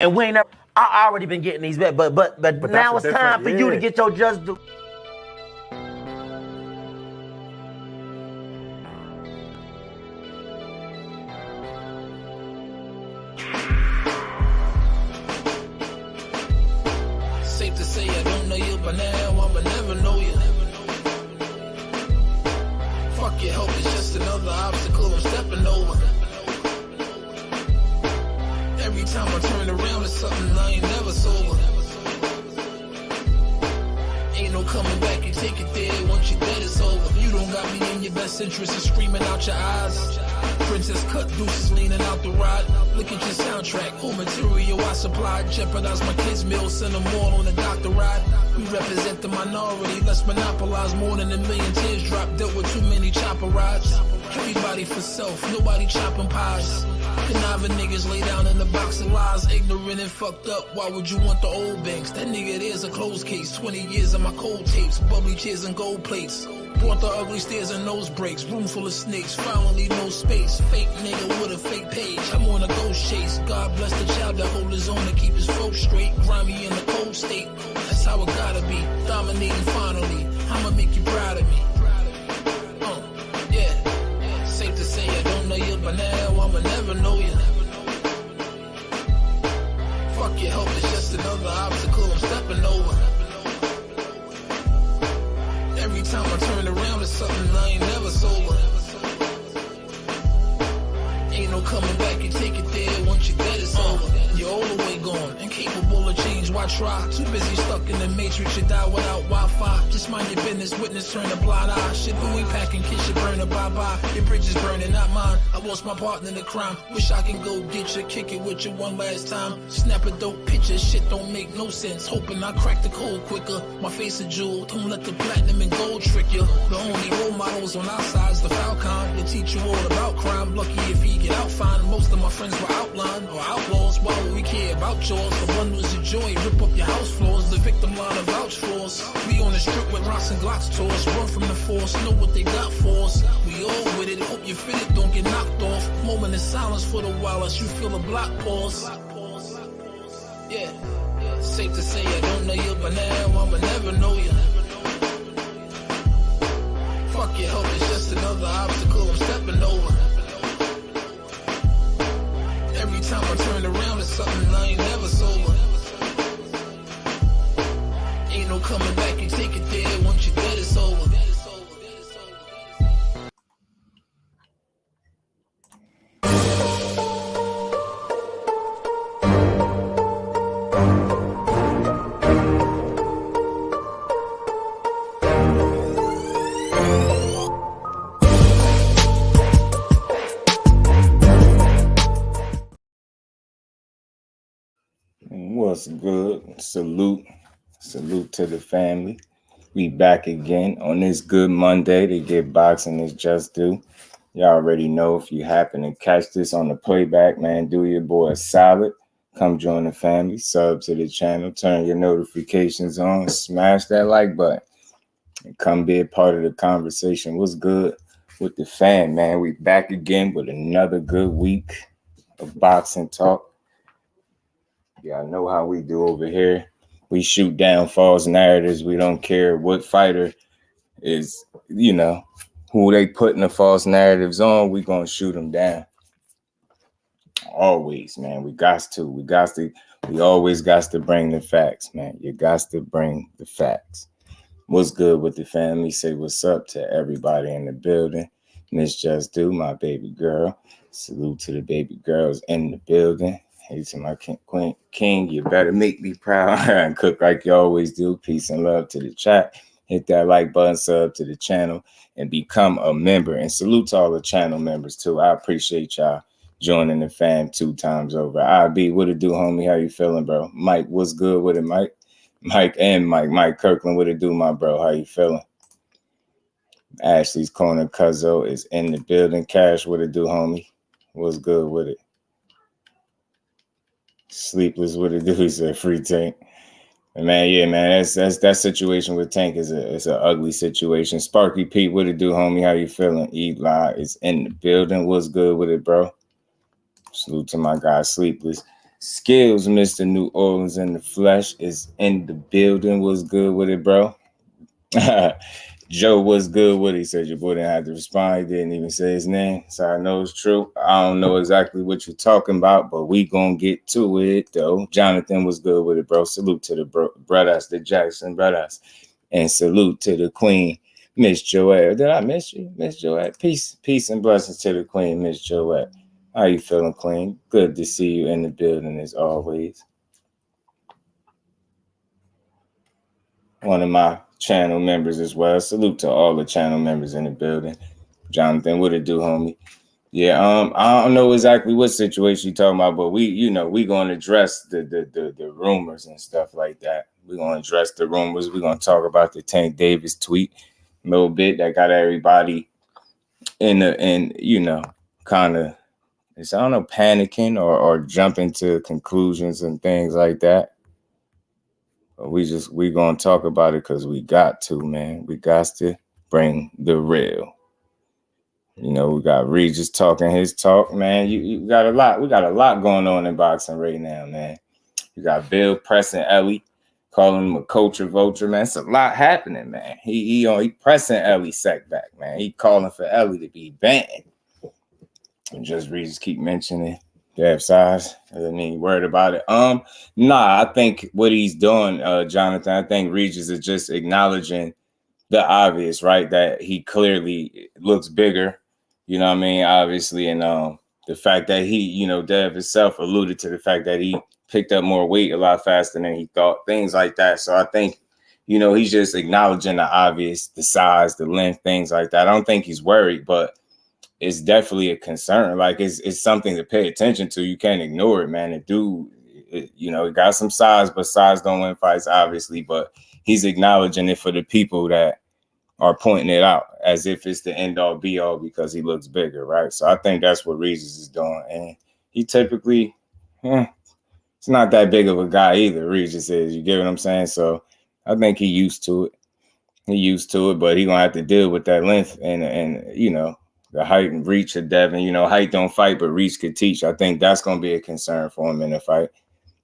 And we ain't never. I already been getting these bets, but now it's time for you to get your just do. Safe to say I don't know you, but now I'ma never know you. Fuck your hope, it's just another obstacle I'm stepping over. Every time I turn around, it's something I ain't never sober. Ain't no coming back, you take it there, once you're dead it's over. You don't got me in your best interest, of screaming out your eyes. Princess cut deuces leaning out the ride. Look at your soundtrack, whole material I supplied. Jeopardize my kids' meal, send them all on a doctor ride. We represent the minority, let's monopolize more than 1 million tears drop. Dealt with too many chopper rides. Everybody for self, nobody chopping pies. Conniving niggas lay down in the box of lies. Ignorant and fucked up, why would you want the old banks? That nigga there's a closed case. 20 years of my cold tapes, bubbly chairs and gold plates. Brought the ugly stairs and nose breaks. Room full of snakes, finally no space. Fake nigga with a fake page, I'm on a ghost chase. God bless the child that hold his own to keep his folks straight. Grimy in the cold state, that's how it gotta be. Dominating finally, I'ma make you proud of me. Yeah, safe to say I don't know you, but now I'ma never know you. Fuck your hope, it's just another obstacle I'm stepping over. Every time I turn around, it's something I ain't never sober. Ain't no coming back, you take it there, once you're dead it's over. You're all the way gone, incapable of change, why try? Too busy stuck in the matrix, you die without Wi-Fi. Just mind your business, witness turn a blind eye. Shit, we packing, kiss you burn a bye-bye. Your bridge is burning, not mine. I lost my partner in the crime. Wish I can go get you, kick it with you one last time. Snap a dope picture, shit don't make no sense. Hoping I crack the code quicker. My face a jewel, don't let the platinum and gold trick you. The only role models on our side's the Falcon. They teach you all about crime, lucky if he get out fine. Most of my friends were outlined or outlaws. Why would we care about yours? The one was a joy, rip up your house floors. The victim line of vouch for us. We on the strip with rocks and Glocks tours. Run from the force, know what they got for us. We all with it, hope you fit it, don't get knocked off. Moment of silence for the while as you feel a block pause. Yeah, safe to say I don't know you, but now I'ma never know you. Fuck your hope, it's just another obstacle I'm stepping over. Every time I turn around, it's something I ain't never sober. Ain't no coming back, you take it there, once you're dead it's over. What's good? Salute to the family. We back again on this good Monday to get boxing is just due. Y'all already know if you happen to catch this on the playback, man, do your boy a solid. Come join the family, sub to the channel, turn your notifications on, smash that like button, and come be a part of the conversation. What's good with the fam, man? We back again with another good week of boxing talk. Y'all know how we do over here. We shoot down false narratives. We don't care what fighter is, who they putting the false narratives on. We gonna shoot them down. Always, man. We always got to bring the facts, man. You got to bring the facts. What's good with the family? Say what's up to everybody in the building. Miss Just Do, my baby girl. Salute to the baby girls in the building. Hey to my queen, king, you better make me proud and cook like you always do. Peace and love to the chat. Hit that like button, sub to the channel, and become a member. And salute to all the channel members too. I appreciate y'all joining the fam 2 times over. IB, what it do, homie? How you feeling, bro? Mike, what's good with it, Mike? Mike Kirkland, what it do, my bro? How you feeling? Ashley's Corner Cuzzo is in the building. Cash, what it do, homie? What's good with it? Sleepless, what it do? He said free Tank. And man, yeah, man, that's that situation with Tank is an ugly situation. Sparky Pete, what it do, homie? How you feeling? Elie is in the building. What's good with it, bro? Salute to my guy, Sleepless. Skills, Mr. New Orleans in the flesh is in the building. What's good with it, bro? Joe, what's good with it? He said your boy didn't have to respond. He didn't even say his name, so I know it's true. I don't know exactly what you're talking about, but we gonna get to it, though. Jonathan was good with it, bro. Salute to the brothers, the Jackson brothers, and salute to the queen, Miss Joelle. Did I miss you, Miss Joelle? Peace and blessings to the queen, Miss Joelle. How you feeling, queen? Good to see you in the building as always. One of my channel members as well. Salute to all the channel members in the building. Jonathan, what it do, homie? Yeah, I don't know exactly what situation you're talking about, but we gonna address the rumors and stuff like that. We're gonna address the rumors. We're gonna talk about the Tank Davis tweet a little bit that got everybody kind of, I don't know, panicking or jumping to conclusions and things like that. But we gonna talk about it because we got to, man. We got to bring the real. You know, we got Regis talking his talk, man. You got a lot. We got a lot going on in boxing right now, man. You got Bill pressing Elie, calling him a culture vulture, man. It's a lot happening, man. He pressing Elie setback, man. He calling for Elie to be banned. And just Regis keep mentioning Dev size. Doesn't even worried about it. I think what he's doing, Jonathan, I think Regis is just acknowledging the obvious, right? That he clearly looks bigger, you know what I mean? Obviously, and the fact that he, Dev himself alluded to the fact that he picked up more weight a lot faster than he thought, things like that. So I think, he's just acknowledging the obvious, the size, the length, things like that. I don't think he's worried, but it's definitely a concern. Like it's something to pay attention to. You can't ignore it, man. The dude, he got some size, but size don't win fights, obviously. But he's acknowledging it for the people that are pointing it out as if it's the end all be all because he looks bigger, right? So I think that's what Regis is doing. And he typically, it's not that big of a guy either, Regis is. You get what I'm saying? So I think he's used to it. But he's gonna have to deal with that length and the height and reach of Devin. Height don't fight, but reach could teach. I think that's gonna be a concern for him in the fight.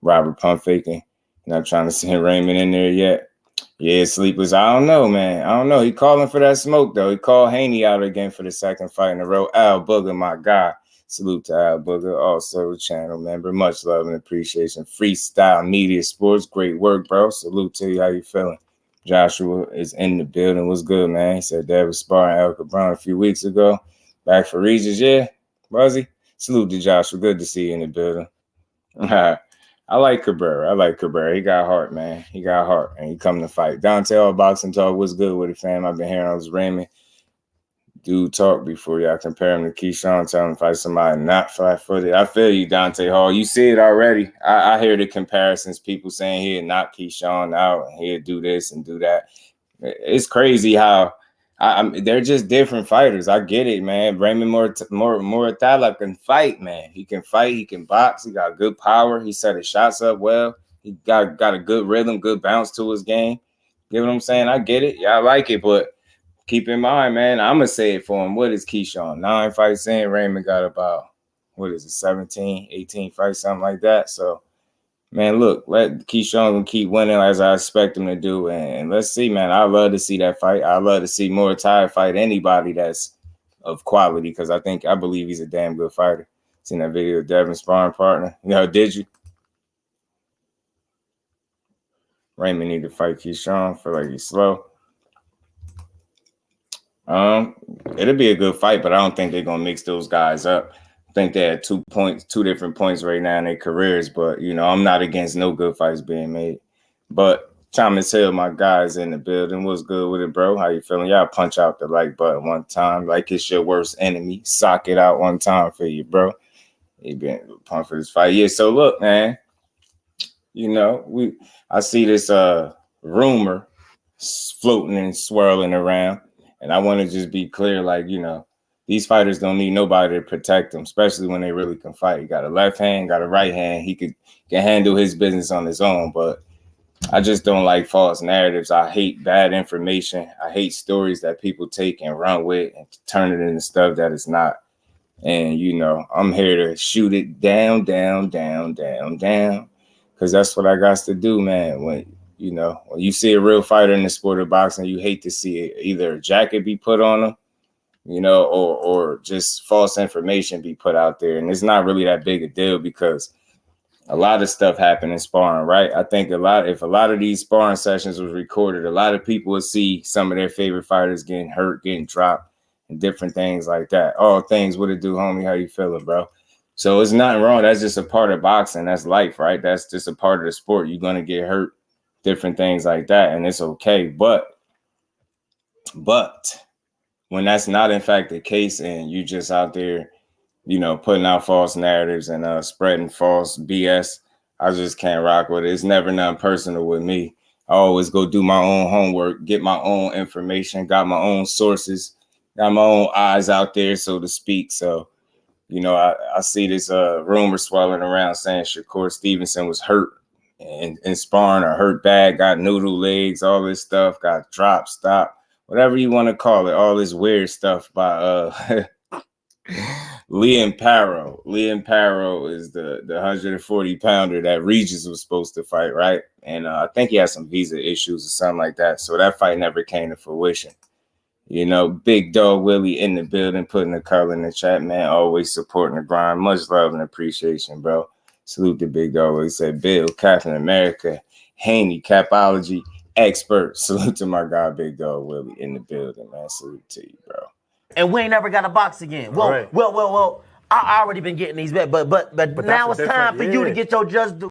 Robert pump faking. Not trying to send Raymond in there yet. Yeah, Sleepless. I don't know, man. I don't know. He calling for that smoke, though. He called Haney out again for the second fight in a row. Al Booger, my guy. Salute to Al Booger, also a channel member. Much love and appreciation. Freestyle Media Sports. Great work, bro. Salute to you. How you feeling? Joshua is in the building. What's good, man? He said that was sparring Al Cabron a few weeks ago. Back for Regis, yeah. Was he? Salute to Joshua. Good to see you in the building. I like Cabrera. He got heart, man. He got heart, and he come to fight. Dante, all boxing talk. What's good with it, fam? I've been hearing all this Raymond dude talk before y'all compare him to Keyshawn. Tell him to fight somebody not flat-footed. I feel you, Dante Hall. You see it already. I hear the comparisons. People saying he'd knock Keyshawn out and he'd do this and do that. It's crazy how they're just different fighters. I get it, man. Raymond Muratalla can fight, man. He can fight. He can box. He got good power. He set his shots up well. He got a good rhythm, good bounce to his game. You know what I'm saying? I get it. Yeah, I like it, but keep in mind, man, I'm going to say it for him. What is Keyshawn? 9 fights in. Raymond got about, 17, 18 fights, something like that. So, man, look, let Keyshawn keep winning as I expect him to do. And let's see, man. I'd love to see that fight. I'd love to see Muratalla fight anybody that's of quality because I believe he's a damn good fighter. Seen that video of Devin sparring partner. Did you? Raymond need to fight Keyshawn. Feel like he's slow. It'll be a good fight, but I don't think they're gonna mix those guys up. I think they had 2 different points right now in their careers, but I'm not against no good fights being made. But Thomas Hill, my guys in the building, what's good with it, bro? How you feeling? Y'all punch out the like button one time, like it's your worst enemy. Sock it out one time for you, bro. You been pumped for this fight, yeah. So look, man, I see this rumor floating and swirling around. And I want to just be clear, like, these fighters don't need nobody to protect them, especially when they really can fight. He got a left hand, got a right hand. He can handle his business on his own. But I just don't like false narratives. I hate bad information. I hate stories that people take and run with and turn it into stuff that it's not. And, I'm here to shoot it down, because that's what I got to do, man. When you see a real fighter in the sport of boxing, you hate to see either a jacket be put on them, or just false information be put out there. And it's not really that big a deal because a lot of stuff happened in sparring, right? I think if a lot of these sparring sessions was recorded, a lot of people would see some of their favorite fighters getting hurt, getting dropped, and different things like that. All things, what it do, homie? How you feeling, bro? So it's nothing wrong. That's just a part of boxing. That's life, right? That's just a part of the sport. You're going to get hurt, different things like that, and it's okay. But when that's not, in fact, the case, and you just out there, putting out false narratives and spreading false BS, I just can't rock with it. It's never nothing personal with me. I always go do my own homework, get my own information, got my own sources, got my own eyes out there, so to speak. So, I see this rumor swirling around saying Shakur Stevenson was hurt in sparring or hurt bad, got noodle legs, all this stuff, got dropped, stopped, whatever you want to call it, all this weird stuff by Liam Parrow. Liam Parrow is the 140-pounder that Regis was supposed to fight, right? And I think he had some visa issues or something like that. So that fight never came to fruition. Big Dog Willie in the building, putting the color in the chat, man. Always supporting the grind. Much love and appreciation, bro. Salute to Big Dog Willie. Said Bill, Captain America, Haney, capology expert. Salute to my guy, Big Dog Willie in the building, man. Salute to you, bro. And we ain't never got to box again. Well, right. well. I already been getting these bets, but now it's time for you to get your just do.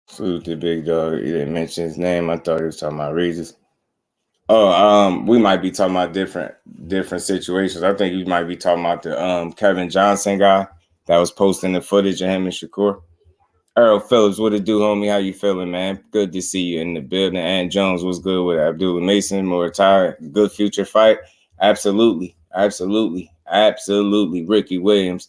Salute to Big Dog. You didn't mention his name. I thought he was talking about Regis. Oh, we might be talking about different situations. I think you might be talking about the Kevin Johnson guy that was posting the footage of him and Shakur. Earl Phillips, what it do, homie? How you feeling, man? Good to see you in the building. And Jones was good with Abdullah Mason, Muratalla, good future fight. Absolutely. Ricky Williams,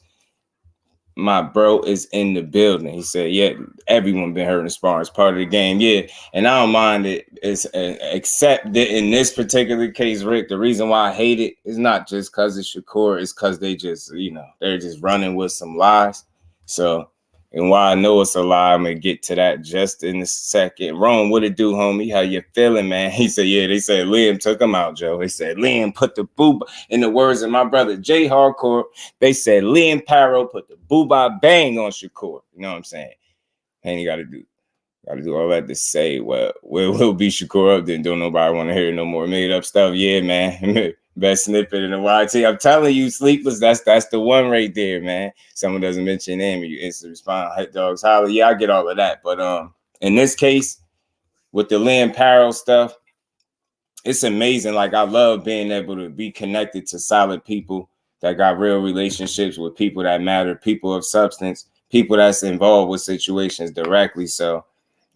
my bro, is in the building. He said, yeah, everyone been hurt in sparring. It's part of the game. Yeah, and I don't mind it. Except that in this particular case, Rick, the reason why I hate it is not just because it's Shakur. It's because they just, they're just running with some lies. So, and why I know it's a lie, I'm going to get to that just in a second. Rome, what it do, homie? How you feeling, man? He said, yeah, they said Liam took him out, Joe. They said Liam put the boob, in the words of my brother Jay Hardcore, they said Liam Parrow put the booba bang on Shakur. You know what I'm saying? And you got to do all that to say, well, we'll be Shakur up, then don't nobody want to hear no more made up stuff. Yeah, man. Best snippet in the YT. I'm telling you, Sleepless, that's the one right there, man. Someone doesn't mention him, you instantly respond, hit dogs holler. Yeah, I get all of that. But in this case, with the Liam Parrow stuff, it's amazing. Like, I love being able to be connected to solid people that got real relationships with people that matter, people of substance, people that's involved with situations directly. So,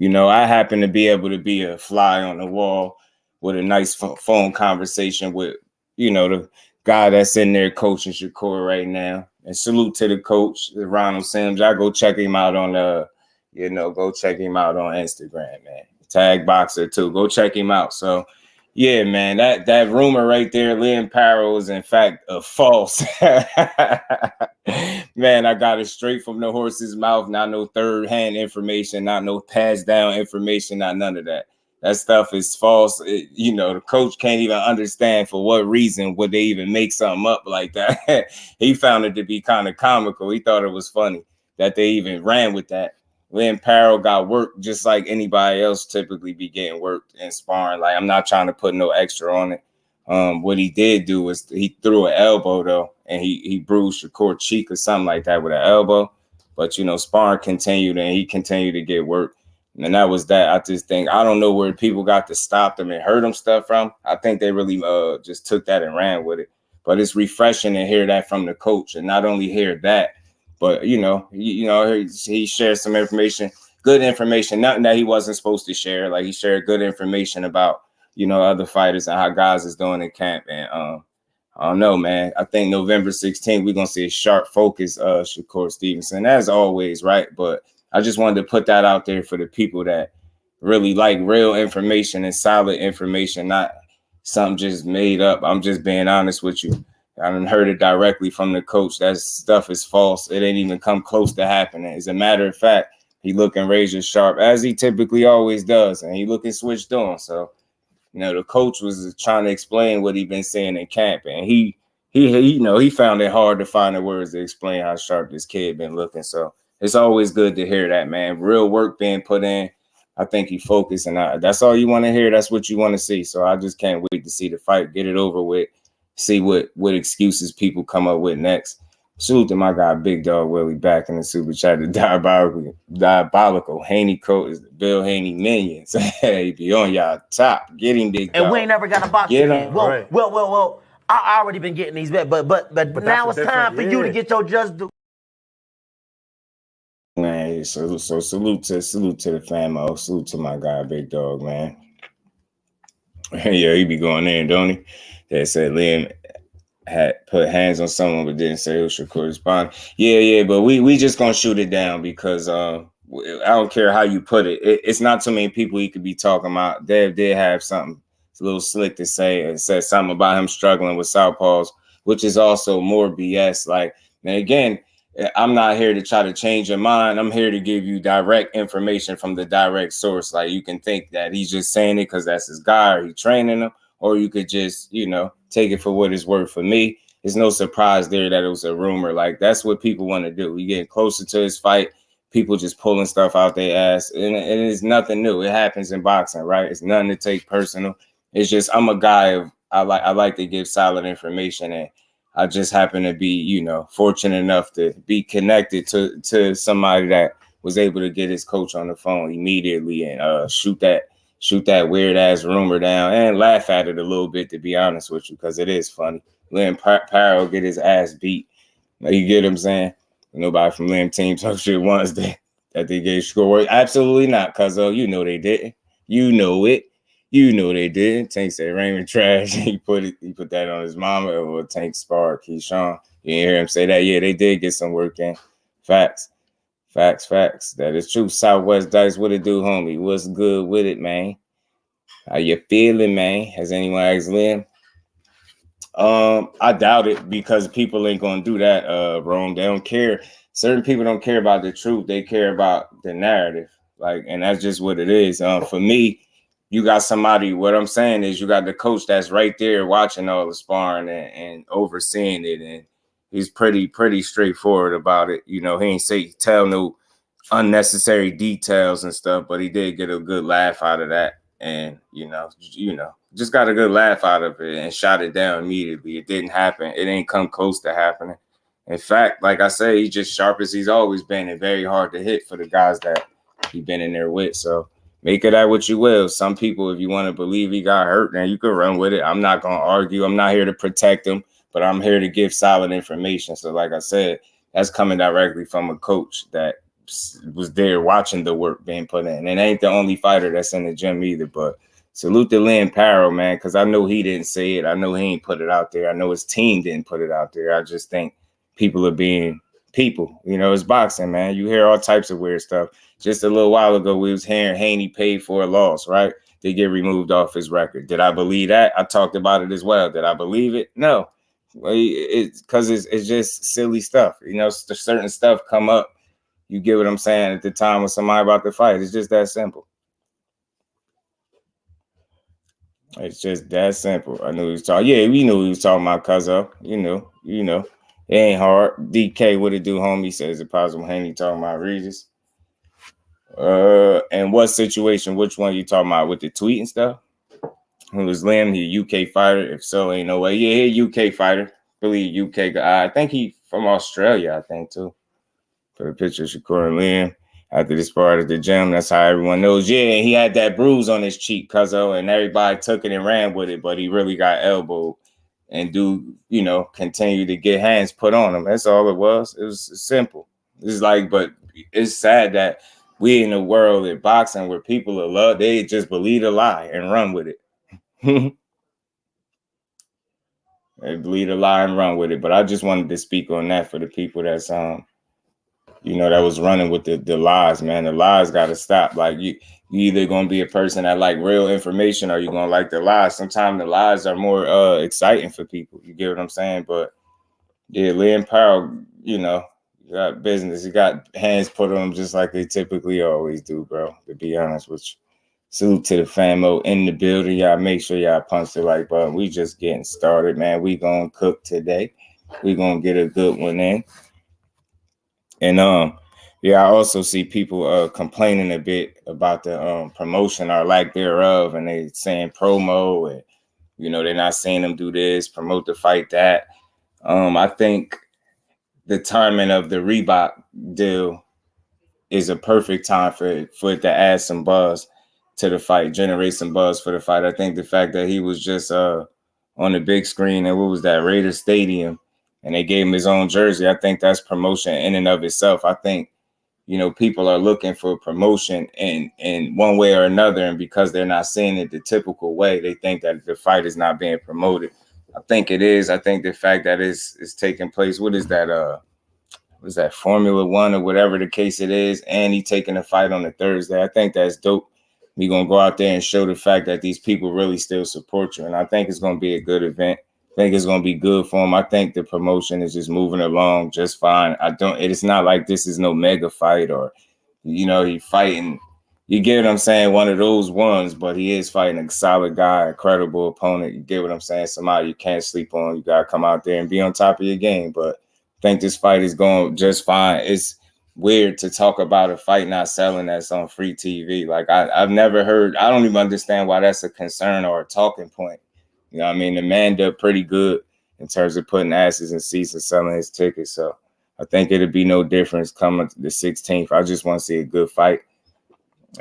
I happen to be able to be a fly on the wall with a nice phone conversation with, the guy that's in there coaching Shakur right now. And salute to the coach, Ronald Sims. I go check him out on go check him out on Instagram, man. Tag Boxer too. Go check him out. So yeah, man, that rumor right there, Liam Parrow, is in fact a false. Man, I got it straight from the horse's mouth. Not no third-hand information, not no passed down information, not none of that. That stuff is false. The coach can't even understand for what reason would they even make something up like that. He found it to be kind of comical. He thought it was funny that they even ran with that. Liam Parrow got worked just like anybody else typically be getting worked in sparring. Like, I'm not trying to put no extra on it. What he did do was he threw an elbow, though, and he bruised Shakur's cheek or something like that with an elbow. But, sparring continued, and he continued to get worked. And that was that. I just think, I don't know where people got to stop them and hurt them stuff from. I think they really just took that and ran with it. But it's refreshing to hear that from the coach, and not only hear that, but, he shared some information, good information, nothing that he wasn't supposed to share. Like, he shared good information about, other fighters and how guys is doing in camp. And I don't know, man. I think November 16th, we're going to see a sharp focus of Shakur Stevenson, as always, right? But I just wanted to put that out there for the people that really like real information and solid information, not something just made up. I'm just being honest with you. I done heard it directly from the coach. That stuff is false. It ain't even come close to happening. As a matter of fact, he looking razor sharp, as he typically always does, and he looking switched on. So, the coach was trying to explain what he been saying in camp, and he found it hard to find the words to explain how sharp this kid been looking. So it's always good to hear that, man. Real work being put in. I think he focused, and that's all you want to hear. That's what you want to see. So I just can't wait to see the fight, get it over with, see what excuses people come up with next. Salute to my guy, Big Dog Willie, back in the super chat. The diabolical Haney coach is the Bill Haney minions. Hey, be on y'all top. Get him, Big Dog. And we ain't never got a box again. Well. I already been getting these bets, but now it's time for you to get your just due. Man, so salute to the famo. Salute to my guy, Big Dog, man. Yeah, he be going in, don't he? They said Liam had put hands on someone but didn't say who should correspond. Yeah, but we just gonna shoot it down because I don't care how you put it. It's not too many people he could be talking about. Dev did have something a little slick to say. It said something about him struggling with southpaws, which is also more BS. Like, and again, I'm not here to try to change your mind. I'm here to give you direct information from the direct source. Like, you can think that he's just saying it because that's his guy or he's training him, or you could just, take it for what it's worth. For me, it's no surprise there that it was a rumor. Like, that's what people want to do. We get closer to his fight, people just pulling stuff out their ass, and it's nothing new. It happens in boxing, right? It's nothing to take personal. It's just I'm a guy I like to give solid information, and I just happen to be, fortunate enough to be connected to somebody that was able to get his coach on the phone immediately and shoot that weird ass rumor down and laugh at it a little bit, to be honest with you, because it is funny. Lynn Parrow get his ass beat. You get what I'm saying? Nobody from Lynn team talk shit once that they gave score. Absolutely not, cuz they didn't. You know it. You know they did. Tank said Raymond trash. He put that on his mama, or Tank sparred Keyshawn. You didn't hear him say that. Yeah, they did get some work in. Facts. That is true. Southwest Dice, what it do, homie? What's good with it, man? How you feeling, man? Has anyone asked Lynn? I doubt it, because people ain't gonna do that, Rome. They don't care. Certain people don't care about the truth. They care about the narrative. Like, and that's just what it is. For me, you got somebody, what I'm saying is you got the coach that's right there watching all the sparring and overseeing it. And he's pretty straightforward about it. He ain't tell no unnecessary details and stuff, but he did get a good laugh out of that. And, just got a good laugh out of it and shot it down immediately. It didn't happen. It ain't come close to happening. In fact, like I say, he's just sharp as he's always been and very hard to hit for the guys that he's been in there with. So make it that what you will. Some people, if you want to believe he got hurt, then you can run with it. I'm not going to argue. I'm not here to protect him, but I'm here to give solid information. So like I said, that's coming directly from a coach that was there watching the work being put in. And ain't the only fighter that's in the gym either. But salute to Lynn Parrow, man, because I know he didn't say it. I know he ain't put it out there. I know his team didn't put it out there. I just think people are being people. It's boxing, man. You hear all types of weird stuff. Just a little while ago, we was hearing Haney paid for a loss, right? They get removed off his record. Did I believe that? I talked about it as well. Did I believe it? No. It's because it's just silly stuff. Certain stuff come up. You get what I'm saying, at the time with somebody about to fight. It's just that simple. It's just that simple. I knew he was talking. Yeah, we knew he was talking about Cuzzo. It ain't hard. DK, what it do, homie? Says it possible Haney talking about Regis. And what situation? Which one you talking about with the tweet and stuff? Who was Lim? He a UK fighter? If so, ain't no way. Yeah, he a UK fighter. Believe UK guy. I think he from Australia. I think too. Put a picture of Shakur and Liam after this part of the gym. That's how everyone knows. Yeah, and he had that bruise on his cheek, Cuzzo, and everybody took it and ran with it, but he really got elbowed and continue to get hands put on him. That's all it was. It was simple. It's like, but it's sad that we in a world in boxing where people are love, they just believe a lie and run with it. They believe a lie and run with it. But I just wanted to speak on that for the people that's you know, that was running with the lies, man. The lies got to stop. Like you either gonna be a person that like real information or you gonna like the lies. Sometimes the lies are more exciting for people. You get what I'm saying? But yeah, Lynn Powell, you know, you got business. You got hands put on them just like they typically always do, bro. To be honest with you. Salute to the famo in the building. Y'all make sure y'all punch the like button. We just getting started, man. We gonna cook today. We gonna get a good one in. And yeah, I also see people complaining a bit about the promotion or lack thereof, and they saying promo, and you know they're not seeing them do this, promote the fight that. I think the timing of the Reebok deal is a perfect time for it to add some buzz to the fight, generate some buzz for the fight. I think the fact that he was just on the big screen and what was that, Raiders Stadium, and they gave him his own jersey, I think that's promotion in and of itself. I think, you know, people are looking for promotion in one way or another, and because they're not seeing it the typical way, they think that the fight is not being promoted. I think it is. I think the fact that it's taking place, what is that, was that Formula One or whatever the case it is, and he taking a fight on a Thursday. I think that's dope. We gonna go out there and show the fact that these people really still support you, and I think it's gonna be a good event. I think it's gonna be good for him. I think the promotion is just moving along just fine. It's not like this is no mega fight or, you know, he fighting. You get what I'm saying? One of those ones, but he is fighting a solid guy, a credible opponent. You get what I'm saying? Somebody you can't sleep on. You gotta come out there and be on top of your game, but. I think this fight is going just fine. It's weird to talk about a fight not selling that's on free TV. Like I've never heard. I don't even understand why that's a concern or a talking point. You know what I mean? The man did pretty good in terms of putting asses in seats and selling his tickets. So I think it'll be no difference coming the 16th. I just want to see a good fight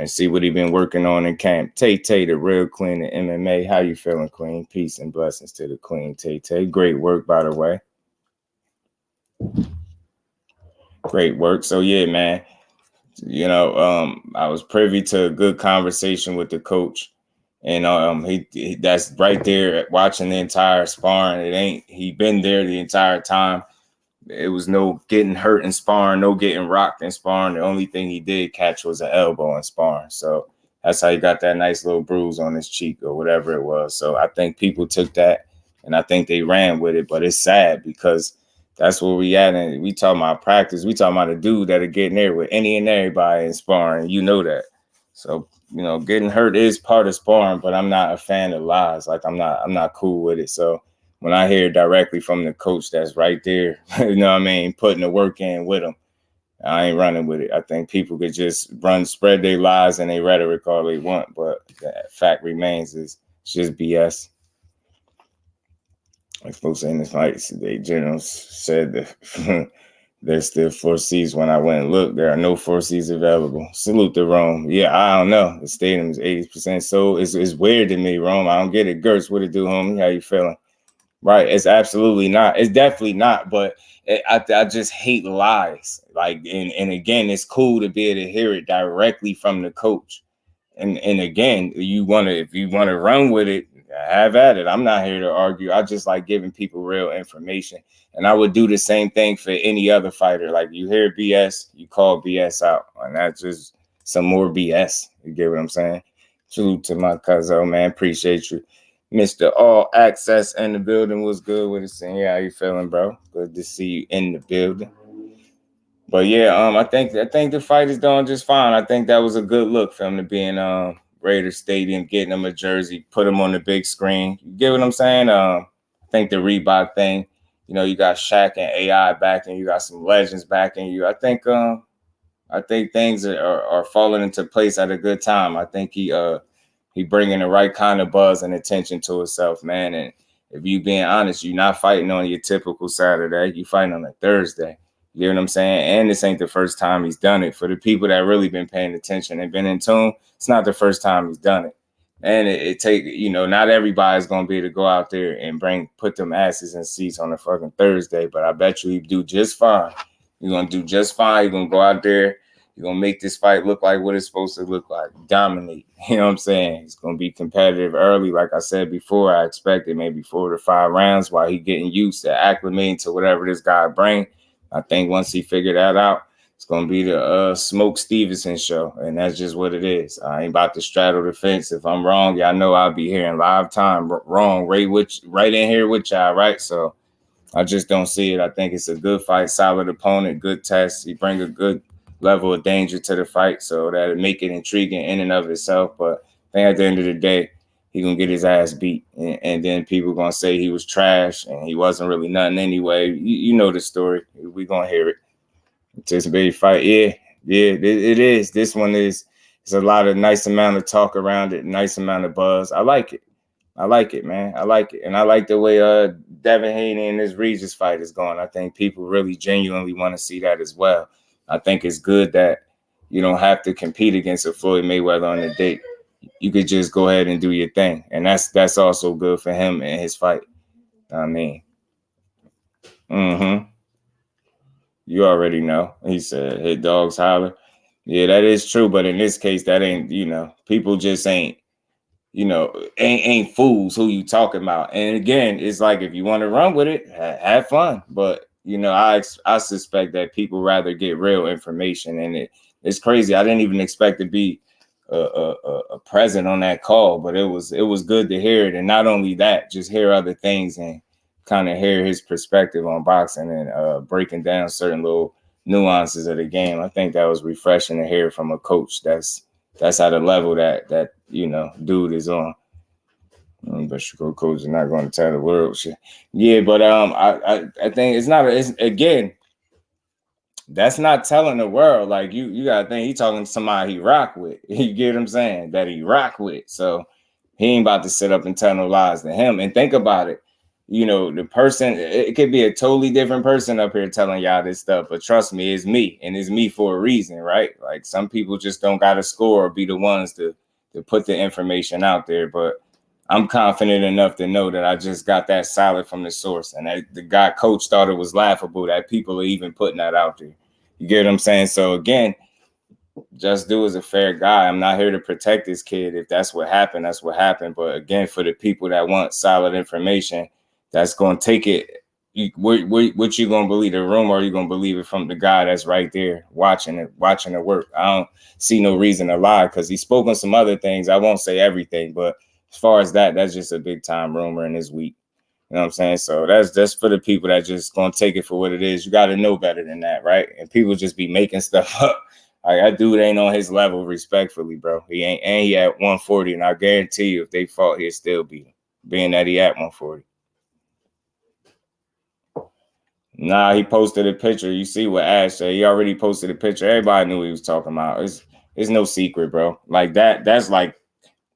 and see what he been working on in camp. Tay, the real queen of MMA. How you feeling, queen? Peace and blessings to the queen, Tay. Great work, by the way. Great work. So yeah, man, you know, I was privy to a good conversation with the coach, and he that's right there watching the entire sparring. He been there the entire time. It was no getting hurt in sparring, no getting rocked in sparring. The only thing he did catch was an elbow in sparring. So that's how he got that nice little bruise on his cheek or whatever it was. So I think people took that and I think they ran with it, but it's sad because that's where we at, and we talking about practice. We talking about a dude that'll get in there with any and everybody in sparring. You know that. So, you know, getting hurt is part of sparring, but I'm not a fan of lies. Like I'm not cool with it. So when I hear directly from the coach that's right there, you know what I mean, putting the work in with him, I ain't running with it. I think people could just spread their lies and their rhetoric all they want, but the fact remains is it's just BS. Like folks in this fight, the generals said that there's still 4 seats. When I went and looked, there are no 4 seats available. Salute to Rome. Yeah, I don't know. The stadium is 80% sold. It's weird to me, Rome. I don't get it. Gertz, what it do, homie? How you feeling? Right. It's absolutely not. It's definitely not. But I just hate lies. Like, and again, it's cool to be able to hear it directly from the coach. And again, if you want to run with it, have at it. I'm not here to argue. I just like giving people real information. And I would do the same thing for any other fighter. Like you hear BS, you call BS out. And that's just some more BS. You get what I'm saying? Salute to my cousin, man. Appreciate you. Mr. All Access in the building was good with us. And yeah, how you feeling, bro? Good to see you in the building. But yeah, I think the fight is doing just fine. I think that was a good look for him to be in Raiders Stadium, getting him a jersey, put him on the big screen. You get what I'm saying? I think the Reebok thing, you know, you got Shaq and AI backing, you got some legends backing you. I think things are falling into place at a good time. I think he bringing the right kind of buzz and attention to himself, man. And if you being honest, you're not fighting on your typical Saturday. You fighting on a Thursday. You know what I'm saying? And this ain't the first time he's done it. For the people that really been paying attention and been in tune, it's not the first time he's done it. And it take, you know, not everybody's going to be able to go out there and put them asses in seats on a fucking Thursday. But I bet you he do just fine. You're going to do just fine. You're going to go out there. You're going to make this fight look like what it's supposed to look like. Dominate. You know what I'm saying? It's going to be competitive early. Like I said before, I expected maybe 4 to 5 rounds while he getting used to acclimating to whatever this guy brings. I think once he figured that out, It's gonna be the Smoke Stevenson show, and that's just what it is. I ain't about to straddle the fence. If I'm wrong, y'all know I'll be here in live time. Wrong, right in here with y'all, right? So I just don't see it. I think it's a good fight, solid opponent, good test. He bring a good level of danger to the fight, so that it make it intriguing in and of itself. But I think at the end of the day, he gonna get his ass beat, and then people gonna say he was trash and he wasn't really nothing anyway. You know the story. We gonna hear it. It's a big fight. Yeah, it is. This one is. It's a lot of nice amount of talk around it, nice amount of buzz. I like it. I like it, man. I like it. And I like the way Devin-Haney and this Regis fight is going. I think people really genuinely want to see that as well. I think it's good that you don't have to compete against a Floyd Mayweather on the date. You could just go ahead and do your thing. And that's also good for him and his fight. I mean. You already know. He said, "Hit dogs holler." Yeah, that is true. But in this case, that ain't, people just ain't fools who you talking about. And again, it's like, if you want to run with it, have fun. But, I suspect that people rather get real information. And it's crazy. I didn't even expect to be a present on that call, but it was good to hear it. And not only that, just hear other things and kind of hear his perspective on boxing and breaking down certain little nuances of the game. I think that was refreshing to hear from a coach that's at a level that dude is on. But Shakur coach is not going to tell the world shit. Yeah, but I think it's again, that's not telling the world. Like you gotta think he talking to somebody he rock with. You get what I'm saying? That he rock with. So he ain't about to sit up and tell no lies to him. And think about it. The person, it could be a totally different person up here telling y'all this stuff, but trust me, it's me, and it's me for a reason, right? Like, some people just don't got to score or be the ones to put the information out there, but I'm confident enough to know that I just got that solid from the source, and that the guy coach thought it was laughable that people are even putting that out there. You get what I'm saying? So again, Just Do is a fair guy. I'm not here to protect this kid. If that's what happened, that's what happened. But again, for the people that want solid information, that's going to take it. What you going to believe, the rumor, or you going to believe it from the guy that's right there watching it work? I don't see no reason to lie, because he's spoken some other things. I won't say everything, but as far as that's just a big time rumor in this week. You know what I'm saying? So that's for the people that just going to take it for what it is. You got to know better than that, right? And people just be making stuff up. Like, that dude ain't on his level, respectfully, bro. He ain't, and he at 140, and I guarantee you, if they fought, he'd still beat him, being that he at 140. Nah, he posted a picture. You see what Ash said. He already posted a picture. Everybody knew what he was talking about. It's no secret, bro. Like, that's like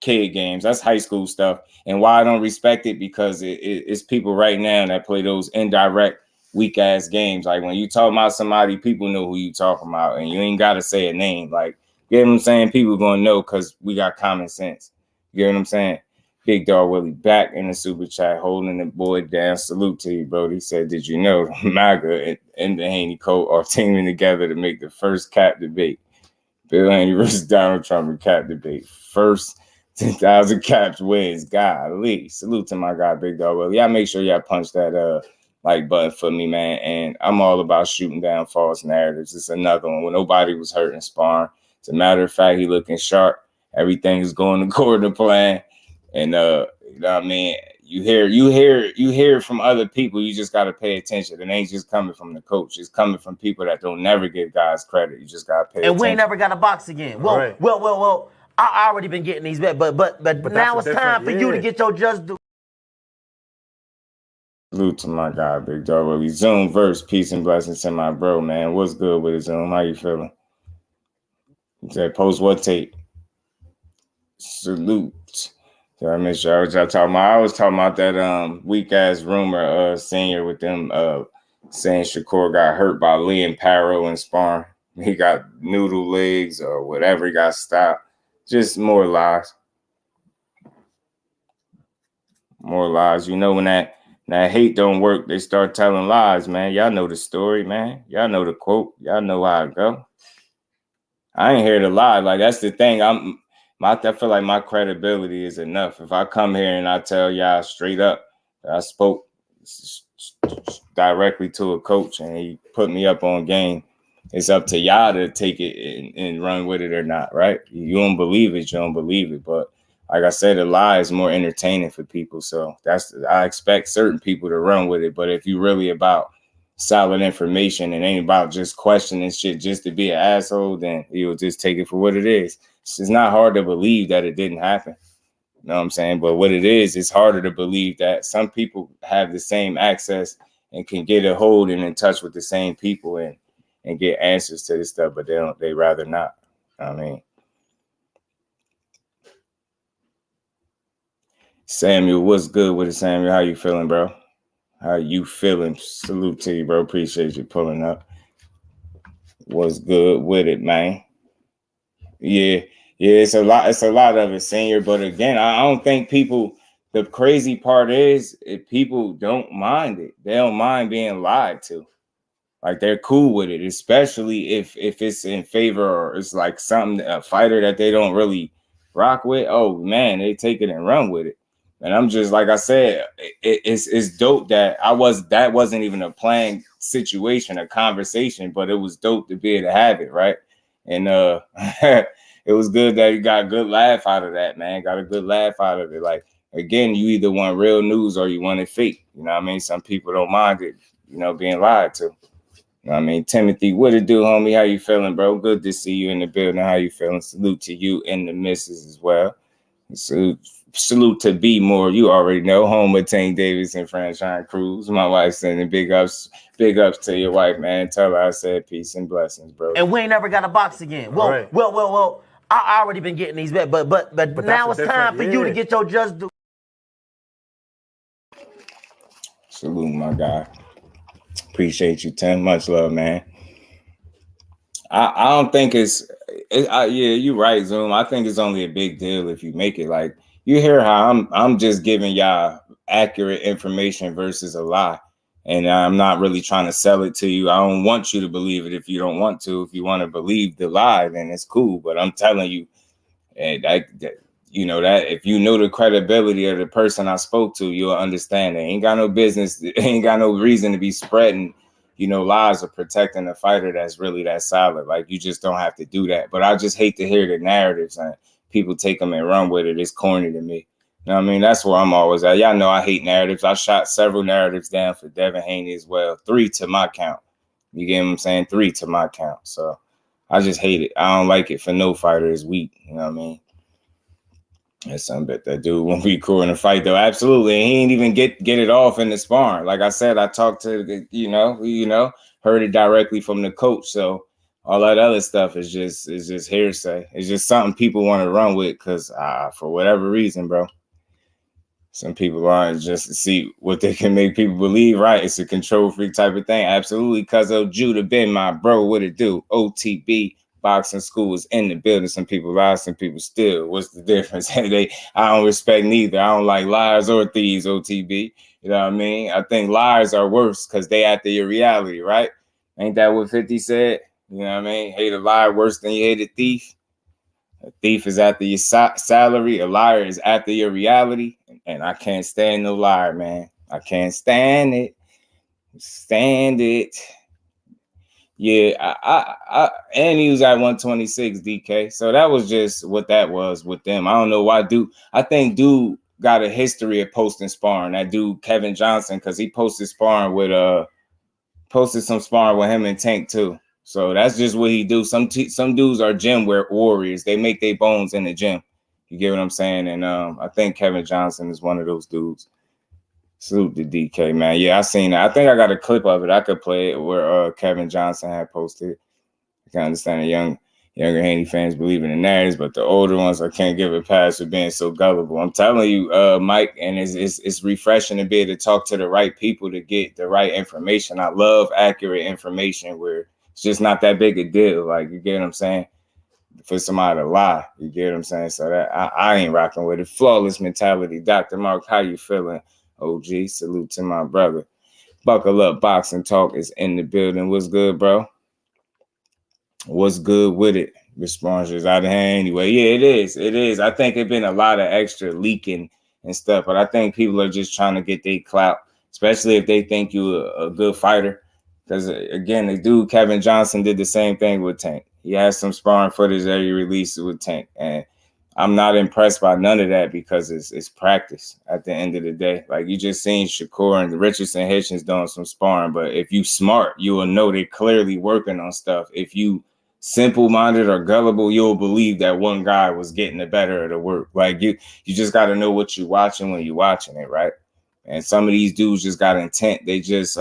kid games. That's high school stuff. And why I don't respect it, because it's people right now that play those indirect, weak ass games. Like, when you talk about somebody, people know who you talking about, and you ain't got to say a name. Like, you know what I'm saying? People gonna know because we got common sense. You know what I'm saying? Big Dog Willie back in the super chat, holding the boy down. Salute to you, bro. He said, "Did you know MAGA and the Haney Coat are teaming together to make the first cap debate? Bill Haney versus Donald Trump in cap debate. First 10,000 caps wins." Golly. Salute to my guy, Big Dog Willie. Y'all make sure y'all punch that like button for me, man. And I'm all about shooting down false narratives. It's another one when nobody was hurt in sparring. As a matter of fact, he looking sharp. Everything is going according to plan. And you know what I mean? You hear from other people. You just got to pay attention. It ain't just coming from the coach. It's coming from people that don't never give guys credit. You just got to pay attention. And we ain't never got a box again. Well, right. well. I already been getting these bets, but now it's time for you to get your just do. Salute to my guy, Big Dog Willie. Zoom verse, peace and blessings to my bro, man. What's good with it, Zoom? How you feeling? He said, post what tape? Salute. I miss y'all. What y'all talking about? I was talking about that weak ass rumor senior with them saying Shakur got hurt by Lee and Paro in sparring. He got noodle legs or whatever. He got stopped. Just more lies. More lies. You know, when that hate don't work, they start telling lies, man. Y'all know the story, man. Y'all know the quote. Y'all know how it go. I ain't here to lie. Like, that's the thing. I feel like my credibility is enough. If I come here and I tell y'all straight up that I spoke directly to a coach and he put me up on game, It's up to y'all to take it and run with it or not, right? You don't believe it, you don't believe it. But like I said, a lie is more entertaining for people. So I expect certain people to run with it. But if you really about solid information and ain't about just questioning shit just to be an asshole, then you'll just take it for what it is. It's not hard to believe that it didn't happen. You know what I'm saying? But what it is, it's harder to believe that some people have the same access and can get a hold and in touch with the same people and get answers to this stuff, but they rather not. I mean, Samuel, what's good with it, Samuel? How you feeling, bro? How you feeling? Salute to you, bro. Appreciate you pulling up. What's good with it, man? Yeah, it's a lot of it, senior. But again, I don't think people, the crazy part is if people don't mind it. They don't mind being lied to. Like they're cool with it, especially if it's in favor or it's like something, a fighter that they don't really rock with. Oh man, they take it and run with it. And I'm just, like I said, it's dope that that wasn't even a planned situation, a conversation, but it was dope to be able to have it, right? And it was good that you got a good laugh out of that, man. Got a good laugh out of it. Like, again, you either want real news or you want it fake. You know what I mean? Some people don't mind it, being lied to. You know what I mean? Timothy, what it do, homie? How you feeling, bro? Good to see you in the building. How you feeling? Salute to you and the missus as well. Salute to B More. You already know. Home of Tank Davis and Franchise Cruz. My wife sending big ups to your wife, man. Tell her I said peace and blessings, bro. And we ain't never got a box again. Well, right. well. I already been getting these bets, but now it's time for you to get your just do. Salute, my guy. Appreciate you, Tim. Much love, man. I don't think yeah, you're right, Zoom. I think it's only a big deal if you make it. Like, you hear how I'm just giving y'all accurate information versus a lie. And I'm not really trying to sell it to you. I don't want you to believe it if you don't want to. If you want to believe the lie, then it's cool. But I'm telling you, that if you know the credibility of the person I spoke to, you'll understand. They ain't got no business, ain't got no reason to be spreading, lies or protecting a fighter that's really that solid. Like, you just don't have to do that. But I just hate to hear the narratives and people take them and run with it. It's corny to me. You know what I mean? That's where I'm always at. Y'all know I hate narratives. I shot several narratives down for Devin-Haney as well. 3 to my count. You get what I'm saying? 3 to my count. So I just hate it. I don't like it for no fighter is weak. You know what I mean? That's something that dude won't be cool in a fight, though. Absolutely. And he ain't even get it off in the sparring. Like I said, I talked to heard it directly from the coach. So all that other stuff is just hearsay. It's just something people want to run with because for whatever reason, bro. Some people aren't just to see what they can make people believe, right? It's a control freak type of thing. Absolutely. Because of Judah Ben, my bro, what it do? OTB. Boxing school is in the building. Some people lie, some people steal. What's the difference? I don't respect neither. I don't like liars or thieves, OTB. You know what I mean? I think liars are worse because they after your reality, right? Ain't that what 50 said? You know what I mean? Hate a liar worse than you hate a thief. A thief is after your salary. A liar is after your reality. And I can't stand no liar, man. I can't stand it. Stand it. Yeah, I and he was at 126 DK. So that was just what that was with them. I don't know why I think dude got a history of posting sparring. That dude Kevin Johnson, because he posted some sparring with him and Tank too. So that's just what he do. Some dudes are gym warriors. They make their bones in the gym. You get what I'm saying? And I think Kevin Johnson is one of those dudes. Salute to DK, man. Yeah, I seen that. I think I got a clip of it. I could play it where Kevin Johnson had posted. I can understand the younger Haney fans believe in the narratives, but the older ones, I can't give a pass for being so gullible. I'm telling you, Mike, and it's refreshing to be able to talk to the right people to get the right information. I love accurate information where it's just not that big a deal. Like, you get what I'm saying? For somebody to lie, you get what I'm saying? So that I ain't rocking with it. Flawless mentality. Dr. Mark, how you feeling? OG, salute to my brother. Buckle up, boxing talk is in the building. What's good, bro? What's good with it? Response is out of hand anyway. Yeah, it is. It is. I think it's been a lot of extra leaking and stuff, but I think people are just trying to get their clout, especially if they think you're a good fighter. Because, again, the dude, Kevin Johnson, did the same thing with Tank. He has some sparring footage that he released with Tank. And I'm not impressed by none of that because it's practice at the end of the day. Like, you just seen Shakur and Richardson Hitchens doing some sparring. But if you smart, you will know they're clearly working on stuff. If you simple-minded or gullible, you'll believe that one guy was getting the better of the work. Like, you just got to know what you're watching when you're watching it, right? And some of these dudes just got intent. They just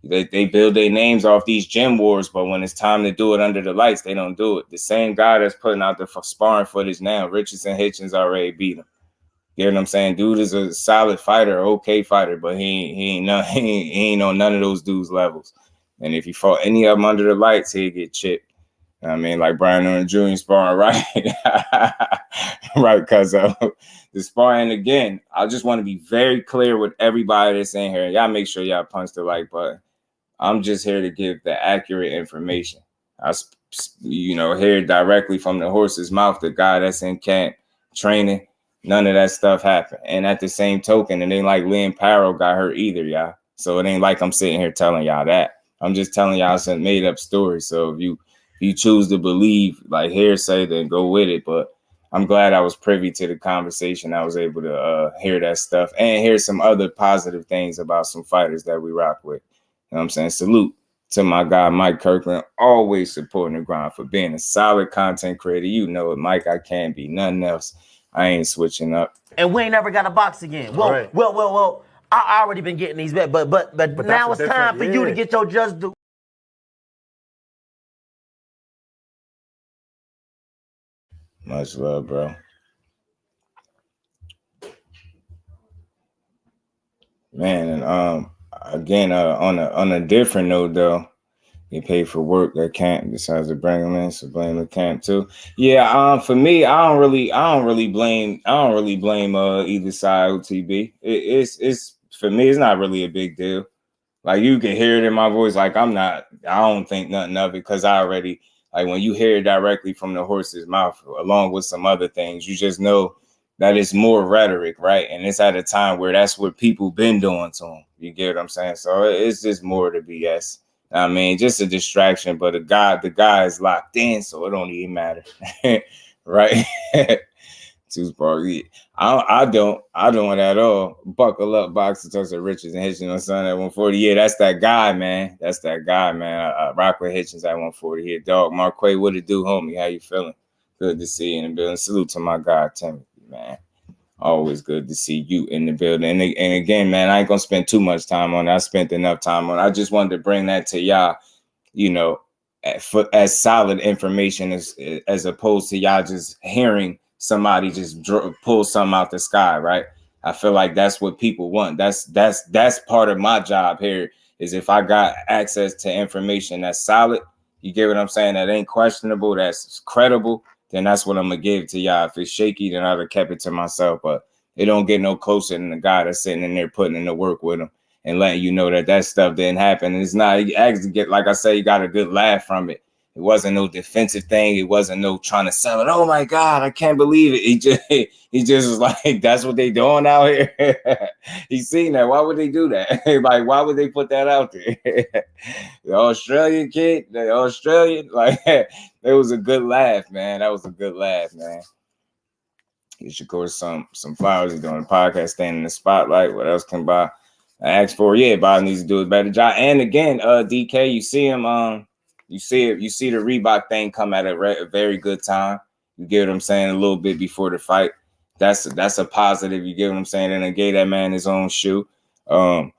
they build their names off these gym wars, but when it's time to do it under the lights, they don't do it. The same guy that's putting out the sparring footage now, Richardson Hitchens, already beat him. You know what I'm saying? Dude is a solid fighter, okay fighter, but he ain't on none of those dudes' levels. And if he fought any of them under the lights, he'd get chipped. I mean, like Brian Owen Jr. sparring, right? Right, because the sparring, again, I just want to be very clear with everybody that's in here. Y'all make sure y'all punch the like button. I'm just here to give the accurate information. I hear directly from the horse's mouth, the guy that's in camp training. None of that stuff happened. And at the same token, it ain't like Liam Parrow got hurt either, y'all. So it ain't like I'm sitting here telling y'all that. I'm just telling y'all some made up story. So if you choose to believe like hearsay, then go with it. But I'm glad I was privy to the conversation. I was able to hear that stuff and hear some other positive things about some fighters that we rock with. You know what I'm saying? Salute to my guy, Mike Kirkland, always supporting the grind for being a solid content creator. You know it, Mike. I can't be nothing else. I ain't switching up. And we ain't never got a box again. Well, right. well. I already been getting these bet, but now it's time for you to get your just due. Much love, bro. Man, and again, on a different note though, they pay for work at camp besides to bring them in, so blame the camp too. Yeah, for me, I don't really blame either side. OTB. It's for me, it's not really a big deal. Like, you can hear it in my voice. Like, I don't think nothing of it because I already, like, when you hear it directly from the horse's mouth, along with some other things, you just know that it's more rhetoric, right? And it's at a time where that's what people been doing to them. You get what I'm saying? So it's just more to BS. I mean, just a distraction, but the guy is locked in, so it don't even matter, right? I don't at all. Buckle up, boxer talks to Richards and Hitchens on Sunday at 140. Yeah, that's that guy, man. Rock with Hitchens at 140 here. Dog, Marquay, what it do, homie? How you feeling? Good to see you in the building. Salute to my guy, Timothy, man. Always good to see you in the building. And again, man, I ain't gonna spend too much time on it. I spent enough time on it. I just wanted to bring that to y'all, as solid information as opposed to y'all just hearing somebody just pull something out the sky, right? I feel like that's what people want. That's part of my job here, is if I got access to information that's solid, you get what I'm saying, that ain't questionable, that's credible, then that's what I'm gonna give to y'all. If it's shaky, then I'd have kept it to myself. But it don't get no closer than the guy that's sitting in there putting in the work with him and letting you know that stuff didn't happen. And it's not, you actually get, like I say, you got a good laugh from it. It wasn't no defensive thing. It wasn't no trying to sell it. Oh my God, I can't believe it. He just was like, that's what they doing out here. He's seen that. Why would they do that? Like, why would they put that out there? The Australian kid, like, it was a good laugh, man. That was a good laugh, man. You should go some flowers. He's doing a podcast, standing in the spotlight. What else can buy? I asked for, Bob needs to do a better job. And again, DK, you see him, you see the Reebok thing come at a very good time. You get what I'm saying? A little bit before the fight. That's a positive. You get what I'm saying? And they gave that man his own shoe. On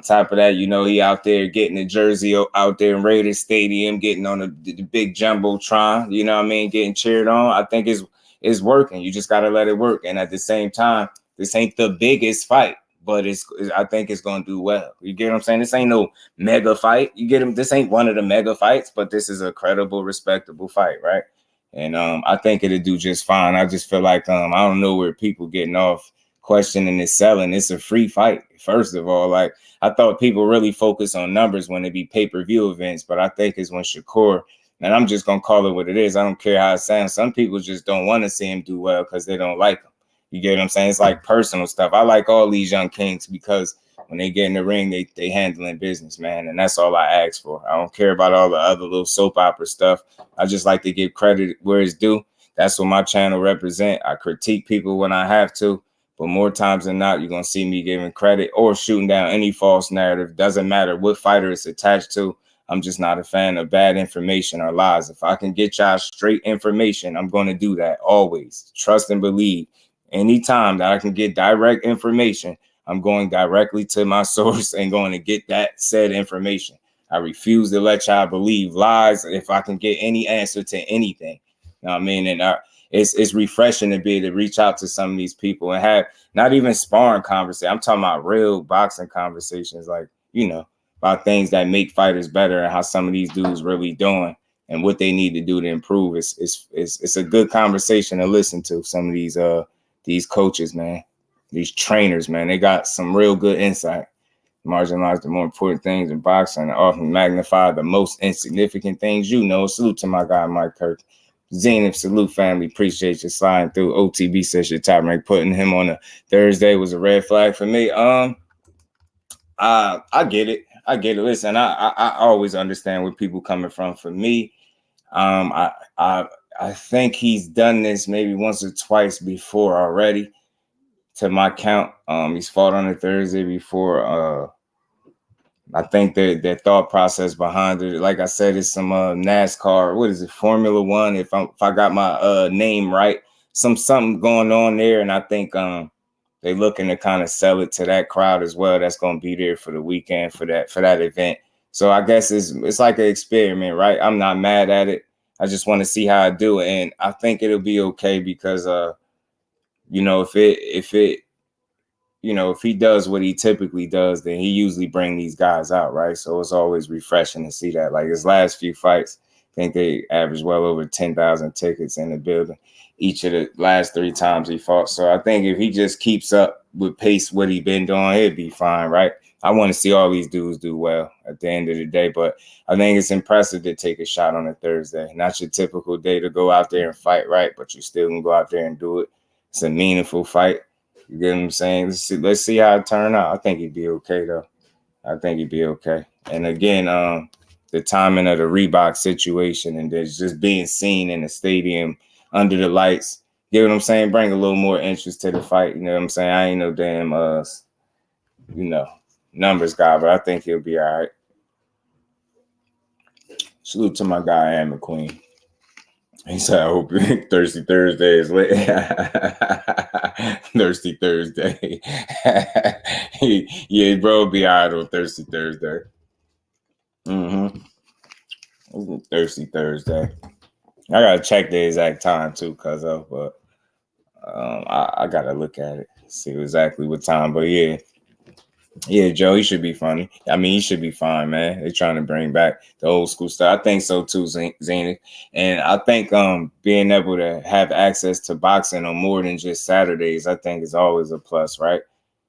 top of that, he out there getting the jersey out there in Raiders Stadium, getting on the big jumbotron. You know what I mean? Getting cheered on. I think it's working. You just got to let it work. And at the same time, this ain't the biggest fight, but I think it's going to do well. You get what I'm saying? This ain't no mega fight. You get him? This ain't one of the mega fights, but this is a credible, respectable fight, right? And I think it'll do just fine. I just feel like I don't know where people getting off questioning and selling. It's a free fight. First of all, like, I thought people really focus on numbers when they be pay-per-view events, but I think it's when Shakur, and I'm just going to call it what it is. I don't care how it sounds. Some people just don't want to see him do well because they don't like him. You get what I'm saying? It's like personal stuff. I like all these young kings because When they get in the ring, they handling business, man. And that's all I ask for. I don't care about all the other little soap opera stuff. I just like to give credit where it's due. That's what my channel represent. I critique people when I have to, but more times than not, you're going to see me giving credit or shooting down any false narrative. Doesn't matter what fighter it's attached to. I'm just not a fan of bad information or lies. If I can get y'all straight information, I'm going to do that always. Trust and believe. Anytime that I can get direct information, I'm going directly to my source and going to get that said information. I refuse to let y'all believe lies if I can get any answer to anything. You know what I mean? And it's refreshing to be able to reach out to some of these people and have not even sparring conversations. I'm talking about real boxing conversations, like, you know, about things that make fighters better and how some of these dudes really doing and what they need to do to improve. It's a good conversation to listen to. Some of these coaches, man, these trainers, man, they got some real good insight. Marginalize the more important things in boxing and often magnify the most insignificant things. You know, salute to my guy, Mike Kirk. Zenith, salute family. Appreciate you sliding through. OTB says your top rank. Putting him on a Thursday was a red flag for me. I get it. I get it. Listen, I always understand where people coming from. For me, I think he's done this maybe once or twice before already. To my count, he's fought on a Thursday before. I think their thought process behind it, like I said, is some NASCAR. What is it? Formula One. If I got my name right, something going on there, and I think they looking to kind of sell it to that crowd as well. That's going to be there for the weekend for that event. So I guess it's like an experiment, right? I'm not mad at it. I just want to see how I do it, and I think it'll be okay because you know, if he does what he typically does, then he usually bring these guys out, right? So it's always refreshing to see that. Like his last few fights, I think they averaged well over 10,000 tickets in the building each of the last 3 times he fought. So I think if he just keeps up with pace what he been doing, he'll be fine, right? I want to see all these dudes do well at the end of the day, but I think it's impressive to take a shot on a Thursday. Not your typical day to go out there and fight, right? But you still can go out there and do it. It's a meaningful fight. You get what I'm saying? Let's see how it turn out. I think he'd be okay, though. I think he'd be okay. And again, the timing of the Reebok situation and there's just being seen in the stadium under the lights, you know what I'm saying? Bring a little more interest to the fight. You know what I'm saying? I ain't no damn, numbers guy, but I think he'll be all right. Salute to my guy, Ann McQueen. He said, I hope Thirsty Thursday is lit. Thirsty Thursday. Yeah, bro, be all right on Thirsty Thursday. Thirsty Thursday. I got to check the exact time, too, but I got to look at it, see exactly what time. But, yeah. Yeah, Joe, he should be funny. I mean, he should be fine, man. They're trying to bring back the old school style. I think so too, Zenith. And I think being able to have access to boxing on more than just Saturdays, I think is always a plus, right?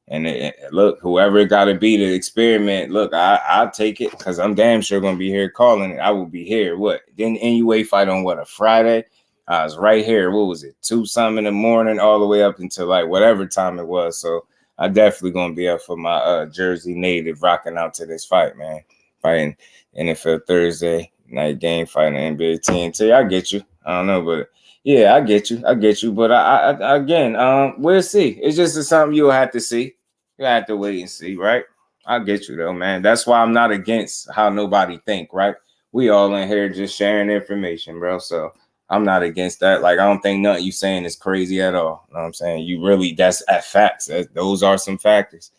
And look, whoever it got to be to experiment, look, I'll take it because I'm damn sure going to be here calling it. I will be here. What? Then NUA fight on what, a Friday? I was right here. What was it? 2-something in the morning all the way up until like whatever time it was. So I definitely gonna be up for my Jersey native rocking out to this fight, man. Fighting NFL Thursday night game, fighting NBA TNT. I get you. I don't know, but yeah, I get you. But I again, we'll see. It's just something you'll have to see. You have to wait and see, right? I get you though, man. That's why I'm not against how nobody think, right? We all in here just sharing information, bro. So I'm not against that. Like, I don't think nothing you saying is crazy at all. You know what I'm saying? You really, that's at facts. Those are some factors.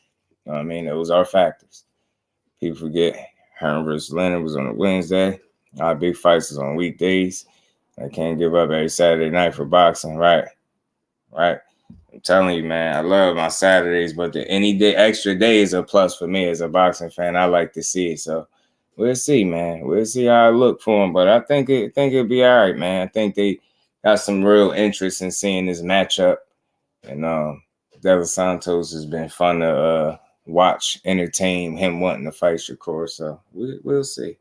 You know what I mean? Those are factors. People forget Hearn versus Leonard was on a Wednesday. Our big fights is on weekdays. I can't give up every Saturday night for boxing, right? Right. I'm telling you, man, I love my Saturdays, but any day, extra day is a plus for me as a boxing fan. I like to see it. So we'll see, man. We'll see how I look for him, but I think it'll be all right, man. I think they got some real interest in seeing this matchup, and De Los Santos has been fun to watch, entertain him wanting to fight Shakur. So we'll see.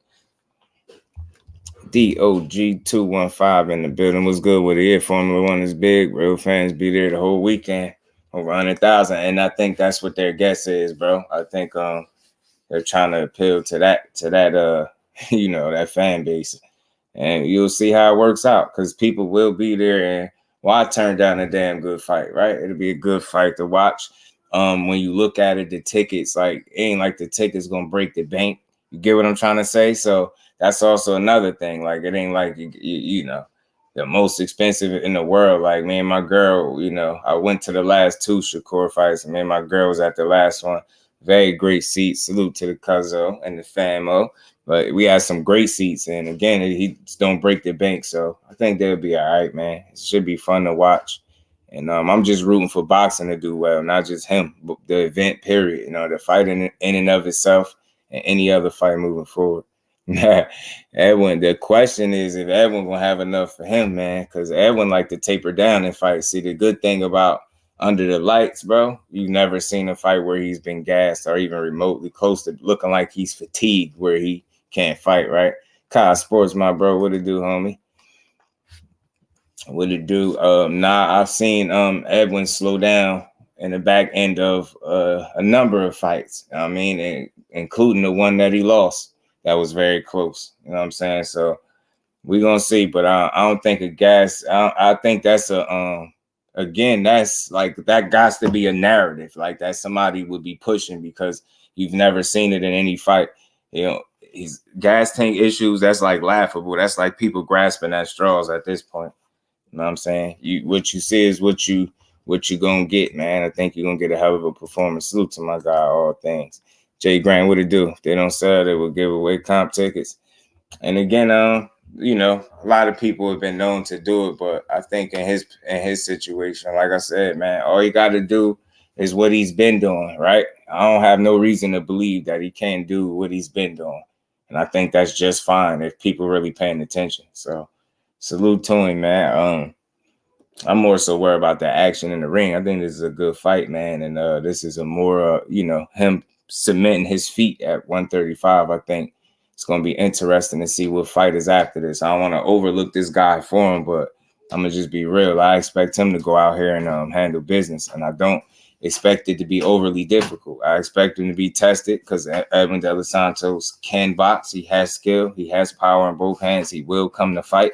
DOG215 in the building. What's good with it? Formula One is big. Real fans be there the whole weekend. over 100,000, and I think that's what their guess is, bro. I think they're trying to appeal to that that fan base, and you'll see how it works out because people will be there. And why turn down a damn good fight, right? It'll be a good fight to watch. When you look at it, the tickets, like, it ain't like the tickets gonna break the bank. You get what I'm trying to say? So that's also another thing. Like, it ain't like you know, the most expensive in the world. Like, me and my girl, I went to the last 2 Shakur fights, and me and my girl was at the last one. Very great seats. Salute to the Cuzzo and the famo. But we had some great seats, and again, he just don't break the bank. So I think they'll be all right, man. It should be fun to watch. And I'm just rooting for boxing to do well, not just him, but the event, period. The fight in and of itself, and any other fight moving forward. Edwin, the question is if Edwin gonna have enough for him, man, because Edwin like to taper down in fights. See, the good thing about under the lights, bro, you've never seen a fight where he's been gassed or even remotely close to looking like he's fatigued where he can't fight, right? Kyle Sports, my bro, what it do, homie? What it do? I've seen Edwin slow down in the back end of a number of fights. I mean, including the one that he lost. That was very close. You know what I'm saying? So we're gonna see, but I don't think a gas. I think that's again, that's like, that got to be a narrative like that somebody would be pushing because you've never seen it in any fight. His gas tank issues, that's like laughable. That's like people grasping at straws at this point. You know what I'm saying? What you see is what you gonna get, man. I think you're gonna get a hell of a performance. Salute to my guy, all things. Jay Grant, what it do? If they don't sell, they will give away comp tickets. And again, a lot of people have been known to do it, but I think in his situation, like I said, man, all you got to do is what he's been doing, right? I don't have no reason to believe that he can't do what he's been doing. And I think that's just fine if people really paying attention. So salute to him, man. I'm more so worried about the action in the ring. I think this is a good fight, man. And this is a more, him cementing his feet at 135. I think it's going to be interesting to see what fight is after this. I don't want to overlook this guy for him, but I'm going to just be real. I expect him to go out here and handle business. And I don't expect it to be overly difficult. I expect him to be tested because Edwin De Los Santos can box. He has skill. He has power in both hands. He will come to fight.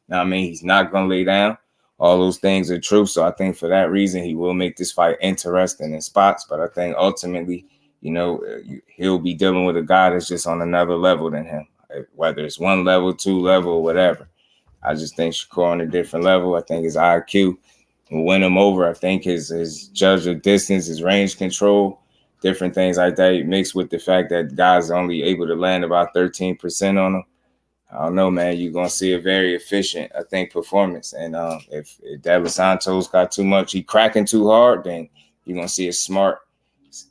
I mean, he's not going to lay down. All those things are true. So I think for that reason, he will make this fight interesting in spots. But I think ultimately, he'll be dealing with a guy that's just on another level than him, whether it's 1 level, 2 level, or whatever. I just think Shakur on a different level. I think his IQ will win him over. I think his judge of distance, his range control, different things like that, mixed with the fact that guys are only able to land about 13% on him. I don't know, man. You're gonna see a very efficient, I think, performance. And if De Los Santos got too much, he cracking too hard, then you're gonna see a smart,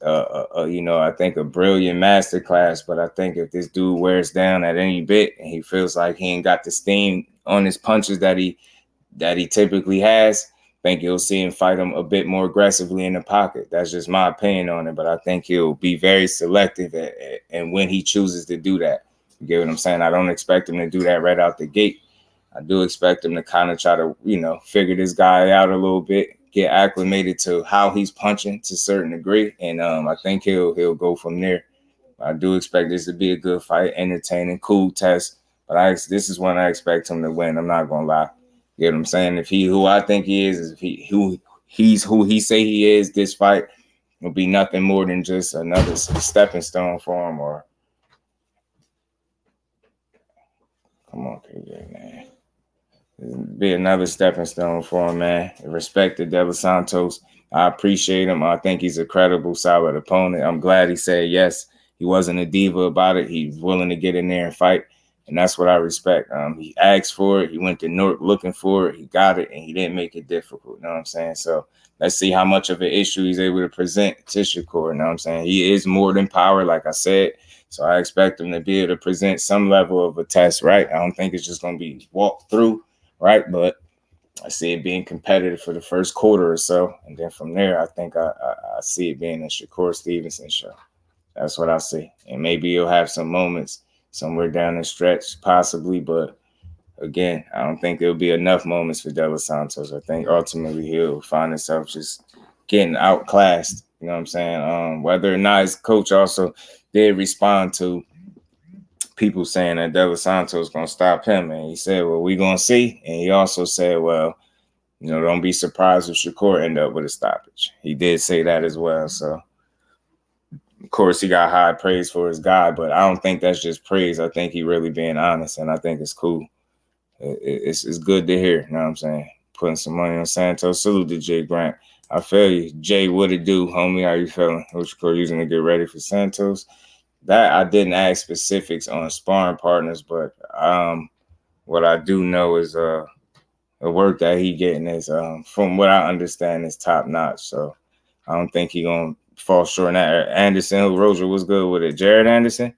I think a brilliant masterclass. But I think if this dude wears down at any bit and he feels like he ain't got the steam on his punches that he typically has, I think you'll see him fight him a bit more aggressively in the pocket. That's just my opinion on it. But I think he'll be very selective and when he chooses to do that. You get what I'm saying? I don't expect him to do that right out the gate. I do expect him to kind of try to, figure this guy out a little bit, get acclimated to how he's punching to a certain degree. And I think he'll go from there. I do expect this to be a good fight, entertaining, cool test. But this is one I expect him to win. I'm not going to lie. You get what I'm saying? If who I think he is he's who he say he is, this fight will be nothing more than just another stepping stone for him. Or come on, PJ, man. It'll be another stepping stone for him, man. Respect to De Los Santos. I appreciate him. I think he's a credible, solid opponent. I'm glad he said yes. He wasn't a diva about it. He's willing to get in there and fight. And that's what I respect. He asked for it. He went to Newark looking for it. He got it, and he didn't make it difficult. You know what I'm saying? So let's see how much of an issue he's able to present to Shakur. You know what I'm saying? He is more than power, like I said. So I expect him to be able to present some level of a test, right? I don't think it's just going to be walked through, right? But I see it being competitive for the first quarter or so. And then from there, I think I see it being a Shakur Stevenson show. That's what I see. And maybe he'll have some moments somewhere down the stretch, possibly. But again, I don't think there'll be enough moments for De Los Santos. I think ultimately he'll find himself just getting outclassed. You know what I'm saying? Whether or not his coach also did respond to people saying that De Los Santos going to stop him. And he said, well, we're going to see. And he also said, well, don't be surprised if Shakur end up with a stoppage. He did say that as well. So, of course, he got high praise for his guy, but I don't think that's just praise. I think he really being honest, and I think it's cool. It's good to hear, you know what I'm saying? Putting some money on Santos. Salute to Jay Grant. I feel you. Jay, what it do, homie? How you feeling? What's Shakur using to get ready for Santos? That I didn't ask specifics on sparring partners, but what I do know is the work that he getting is, from what I understand, is top notch. So I don't think he gonna fall short in that. Anderson, who Roger was good with it. Jared Anderson.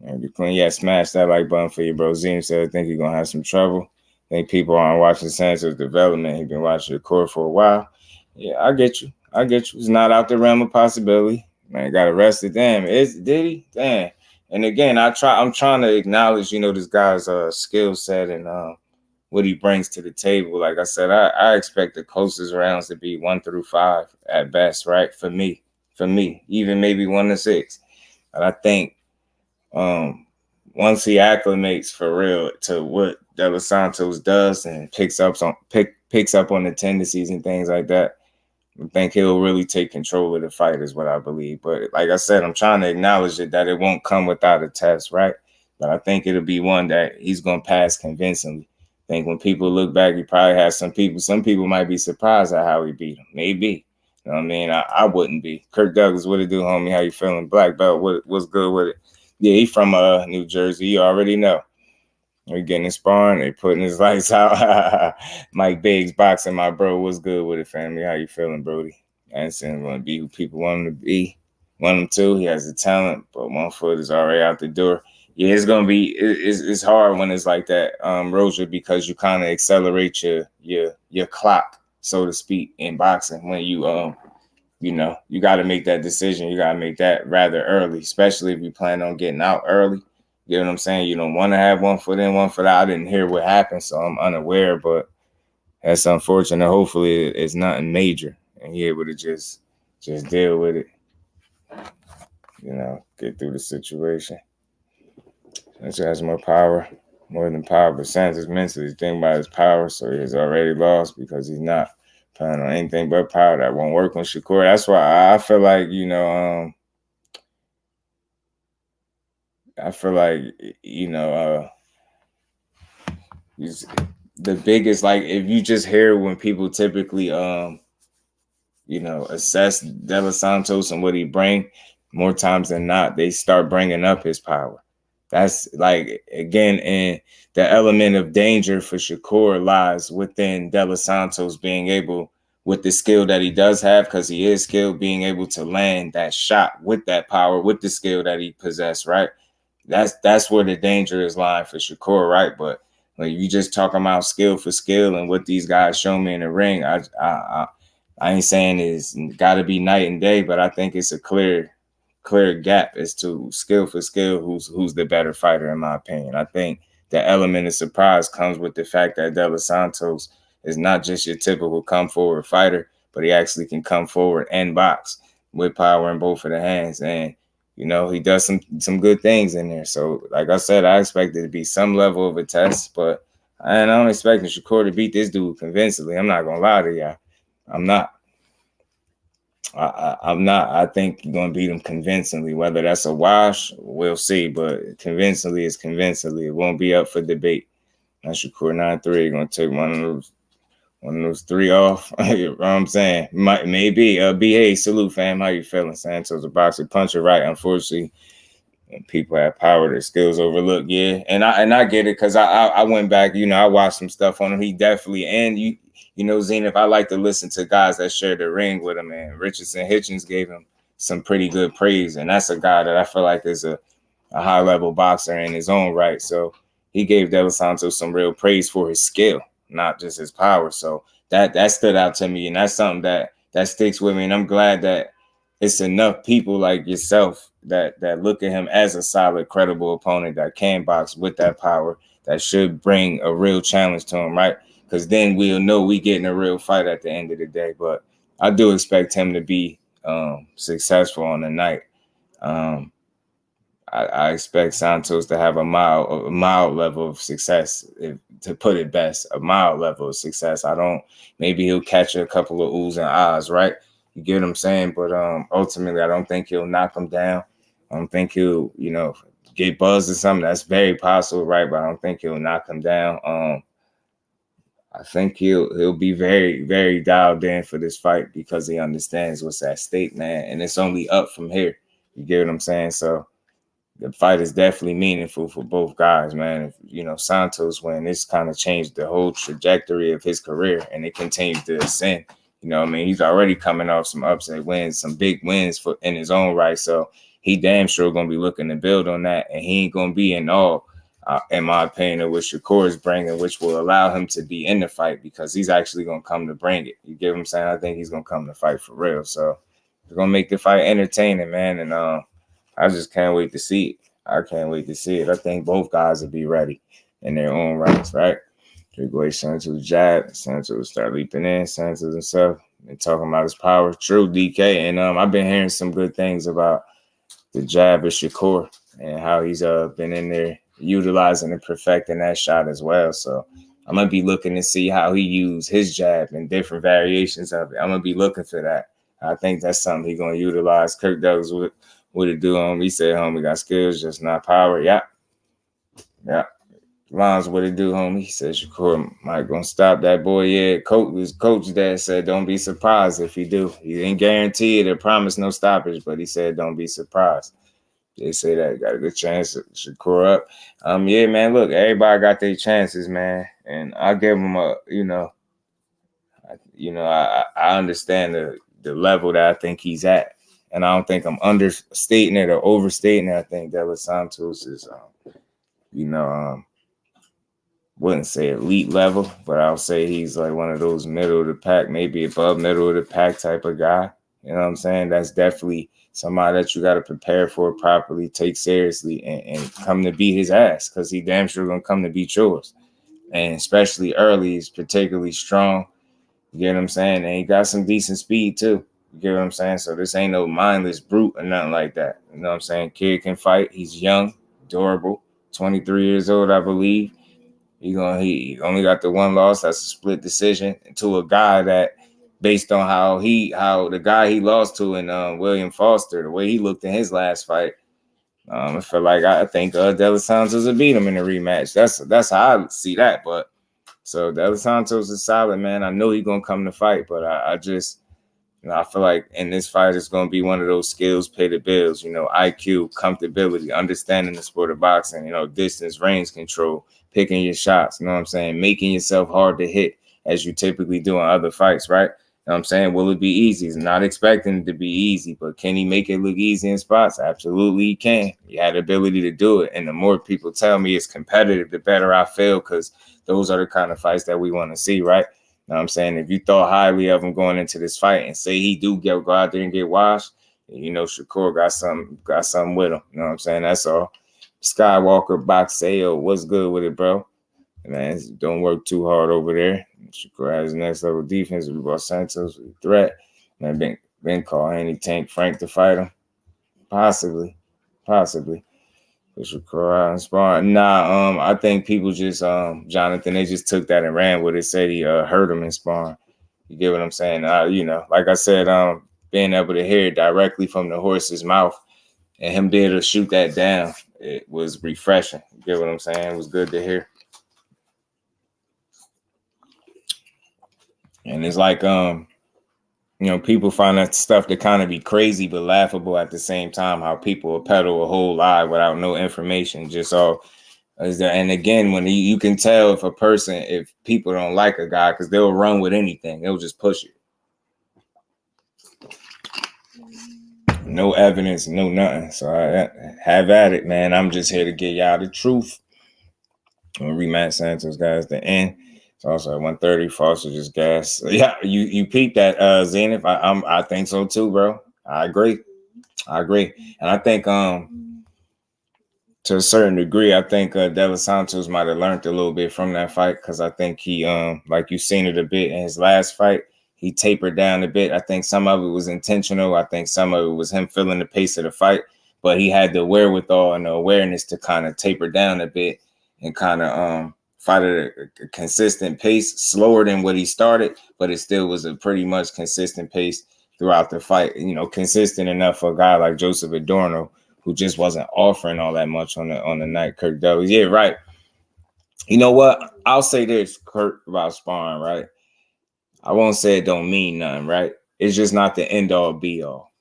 And smash that like button for you, bro. Zim said, I think he's gonna have some trouble. I think people aren't watching Santos' development. He's been watching the court for a while. Yeah, I get you. It's not out the realm of possibility. Man, got arrested. Damn, did he? Damn. And again, I'm trying to acknowledge, this guy's skill set and what he brings to the table. Like I said, I expect the closest rounds to be 1 through 5 at best, right? For me, even maybe 1 to 6. But I think once he acclimates for real to what De Los Santos does and picks up on the tendencies and things like that, I think he'll really take control of the fight is what I believe. But like I said, I'm trying to acknowledge that it won't come without a test, right? But I think it'll be one that he's going to pass convincingly. I think when people look back, he probably has some people might be surprised at how he beat him. Maybe. You know what I mean? I wouldn't be. Kirk Douglas, what it do, homie? How you feeling? Black belt, what's good with it? Yeah, he from New Jersey. You already know. We're getting his sparring. They putting his lights out. Mike Biggs boxing, my bro. What's good with it, family? How you feeling, Brody? Anderson going to be who people want him to be. Want him to. He has the talent, but 1 foot is already out the door. Yeah, it's going to be. It's hard when it's like that, Roger, because you kind of accelerate your clock, so to speak, in boxing when you you got to make that decision. You got to make that rather early, especially if you plan on getting out early. You know what I'm saying? You don't want to have 1 foot in, 1 foot out. I didn't hear what happened, so I'm unaware, but that's unfortunate. Hopefully it's nothing major and you're able to just deal with it, get through the situation. Santos has more than power, but Santos mentally thinking about his power, so he's already lost because he's not planning on anything but power. That won't work on Shakur. That's why I feel like, he's the biggest, like, if you just hear when people typically, assess De Los Santos and what he bring, more times than not, they start bringing up his power. That's like, again, and the element of danger for Shakur lies within De Los Santos being able, with the skill that he does have, because he is skilled, being able to land that shot with that power, with the skill that he possessed, right? That's where the danger is lying for Shakur, right? But when you just talking about skill for skill and what these guys show me in the ring, I ain't saying it's got to be night and day, but I think it's a clear gap as to skill for skill, who's the better fighter, in my opinion. I think the element of surprise comes with the fact that De Los Santos is not just your typical come forward fighter, but he actually can come forward and box with power in both of the hands. And he does some good things in there. So, like I said, I expect it to be some level of a test, but I don't expect Shakur to beat this dude convincingly. I'm not gonna lie to y'all. I'm not. I'm not. I think you're gonna beat him convincingly. Whether that's a wash, we'll see. But convincingly is convincingly. It won't be up for debate. Now Shakur 9-3 gonna take one of those 3 off. You know what I'm saying? Maybe. BA, salute, fam. How you feeling? Santos a boxer, puncher, right? Unfortunately, when people have power, their skills overlook. Yeah, and I get it, because I went back. I watched some stuff on him. He definitely, and Zenith, I like to listen to guys that share the ring with him. And Richardson Hitchens gave him some pretty good praise, and that's a guy that I feel like is a high level boxer in his own right. So he gave De Los Santos some real praise for his skill, not just his power. So that stood out to me, and that's something that sticks with me. And I'm glad that it's enough people like yourself that look at him as a solid, credible opponent that can box with that power, that should bring a real challenge to him, right? Because then we'll know we getting a real fight at the end of the day. But I do expect him to be successful on the night. I expect Santos to have a mild level of success, to put it best, a mild level of success. Maybe he'll catch a couple of oohs and ahs, right? You get what I'm saying? But ultimately, I don't think he'll knock him down. I don't think he'll, get buzzed or something. That's very possible, right? But I don't think he'll knock him down. I think he'll be very, very dialed in for this fight because he understands what's at stake, man. And it's only up from here. You get what I'm saying? So the fight is definitely meaningful for both guys, man. If, Santos win, it's kind of changed the whole trajectory of his career, and it continues to ascend. He's already coming off some upset wins, some big wins in his own right. So he damn sure going to be looking to build on that, and he ain't going to be in all, in my opinion, of what Shakur is bringing, which will allow him to be in the fight because he's actually going to come to bring it. You get what I'm saying? I think he's going to come to fight for real. So it's going to make the fight entertaining, man, and I just can't wait to see it. I can't wait to see it. I think both guys will be ready in their own rights, right? Prograis Santos jab. Santos will start leaping in. Santos himself been talking about his power. True, DK. And I've been hearing some good things about the jab of Shakur and how he's been in there utilizing and perfecting that shot as well. So I'm going to be looking to see how he used his jab and different variations of it. I'm going to be looking for that. I think that's something he's going to utilize. Kirk Douglas what it do, homie? He said, homie, got skills, just not power. Yeah. Lines, what it do, homie? He said, Shakur might gonna stop that boy. Yeah, his coach dad said, don't be surprised if he do. He didn't guarantee it or promise no stoppage, but he said, don't be surprised. They say that got a good chance to Shakur up. Yeah, man, look, everybody got their chances, man. And I give them I understand the level that I think he's at. And I don't think I'm understating it or overstating it. I think De Los Santos is, wouldn't say elite level, but I'll say he's like one of those middle of the pack, maybe above middle of the pack type of guy. You know what I'm saying? That's definitely somebody that you got to prepare for properly, take seriously, and come to beat his ass because he damn sure going to come to beat yours. And especially early, he's particularly strong. You get what I'm saying? And he got some decent speed too. You get what I'm saying? So this ain't no mindless brute or nothing like that. You know what I'm saying? Kid can fight. He's young, durable, 23 years old, I believe. He only got the one loss. That's a split decision to a guy that, based on how the guy he lost to in William Foster, the way he looked in his last fight, I feel like I think De Los Santos will beat him in the rematch. That's how I see that. But so De Los Santos is solid, man. I know he's gonna come to fight, but I just. I feel like in this fight, it's going to be one of those skills pay the bills, IQ, comfortability, understanding the sport of boxing, distance, range control, picking your shots, you know what I'm saying, making yourself hard to hit as you typically do in other fights, right? You know what I'm saying? Will it be easy? He's not expecting it to be easy, but can he make it look easy in spots? Absolutely he can. He had the ability to do it. And the more people tell me it's competitive, the better I feel because those are the kind of fights that we want to see, right? You know what I'm saying? If you thought highly of him going into this fight and say he do go out there and get washed, Shakur got something with him. You know what I'm saying? That's all. Skywalker Boxeo, what's good with it, bro? Man, don't work too hard over there. Shakur has next level defense. We brought Santos with a threat. Man, been called Haney Tank Frank to fight him. Possibly. Shakur out and sparring. Nah, I think people just Jonathan, they just took that and ran with it, said he hurt him in sparring. You get what I'm saying? Like I said, being able to hear it directly from the horse's mouth and him being able to shoot that down, it was refreshing. You get what I'm saying? It was good to hear. And it's like people find that stuff to kind of be crazy but laughable at the same time, how people will peddle a whole lie without no information, just all is there. And again, when you can tell if people don't like a guy because they'll run with anything, they'll just push it. No evidence, no nothing. So I have at it, man. I'm just here to get y'all the truth. I'm gonna rematch Santos, guys, the end. It's also at 130. Foster just gas. So yeah, you peeped that, Zenith. I think so too, bro. I agree. And I think to a certain degree, I think De Los Santos might have learned a little bit from that fight because I think he like you seen it a bit in his last fight. he tapered down a bit. I think some of it was intentional. I think some of it was him feeling the pace of the fight, but he had the wherewithal and the awareness to kind of taper down a bit and kind of fight at a consistent pace, slower than what he started, but it still was a pretty much consistent pace throughout the fight. You know, consistent enough for a guy like Joseph Adorno, who just wasn't offering all that much on the night. Kirk Douglas, yeah, right. You know what? I'll say this, Kirk, about sparring, right? I won't say it don't mean nothing, right? It's just not the end all be all.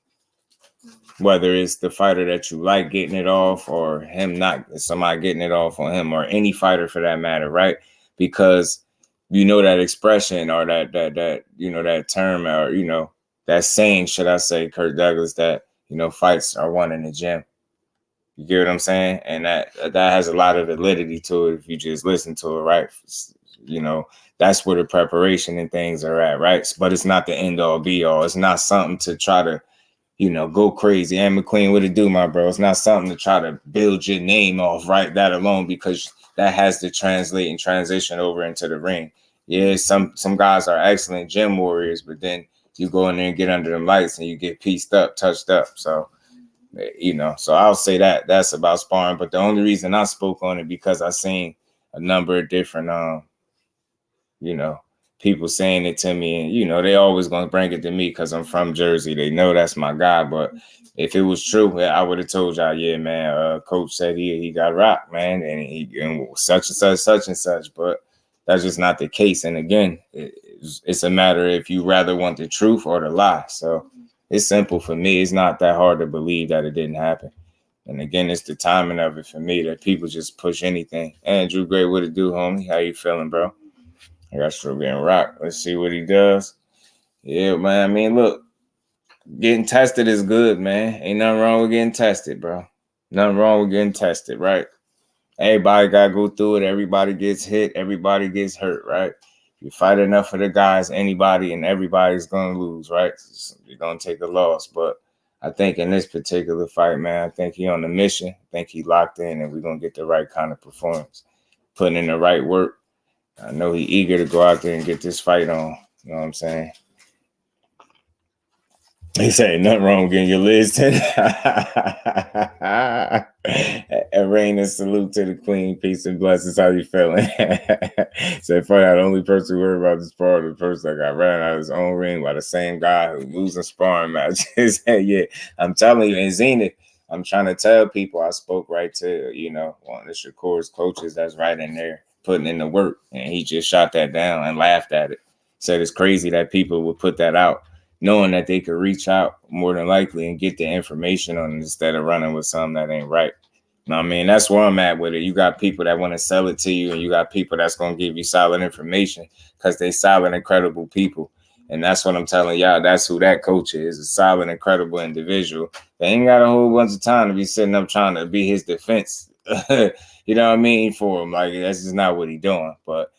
Whether it's the fighter that you like getting it off or him not, somebody getting it off on him, or any fighter for that matter, right? Because you know that expression or that you know that term, or you know that saying, should I say, Kirk Douglas, that you know fights are won in the gym. You get what I'm saying? And that has a lot of validity to it if you just listen to it, right? You know, that's where the preparation and things are at, right? But it's not the end all be all. It's not something to try to, you know, go crazy. And McQueen, what it do, my bro? It's not something to try to build your name off, right? That alone, because that has to translate and transition over into the ring. Yeah, some guys are excellent gym warriors, but then you go in there and get under them lights and you get pieced up, touched up. So, you know, so I'll say that's about sparring. But the only reason I spoke on it because I seen a number of different, you know, people saying it to me, and you know, they always gonna bring it to me because I'm from Jersey. They know that's my guy. But if it was true, I would have told y'all, yeah, man. Coach said he got rocked, man, and such and such. But that's just not the case. And again, it's a matter if you rather want the truth or the lie. So it's simple for me. It's not that hard to believe that it didn't happen. And again, it's the timing of it for me that people just push anything. Andrew Gray, what it do, homie? How you feeling, bro? I got still getting rocked. Let's see what he does. Yeah, man. I mean, look, getting tested is good, man. Ain't nothing wrong with getting tested, bro. Nothing wrong with getting tested, right? Everybody got to go through it. Everybody gets hit. Everybody gets hurt, right? You fight enough of the guys, anybody and everybody's going to lose, right? You're going to take a loss. But I think in this particular fight, man, I think he on the mission. I think he locked in, and we're going to get the right kind of performance. Putting in the right work. I know he eager to go out there and get this fight on. You know what I'm saying? He said nothing wrong with getting your legs tended. A rain and salute to the queen. Peace and blessings. How you feeling? Said, funny, the only person who heard about this part of the person that got ran out of his own ring by the same guy who losing sparring matches. Yeah, I'm telling you, in Zenith, I'm trying to tell people, I spoke right to, you know, one of the Shakur's coaches that's right in there putting in the work, and he just shot that down and laughed at it. Said it's crazy that people would put that out, knowing that they could reach out more than likely and get the information on it instead of running with something that ain't right. You know what I mean? That's where I'm at with it. You got people that want to sell it to you, and you got people that's going to give you solid information because they solid, incredible people. And that's what I'm telling y'all. That's who that coach is, a solid, incredible individual. They ain't got a whole bunch of time to be sitting up trying to be his defense. You know what I mean? For him. Like, that's just not what he's doing. But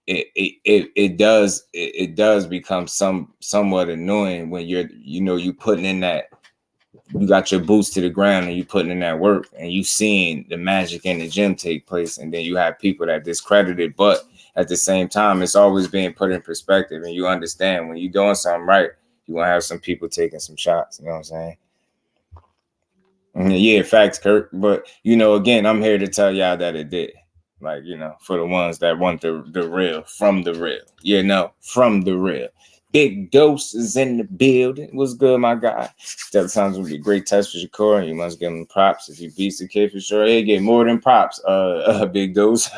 it does become somewhat annoying when you putting in that, you got your boots to the ground and you putting in that work and you seeing the magic in the gym take place, and then you have people that discredit it. But at the same time, it's always being put in perspective, and you understand when you're doing something right, you want to have some people taking some shots. You know what I'm saying? Yeah, facts, Kirk. But, again, I'm here to tell y'all that it did. Like, for the ones that want the real, from the real. From the real. Big doses in the building. What's good, my guy? That sounds would be a great test for Shakur, and you must give him props. If he beats the kid for sure, he'll get more than props. Big dose.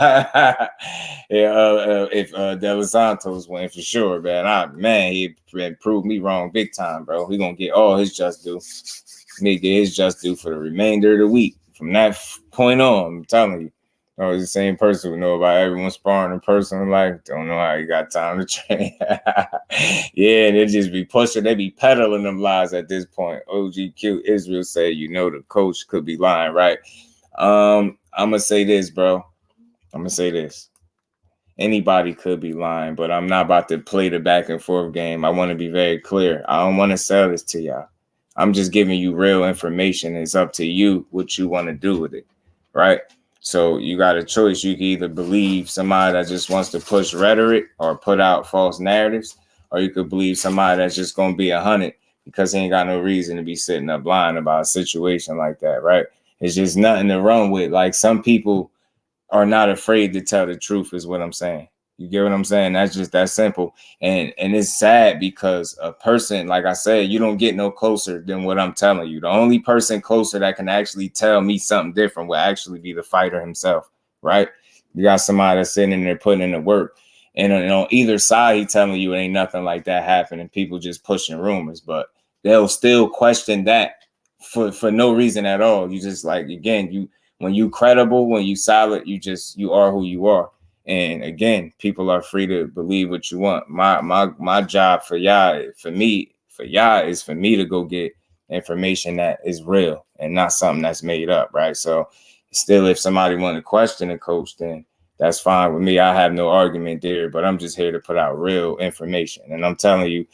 If Del Santos win for sure, man. He proved me wrong big time, bro. He gonna get all his just due. He get his just due for the remainder of the week. From that point on, I'm telling you. It's the same person who know about everyone sparring in personal life. Don't know how you got time to train. Yeah, and they just be pushing. They be peddling them lies at this point. OGQ Israel say, the coach could be lying, right? I'm going to say this, bro. I'm going to say this. Anybody could be lying, but I'm not about to play the back and forth game. I want to be very clear. I don't want to sell this to y'all. I'm just giving you real information. It's up to you what you want to do with it, right? So you got a choice. You can either believe somebody that just wants to push rhetoric or put out false narratives, or you could believe somebody that's just gonna be 100 because he ain't got no reason to be sitting up lying about a situation like that, right? It's just nothing to run with. Like, some people are not afraid to tell the truth, is what I'm saying. You get what I'm saying? That's just that simple. And it's sad because a person, like I said, you don't get no closer than what I'm telling you. The only person closer that can actually tell me something different will actually be the fighter himself, right? You got somebody that's sitting in there putting in the work. And on either side, he telling you it ain't nothing like that happening. People just pushing rumors, but they'll still question that for no reason at all. You just, like, again, when you credible, when you solid, you are who you are. And again, people are free to believe what you want. My job for y'all, for me is for me to go get information that is real and not something that's made up, right? So still, if somebody want to question a coach, then that's fine with me. I have no argument there, but I'm just here to put out real information. And I'm telling you,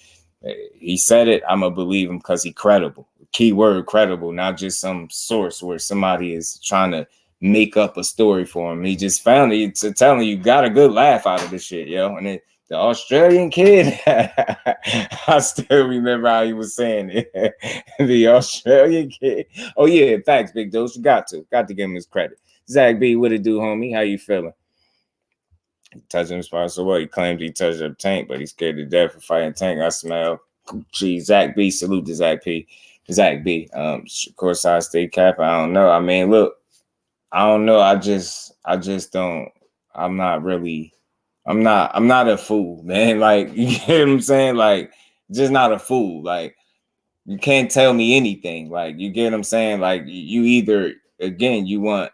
he said it, I'm gonna believe him because he's credible. Keyword credible, not just some source where somebody is trying to make up a story for him. He just found it to telling you, got a good laugh out of this shit, yo. And the Australian kid, I still remember how he was saying it. The Australian kid. Oh yeah, facts, big dose. You got to give him his credit. Zach B, what it do, homie? How you feeling? He touched him spot so well. He claims he touched up Tank, but he's scared to death for fighting Tank. I smell. Gee, Zach B, salute to Zach B. Shakur side stay cap. I don't know. I mean, look, I don't know. I just don't. I'm not a fool, man. Like, you get what I'm saying? Like, just not a fool. Like, you can't tell me anything. Like, you get what I'm saying? Like, you either, again, you want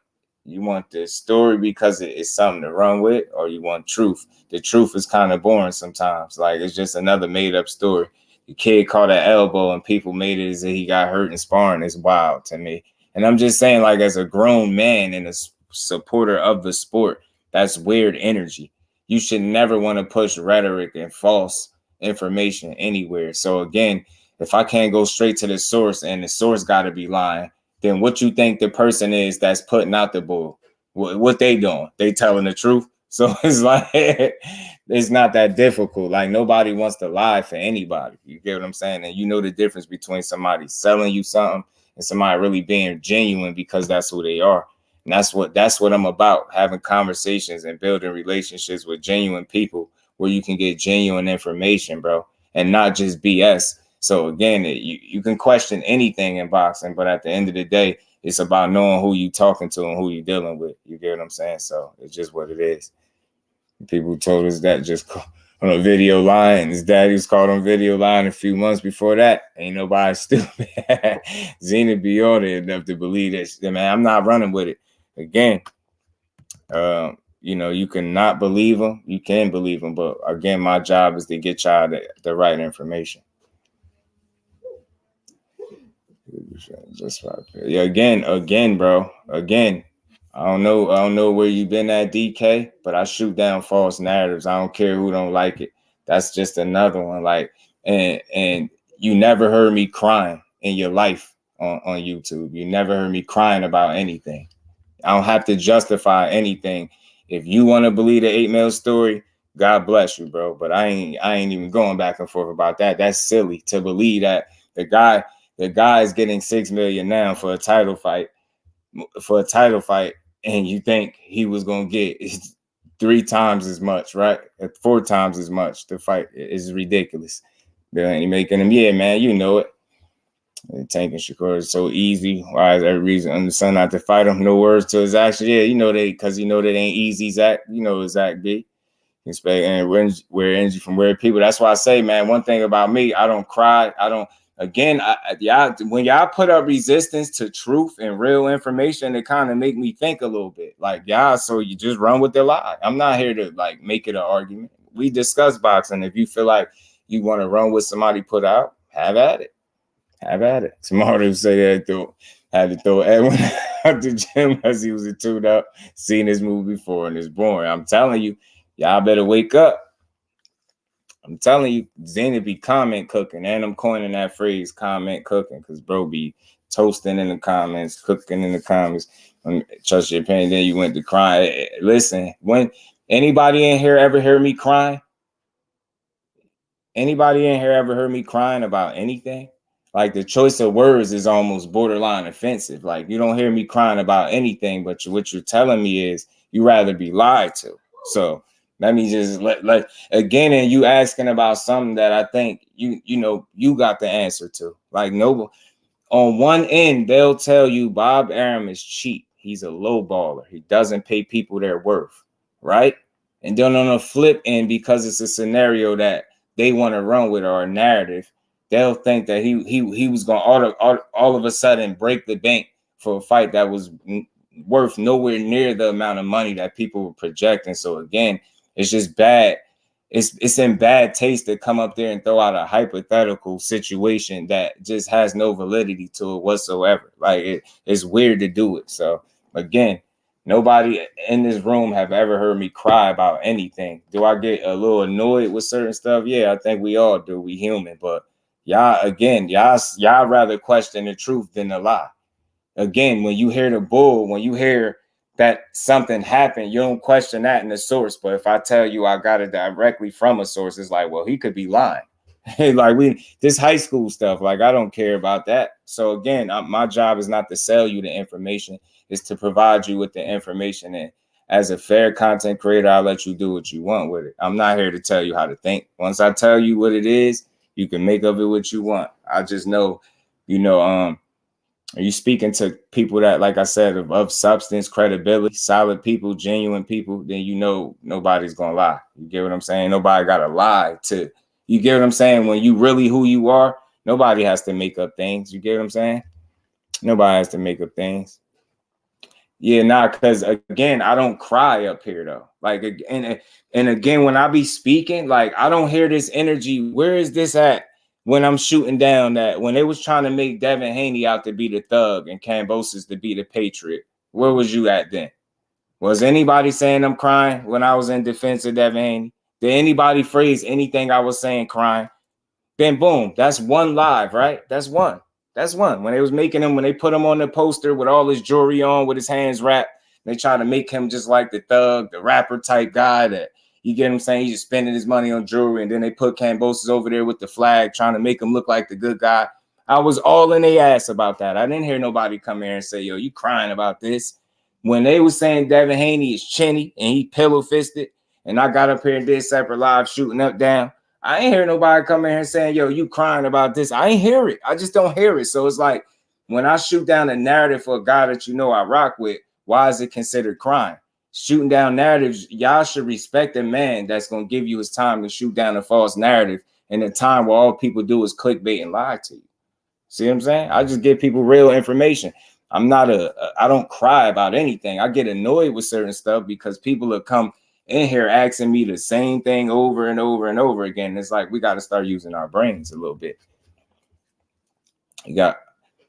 the story because it's something to run with, or you want truth. The truth is kind of boring sometimes. Like, it's just another made up story. The kid caught an elbow and people made it as if he got hurt in sparring. It's wild to me. And I'm just saying, like, as a grown man and a supporter of the sport, that's weird energy. You should never want to push rhetoric and false information anywhere. So again, if I can't go straight to the source and the source got to be lying, then what you think the person is that's putting out the bull? What they doing? They telling the truth? So it's like, it's not that difficult. Like, nobody wants to lie for anybody. You get what I'm saying? And you know the difference between somebody selling you something and somebody really being genuine because that's who they are. And that's what I'm about, having conversations and building relationships with genuine people where you can get genuine information, bro, and not just BS. So again, you can question anything in boxing, but at the end of the day, it's about knowing who you talking to and who you dealing with. You get what I'm saying? So it's just what it is. People told us that just on a video line. His daddy was called on video line a few months before that. Ain't nobody stupid. Zena be on it enough to believe that, man, I'm not running with it. Again, you can not believe them. You can believe them. But again, my job is to get y'all the right information. Just yeah, again, bro. Again, I don't know where you been at, DK, but I shoot down false narratives. I don't care who don't like it. That's just another one. Like, and you never heard me crying in your life on YouTube. You never heard me crying about anything. I don't have to justify anything. If you want to believe the 8 Mil story, God bless you, bro. But I ain't even going back and forth about that. That's silly to believe that the guy is getting $6 million now for a title fight, and you think he was gonna get 3 times as much, right? 4 times as much to fight is ridiculous. They ain't making him, yeah, man, you know it. Tank and Shakur is so easy. Why is every reason under the sun not to fight him? No words to his action. Yeah, because that ain't easy, Zach. Zach B. Expect and where energy from where people. That's why I say, man, one thing about me, I don't cry. I don't. Again, when y'all put up resistance to truth and real information, it kind of make me think a little bit. Like, y'all, so you just run with the lie. I'm not here to like make it an argument. We discuss boxing. If you feel like you want to run with somebody put out, have at it. Have at it. Tomorrow they say that had to throw Edwin out the gym because he was a tune up. Seen this movie before and it's boring. I'm telling you, y'all better wake up. I'm telling you, Zena be comment cooking, and I'm coining that phrase, comment cooking, because bro be toasting in the comments, cooking in the comments. Trust your opinion. Then you went to crying. Listen, when anybody in here ever hear me crying? Anybody in here ever heard me crying about anything? Like the choice of words is almost borderline offensive. Like you don't hear me crying about anything, but what you're telling me is you rather be lied to. So let me just let again, and you asking about something that I think you got the answer to. Like no, on one end they'll tell you Bob Arum is cheap. He's a low baller. He doesn't pay people their worth, right? And then on the flip end, because it's a scenario that they want to run with or a narrative, they'll think that he was going to all of a sudden break the bank for a fight that was worth nowhere near the amount of money that people were projecting. So again, it's just bad. It's in bad taste to come up there and throw out a hypothetical situation that just has no validity to it whatsoever. Like it's weird to do it. So again, nobody in this room have ever heard me cry about anything. Do I get a little annoyed with certain stuff? Yeah, I think we all do. We human, but y'all rather question the truth than the lie. Again, when you hear the bull, when you hear that something happened, you don't question that in the source. But if I tell you I got it directly from a source, it's like, well, he could be lying. Like this high school stuff, like I don't care about that. So again, my job is not to sell you the information, it's to provide you with the information. And as a fair content creator, I'll let you do what you want with it. I'm not here to tell you how to think. Once I tell you what it is, you can make of it what you want. I just know, are you speaking to people that, like I said, of substance, credibility, solid people, genuine people, then nobody's going to lie. You get what I'm saying? Nobody got to lie to, you get what I'm saying? When you really who you are, nobody has to make up things. You get what I'm saying? Nobody has to make up things. Yeah, because again, I don't cry up here though. Like, and again, when I be speaking, like I don't hear this energy. Where is this at? When I'm shooting down that when they was trying to make Debunking out to be the thug and Kambosos to be the patriot, where was you at then? Was anybody saying I'm crying when I was in defense of Debunking? Did anybody phrase anything I was saying crying? Then boom, that's one live, right? That's one. That's one. When they was making him, when they put him on the poster with all his jewelry on, with his hands wrapped, they try to make him just like the thug, the rapper type guy that, you get what I'm saying? He's just spending his money on jewelry. And then they put Kambosos over there with the flag, trying to make him look like the good guy. I was all in their ass about that. I didn't hear nobody come here and say, yo, you crying about this. When they was saying Debunking is chinny and he pillow fisted, and I got up here and did separate live shooting up down, I ain't hear nobody come in here saying, yo, you crying about this. I ain't hear it. I just don't hear it. So it's like when I shoot down a narrative for a guy that I rock with, why is it considered crime? Shooting down narratives, y'all should respect a man that's going to give you his time to shoot down a false narrative in a time where all people do is clickbait and lie to you. See what I'm saying? I just give people real information. I don't cry about anything. I get annoyed with certain stuff because people have come in here asking me the same thing over and over and over again. It's like, we got to start using our brains a little bit.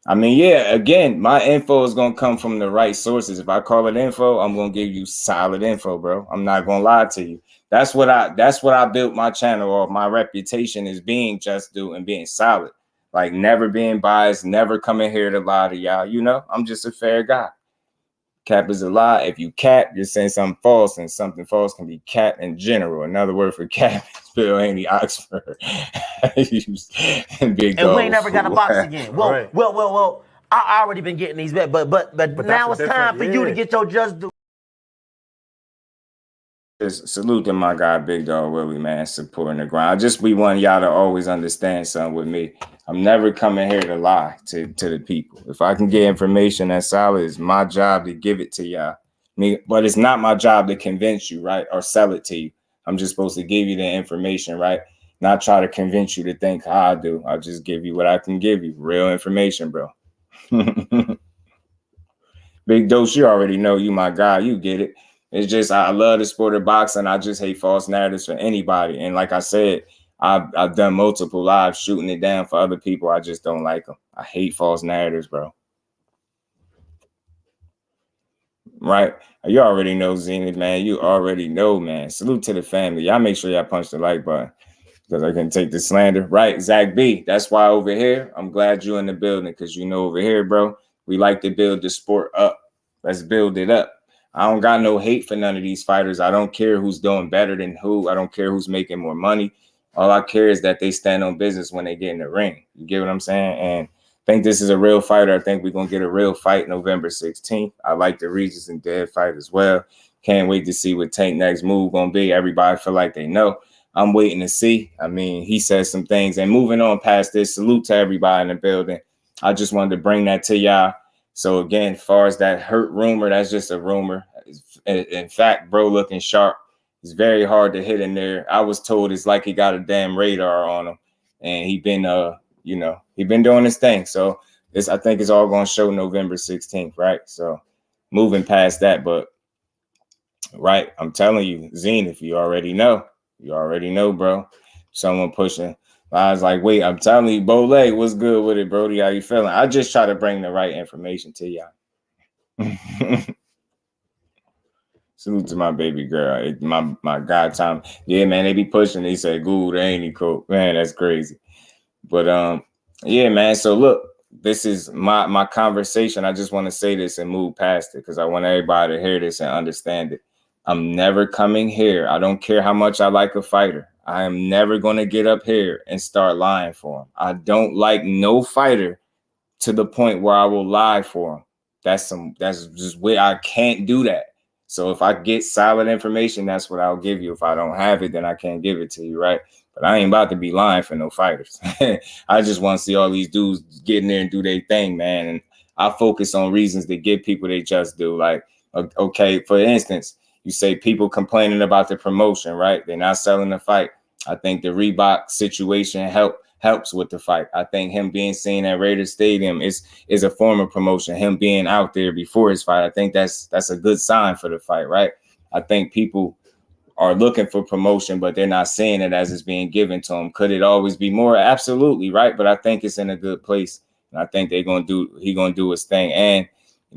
Again, my info is going to come from the right sources. If I call it info, I'm going to give you solid info, bro. I'm not going to lie to you. That's what I built my channel off. My reputation is being just do and being solid. Like never being biased, never coming here to lie to y'all. I'm just a fair guy. Cap is a lie. If you cap, you're saying something false, and something false can be cap in general. Another word for cap is Bill-Haney, Oxford. Big and we ain't never got a box again. Well, right. well. I already been getting these bets, but now it's time for you to get your just do. Just salute to my guy, Big Dog Willie, man, supporting the grind. We want y'all to always understand something with me. I'm never coming here to lie to the people. If I can get information that's solid, it's my job to give it to y'all. But it's not my job to convince you, right, or sell it to you. I'm just supposed to give you the information, right? Not try to convince you to think how I do. I'll just give you what I can give you. Real information, bro. Big Dose, you already know you my guy. You get it. It's just I love the sport of boxing. I just hate false narratives for anybody. And like I said, I've done multiple lives shooting it down for other people. I just don't like them. I hate false narratives, bro. Right? You already know, Zenith, man. You already know, man. Salute to the family. Y'all make sure y'all punch the like button because I can take the slander. Right, Zach B. That's why over here, I'm glad you're in the building because over here, bro, we like to build the sport up. Let's build it up. I don't got no hate for none of these fighters. I don't care who's doing better than who. I don't care who's making more money. All I care is that they stand on business when they get in the ring. You get what I'm saying? And I think this is a real fighter. I think we're going to get a real fight November 16th. I like the Regis and Dead fight as well. Can't wait to see what Tank next move going to be. Everybody feel like they know. I'm waiting to see. I mean, he says some things. And moving on past this, salute to everybody in the building. I just wanted to bring that to y'all. So again, as far as that hurt rumor, that's just a rumor. In fact, bro looking sharp. It's very hard to hit in there. I was told it's like he got a damn radar on him. And he been he been doing his thing. So I think it's all going to show November 16th, right? So moving past that, but right, I'm telling you, Zenith, you already know. You already know, bro. Someone pushing. I was like, wait, I'm telling you, Bole, what's good with it, Brody? How you feeling? I just try to bring the right information to y'all. Salute to my baby girl, my god time. Yeah, man, they be pushing. They say, "Good, ain't he cool?" Man, that's crazy. But yeah, man. So look, this is my conversation. I just want to say this and move past it because I want everybody to hear this and understand it. I'm never coming here. I don't care how much I like a fighter. I am never going to get up here and start lying for him. I don't like no fighter to the point where I will lie for him. That's just where I can't do that. So if I get solid information, that's what I'll give you. If I don't have it, then I can't give it to you, right? But I ain't about to be lying for no fighters. I just want to see all these dudes get in there and do their thing, man. And I focus on reasons to give people they just do. Like, okay, for instance, you say people complaining about the promotion, right? They're not selling the fight. I think the Reebok situation helps with the fight. I think him being seen at Raiders Stadium is a form of promotion. Him being out there before his fight, I think that's a good sign for the fight, right? I think people are looking for promotion, but they're not seeing it as it's being given to them. Could it always be more? Absolutely, right? But I think it's in a good place, and I think he gonna do his thing. And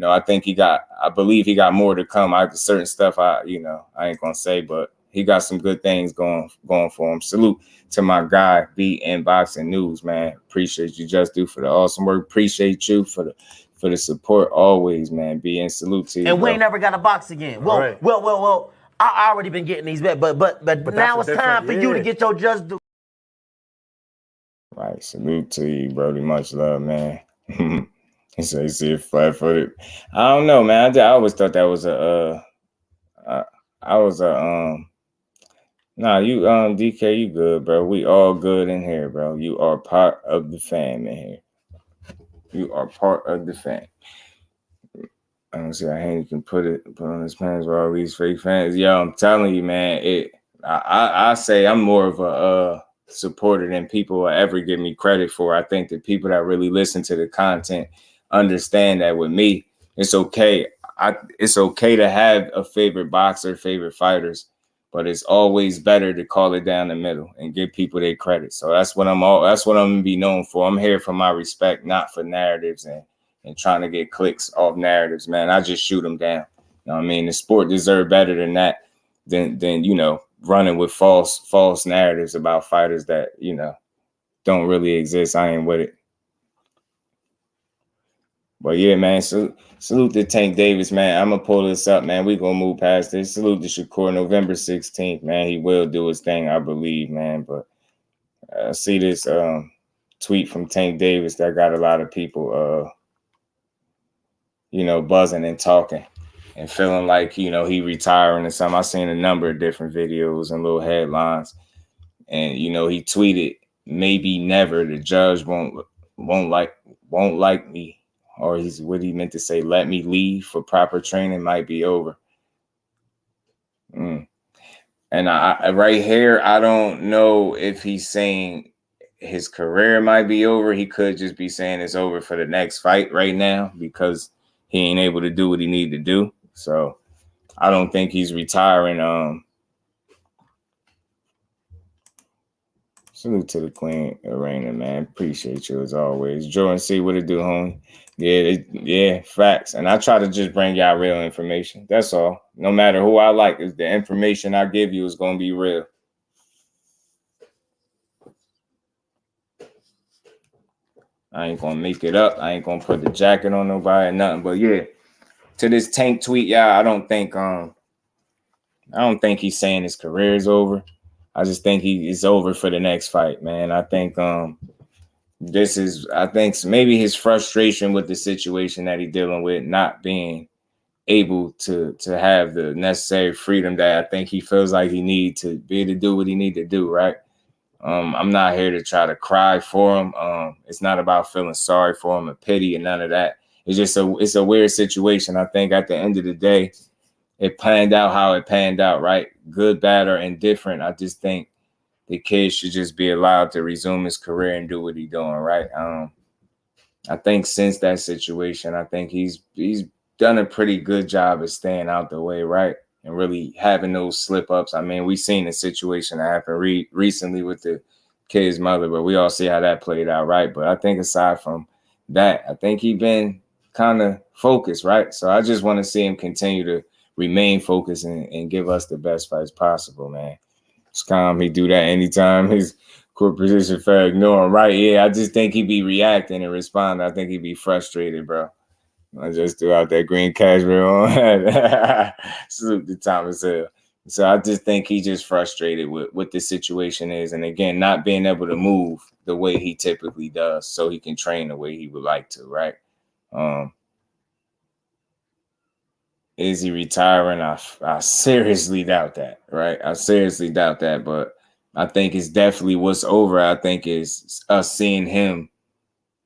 I think I believe he got more to come. Certain stuff I ain't gonna say, but he got some good things going for him. Salute to my guy, B in Boxing News, man. Appreciate you, Just Do, for the awesome work. Appreciate you for the support always, man. B and salute to you. And we ain't never got a box again. Well. I already been getting these bets, but now it's time for you to get your Just Do. Right, salute to you, Brody. Much love, man. He said, "See it flat-footed." I don't know, man. I always thought that was Nah, you DK, you good, bro. We all good in here, bro. You are part of the fam in here. You are part of the fam. I don't see how Haney can put on his pants with all these fake fans. Yo, I'm telling you, man. I say I'm more of a supporter than people will ever give me credit for. I think the people that really listen to the content understand that with me, it's okay. It's okay to have a favorite boxer, favorite fighters, but it's always better to call it down the middle and give people their credit. So that's what I'm gonna be known for. I'm here for my respect, not for narratives and trying to get clicks off narratives, man. I just shoot them down. You know what I mean? The sport deserves better than that, than running with false narratives about fighters that, don't really exist. I ain't with it. But yeah, man, salute to Tank Davis, man. I'm gonna pull this up, man. We gonna move past this. Salute to Shakur, November 16th, man. He will do his thing, I believe, man. But I see this tweet from Tank Davis that got a lot of people buzzing and talking and feeling like, he retiring or something. I've seen a number of different videos and little headlines. And, he tweeted, maybe never, the judge won't like me. Or what he meant to say, let me leave for proper training might be over. And I right here, I don't know if he's saying his career might be over. He could just be saying it's over for the next fight right now because he ain't able to do what he need to do. So I don't think he's retiring. Salute to the Queen Arena, man. Appreciate you as always. Jordan C, what it do, homie? Yeah, facts. And I try to just bring y'all real information. That's all. No matter who I like, is the information I give you is gonna be real. I ain't gonna make it up. I ain't gonna put the jacket on nobody or nothing. But yeah, to this Tank tweet, y'all, I don't think he's saying his career is over. I just think it's over for the next fight, man. I think maybe his frustration with the situation that he's dealing with, not being able to have the necessary freedom that I think he feels like he need to be able to do what he need to do, right? I'm not here to try to cry for him. It's not about feeling sorry for him or pity and none of that. It's just it's a weird situation. I think at the end of the day, it panned out how it panned out, right? Good, bad, or indifferent. I just think the kid should just be allowed to resume his career and do what he's doing, right? I think since that situation, I think he's done a pretty good job of staying out the way, right? And really having those slip-ups. I mean, we've seen a situation that happened recently with the kid's mother, but we all see how that played out, right? But I think aside from that, I think he's been kind of focused, right? So I just want to see him continue to remain focused and give us the best fights possible, man. It's calm. He do that anytime his court position fair ignore him, right? Yeah, I just think he be reacting and responding. I think he be frustrated, bro. I just threw out that green cashmere on. Salute to Thomas Hill. So I just think he just frustrated with what the situation is. And again, not being able to move the way he typically does so he can train the way he would like to, right? Is he retiring? I seriously doubt that, right? I seriously doubt that, but I think it's definitely what's over. I think is us seeing him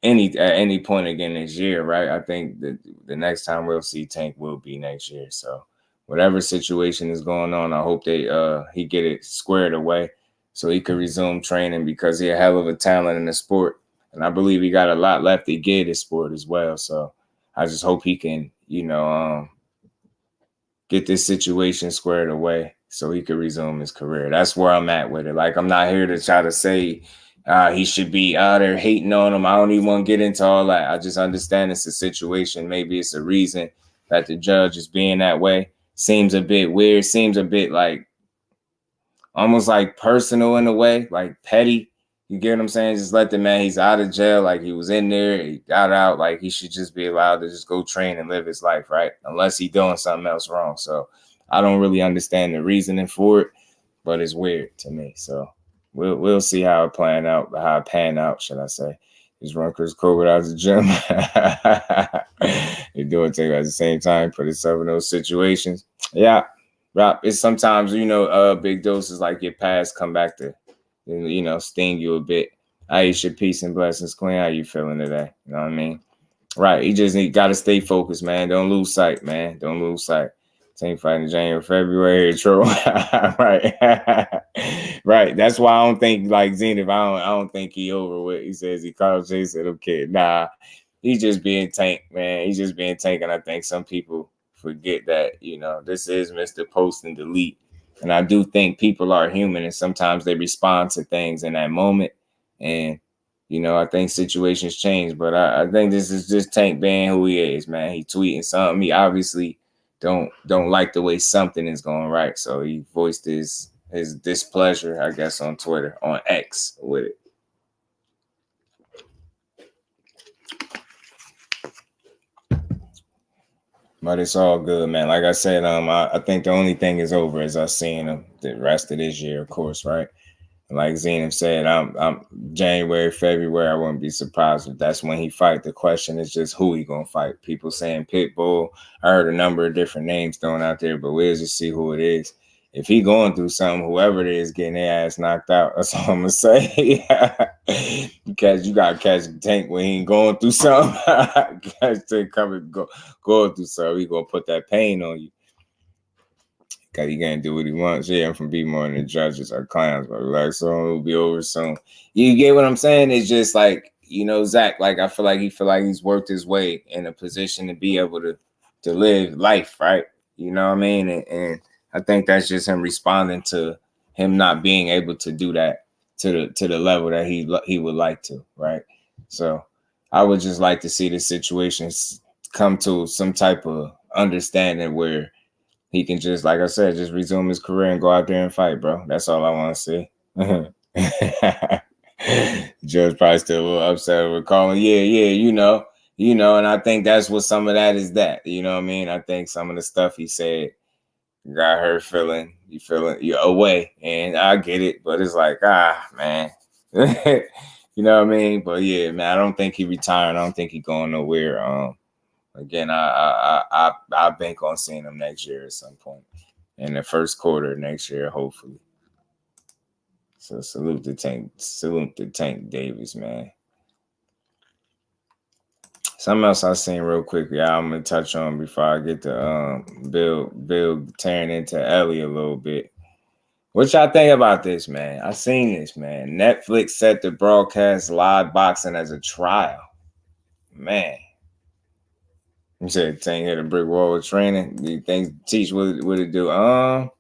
at any point again this year, right? I think that the next time we'll see Tank will be next year. So whatever situation is going on, I hope he get it squared away so he could resume training because he's a hell of a talent in the sport. And I believe he got a lot left to get his sport as well. So I just hope he can, get this situation squared away so he could resume his career. That's where I'm at with it. Like, I'm not here to try to say he should be out there hating on him. I don't even want to get into all that. I just understand it's a situation. Maybe it's a reason that the judge is being that way. Seems a bit weird. Seems a bit like almost like personal in a way, like petty. You get what I'm saying? Just let the man, he's out of jail. Like, he was in there, he got out. Like, he should just be allowed to just go train and live his life, right? Unless he's doing something else wrong. So I don't really understand the reasoning for it, but it's weird to me. So we'll see how it pan out, should I say. Just run Chris Colbert out of the gym. You do it take at the same time, put himself in those situations. Yeah. Rob, it's sometimes, big doses like your past come back to, sting you a bit. Aisha, peace and blessings, Queen. How you feeling today? You know what I mean? Right. You just got to stay focused, man. Don't lose sight, man. Don't lose sight. Team fighting January, February, True. Right. Right. That's why I don't think, like Zenith, I don't think he over with. He says he called Jay, said, okay, nah. He's just being Tank, man. He's just being Tank. And I think some people forget that, this is Mr. Post and Delete. And I do think people are human and sometimes they respond to things in that moment. And, I think situations change. But I think this is just Tank being who he is, man. He tweeting something. He obviously don't like the way something is going right. So he voiced his displeasure, I guess, on Twitter, on X with it. But it's all good, man. Like I said, I think the only thing is over is us seeing him the rest of this year, of course, right? And like Zenith said, I'm January, February, I wouldn't be surprised if that's when he fight. The question is just who he gonna fight. People saying Pitbull. I heard a number of different names thrown out there, but we'll just see who it is. If he going through something, whoever it is getting their ass knocked out, that's all I'm gonna say. Because you gotta catch Tank when he ain't going through something. Catch Tank going through something, he gonna put that pain on you. Because he can't do what he wants. Yeah, I'm from B-More and the judges are clowns, but like, so it'll be over soon. You get what I'm saying? It's just like, Zach, like I feel like he's worked his way in a position to be able to live life, right? You know what I mean? And I think that's just him responding to him not being able to do that to the level that he would like to, right? So I would just like to see the situations come to some type of understanding where he can just, like I said, just resume his career and go out there and fight, bro. That's all I want to see. Judge probably still a little upset over calling. Yeah, and I think that's what some of that is that, you know what I mean? I think some of the stuff he said got her feeling you're away, and I get it, but it's like, man. You know what I mean? But yeah, man, I don't think he retiring. I don't think he going nowhere. Again, I bank on seeing him next year at some point in the first quarter next year, hopefully. So salute to Tank Davis, man. Something else I seen real quickly, I'm gonna touch on before I get to Bill tearing into Elie a little bit. What y'all think about this, man? I seen this, man. Netflix set to broadcast live boxing as a trial. Man. You said Tank hit a brick wall with training. Do you think teach what it do? I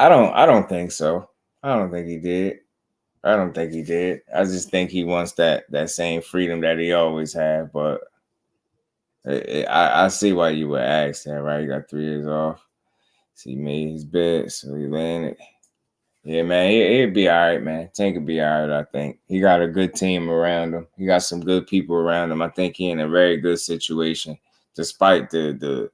don't think so. I don't think he did. I just think he wants that same freedom that he always had. But I see why you would ask that, right? He got 3 years off. So he made his bed, so he landed. Yeah, man, he'd be all right, man. Tank could be all right, I think. He got a good team around him. He got some good people around him. I think he in a very good situation, despite the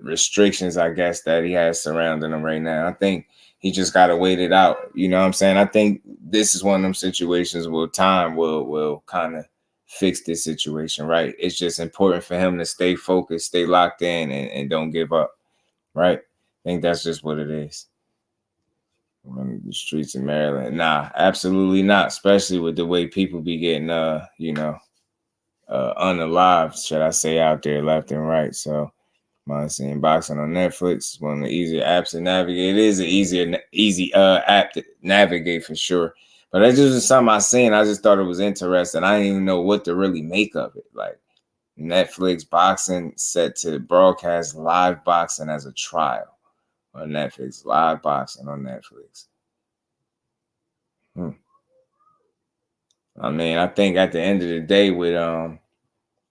restrictions, I guess, that he has surrounding him right now. I think he just got to wait it out. You know what I'm saying? I think this is one of them situations where time will kind of fix this situation, right? It's just important for him to stay focused, stay locked in, and don't give up, right? I think that's just what it is. On the streets of Maryland. Nah, absolutely not. Especially with the way people be getting, unalived, should I say, out there left and right. So, I'm seeing boxing on Netflix is one of the easier apps to navigate. It is an easy app to navigate for sure. But that just was something I seen. I just thought it was interesting. I didn't even know what to really make of it. Like Netflix boxing set to broadcast live boxing as a trial. On Netflix, live boxing on Netflix. I mean, I think at the end of the day, with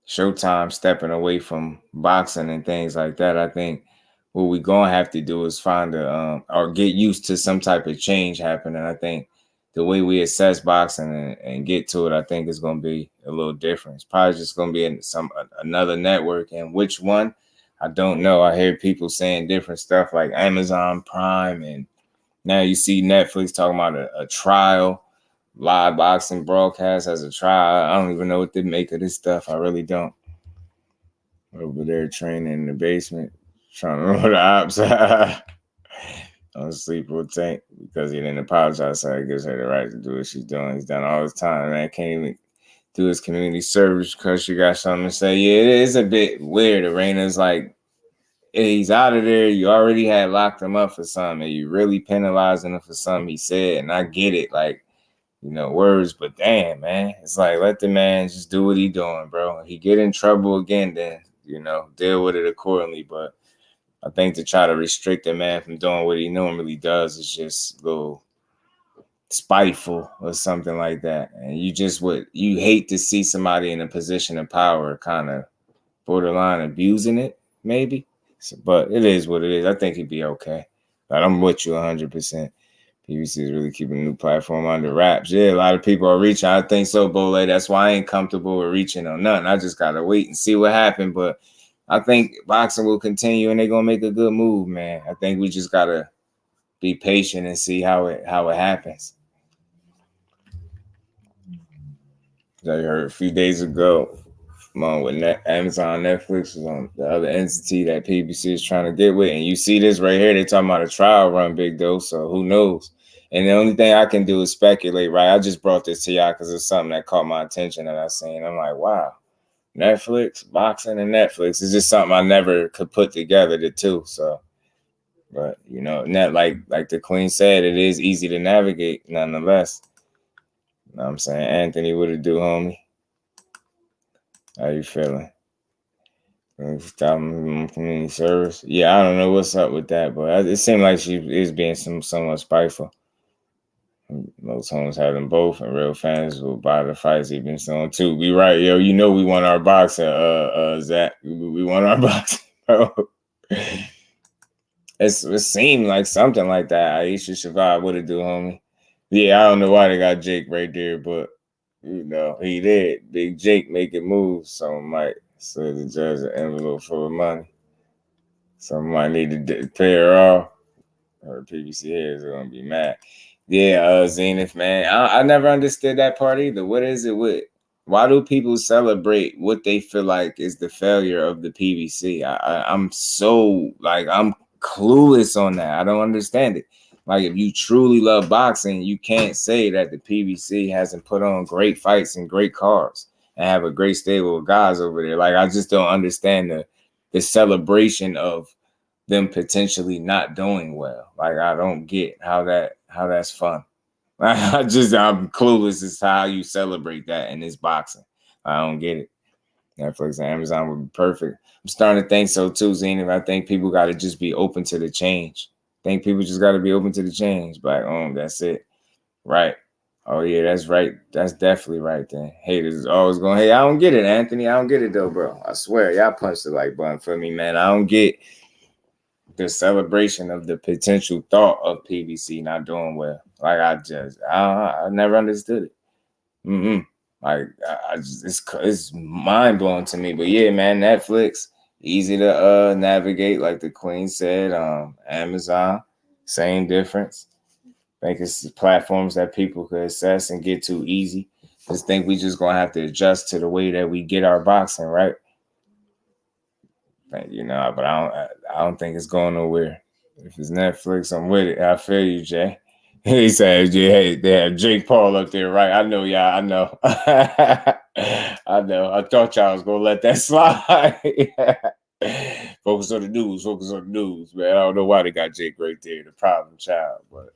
Showtime stepping away from boxing and things like that, I think what we're gonna have to do is find or get used to some type of change happening. I think the way we assess boxing and get to it, I think is gonna be a little different. It's probably just gonna be in another network, and which one? I don't know. I hear people saying different stuff like Amazon Prime, and now you see Netflix talking about a trial, live boxing broadcast as a trial. I don't even know what to make of this stuff. I really don't. Over there training in the basement, trying to roll the ops. On sleep with Tank because he didn't apologize. So it gives her the right to do what she's doing. He's done all this time, man. Can't even do his community service because she got something to say. Yeah, it is a bit weird. Arena's like, hey, he's out of there. You already had locked him up for something. You really penalizing him for something he said. And I get it, like, words, but damn, man. It's like, let the man just do what he doing, bro. If he get in trouble again, then, deal with it accordingly. But I think to try to restrict a man from doing what he normally does is just a little spiteful or something like that. And you hate to see somebody in a position of power kind of borderline abusing it, maybe. So, but it is what it is. I think he'd be okay. But I'm with you 100%. PBC is really keeping a new platform under wraps. Yeah, a lot of people are reaching. I think so, Bole. That's why I ain't comfortable with reaching on nothing. I just got to wait and see what happens. But I think boxing will continue and they're going to make a good move, man. I think we just got to be patient and see how it happens. I heard a few days ago, with Amazon, Netflix is on the other entity that PBC is trying to get with. And you see this right here. They're talking about a trial run, big though. So who knows? And the only thing I can do is speculate, right? I just brought this to y'all because it's something that caught my attention that I seen. I'm like, wow, Netflix, boxing, and Netflix is just something I never could put together the two. So, but net like the Queen said, it is easy to navigate nonetheless. You know what I'm saying? Anthony, what it do, homie? How you feeling? Community service? Yeah, I don't know what's up with that, but it seemed like she is being somewhat spiteful. Most homes have them both, and real fans will buy the fights he's been showing too. Be right, yo. We want our boxer, Zach. We want our boxer, bro. It seemed like something like that. Aisha Shavai, what it do, homie? Yeah, I don't know why they got Jake right there, but he did. Big Jake making moves, so I'm like, So the judge an envelope full of money. Somebody need to pay her off. Her PBC heads are gonna be mad. Yeah, Zenith, man. I never understood that part either. What is it with? Why do people celebrate what they feel like is the failure of the PBC? I'm so I'm clueless on that. I don't understand it. Like, if you truly love boxing, you can't say that the PBC hasn't put on great fights and great cards and have a great stable of guys over there. Like, I just don't understand the celebration of them potentially not doing well. Like, I don't get how that's fun. I'm clueless as to how you celebrate that in this boxing. I don't get it. Netflix and Amazon would be perfect. I'm starting to think so too, Zenith. I think people got to just be open to the change. I think people just got to be open to the change. Like, that's it. Right. Oh, yeah, that's right. That's definitely right then. Haters is always going, hey, I don't get it, Anthony. I don't get it, though, bro. I swear, y'all punched the like button for me, man. I don't get the celebration of the potential thought of PBC not doing well. Like, I never understood it. Like, it's mind blowing to me. But yeah, man, Netflix, easy to navigate, like the Queen said. Amazon, same difference. I think it's the platforms that people could access and get to easy. Just think we just gonna have to adjust to the way that we get our boxing, right? But I don't think it's going nowhere. If it's Netflix, I'm with it. I feel you, Jay. He said, yeah, hey, they have Jake Paul up there, right? I know, y'all. I know. I know. I thought y'all was gonna let that slide. Focus on the news. Focus on the news, man. I don't know why they got Jake right there, the problem child. But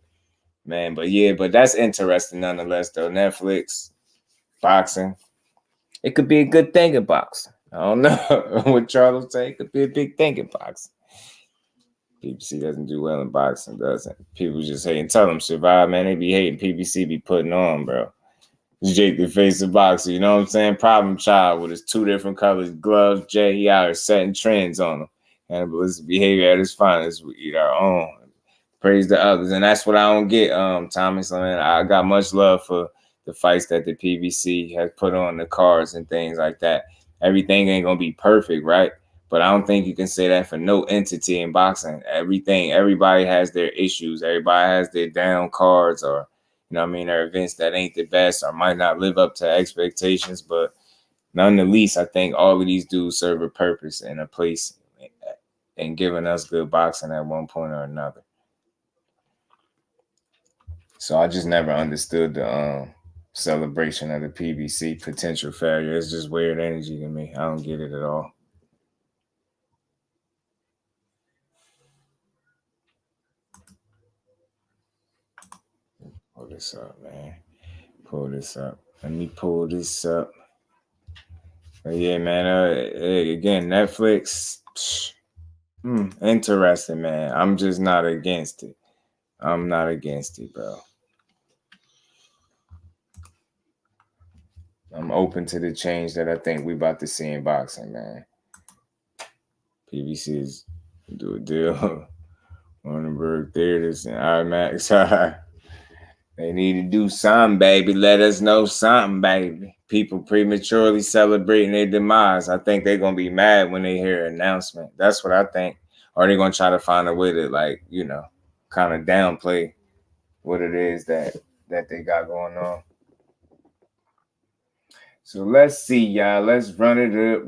that's interesting nonetheless, though. Netflix, boxing. It could be a good thing in boxing. I don't know what Charles say. It could be a big thing in boxing. PBC doesn't do well in boxing, doesn't. People just hating. Tell them survive, man. They be hating. PBC be putting on, bro. Jake the face of boxing. You know what I'm saying? Problem child with his 2 different colors gloves. Jay, he out here setting trends on them. Cannibalistic behavior at its finest. We eat our own. Praise the others. And that's what I don't get, Thomas. I mean, I got much love for the fights that the PBC has put on the cards and things like that. Everything ain't gonna be perfect, right? But I don't think you can say that for no entity in boxing. Everybody has their issues. Everybody has their down cards, or their events that ain't the best or might not live up to expectations. But nonetheless, I think all of these dudes serve a purpose and a place in giving us good boxing at one point or another. So I just never understood the celebration of the PBC potential failure. It's just weird energy to me. I don't get it at all. Pull this up, man. Pull this up. Let me pull this up. But yeah, man. Again, Netflix. Interesting, man. I'm just not against it. I'm not against it, bro. I'm open to the change that I think we about to see in boxing, man. PBC is do a deal. Warrenburg Theaters and IMAX. They need to do something, baby. Let us know something, baby. People prematurely celebrating their demise. I think they're going to be mad when they hear an announcement. That's what I think. Or they're going to try to find a way to, kind of downplay what it is that they got going on. So let's see, y'all. Let's run it up.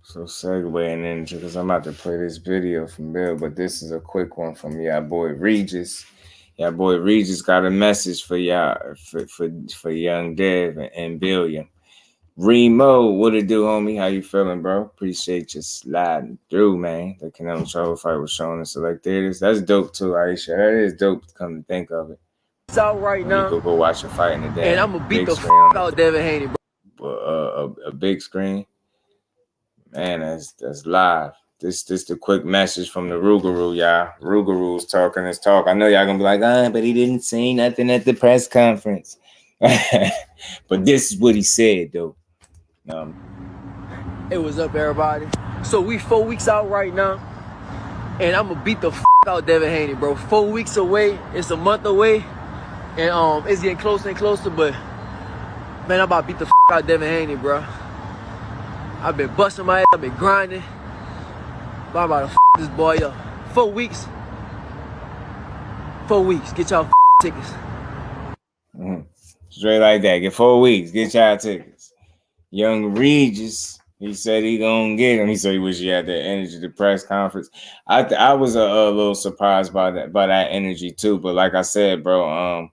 So segueing into, because I'm about to play this video from Bill, but this is a quick one from y'all boy Regis. Y'all boy Regis got a message for y'all, for young Dev and Billiam. Remo, what it do, homie? How you feeling, bro? Appreciate you sliding through, man. The Canelo Trouble fight was shown in select theaters. That's dope too, Aisha. That is dope to come to think of it. It's out right now. You could go watch a fight in the day. And I'm gonna beat the out Devin-Haney, bro. A big screen. Man, that's live. This the quick message from the Rougarou, y'all. Rougarou's talking his talk. I know y'all gonna be like, but he didn't say nothing at the press conference. But this is what he said, though. Hey, what's up, everybody? So we 4 weeks out right now, and I'm gonna beat the out Devin-Haney, bro. 4 weeks away. It's a month away. And it's getting closer and closer, but man, I'm about to beat the out of Devin-Haney, bro. I've been busting my ass, I've been grinding. But I'm about to this boy up. 4 weeks. 4 weeks. Get y'all tickets. Straight like that. Get 4 weeks. Get y'all tickets. Young Regis, he said he gonna get him. He said he wish he had that energy at the press conference. I was a little surprised by that energy too. But like I said, bro,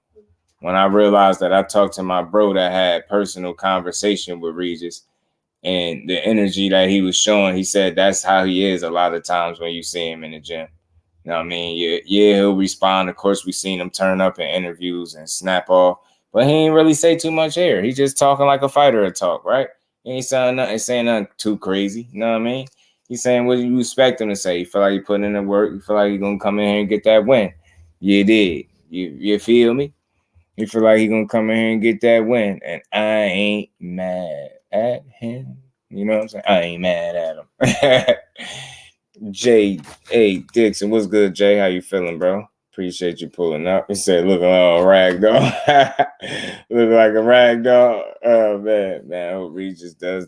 when I realized that I talked to my bro that had personal conversation with Regis and the energy that he was showing, he said that's how he is a lot of times when you see him in the gym. You know what I mean? Yeah, he'll respond. Of course, we seen him turn up in interviews and snap off, but he ain't really say too much here. He just talking like a fighter would talk, right? He ain't saying nothing too crazy. You know what I mean? He's saying what you expect him to say. You feel like he putting in the work. You feel like he gonna come in here and get that win. You did. You feel me? You feel like he gonna come in here and get that win, and I ain't mad at him. You know what I'm saying? I ain't mad at him. Jay, hey, Dixon, what's good, Jay? How you feeling, bro? Appreciate you pulling up. He said, looking like a rag doll. Looking like a rag doll. Oh, man. I hope Regis does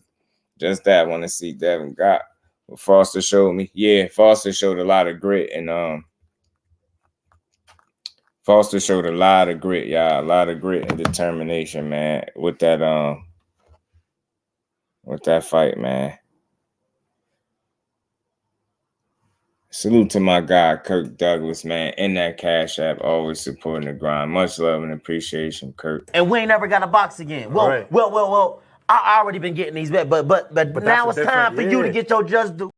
just that. Want to see Devin got what Foster showed me. Yeah, Foster showed a lot of grit. And Foster showed a lot of grit, y'all. A lot of grit and determination, man, with that fight, man. Salute to my guy, Kirk Douglas, man, in that Cash App, always supporting the grind. Much love and appreciation, Kirk. And we ain't never got a box again. Well, right. well. I already been getting these bets, but now it's time for you to get your just due.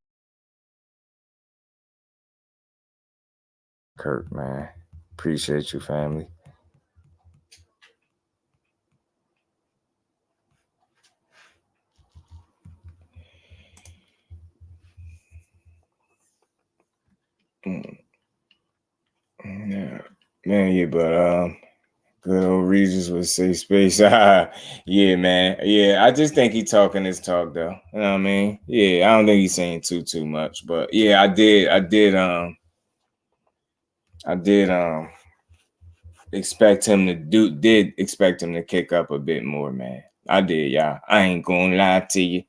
Kirk, man, appreciate you, family. Yeah, man, yeah, but good old Regis with safe space. Yeah, man. Yeah, I just think he talking his talk though. You know what I mean? Yeah, I don't think he's saying too much, but yeah, I did expect him to kick up a bit more, man. I did, y'all. I ain't gonna lie to you.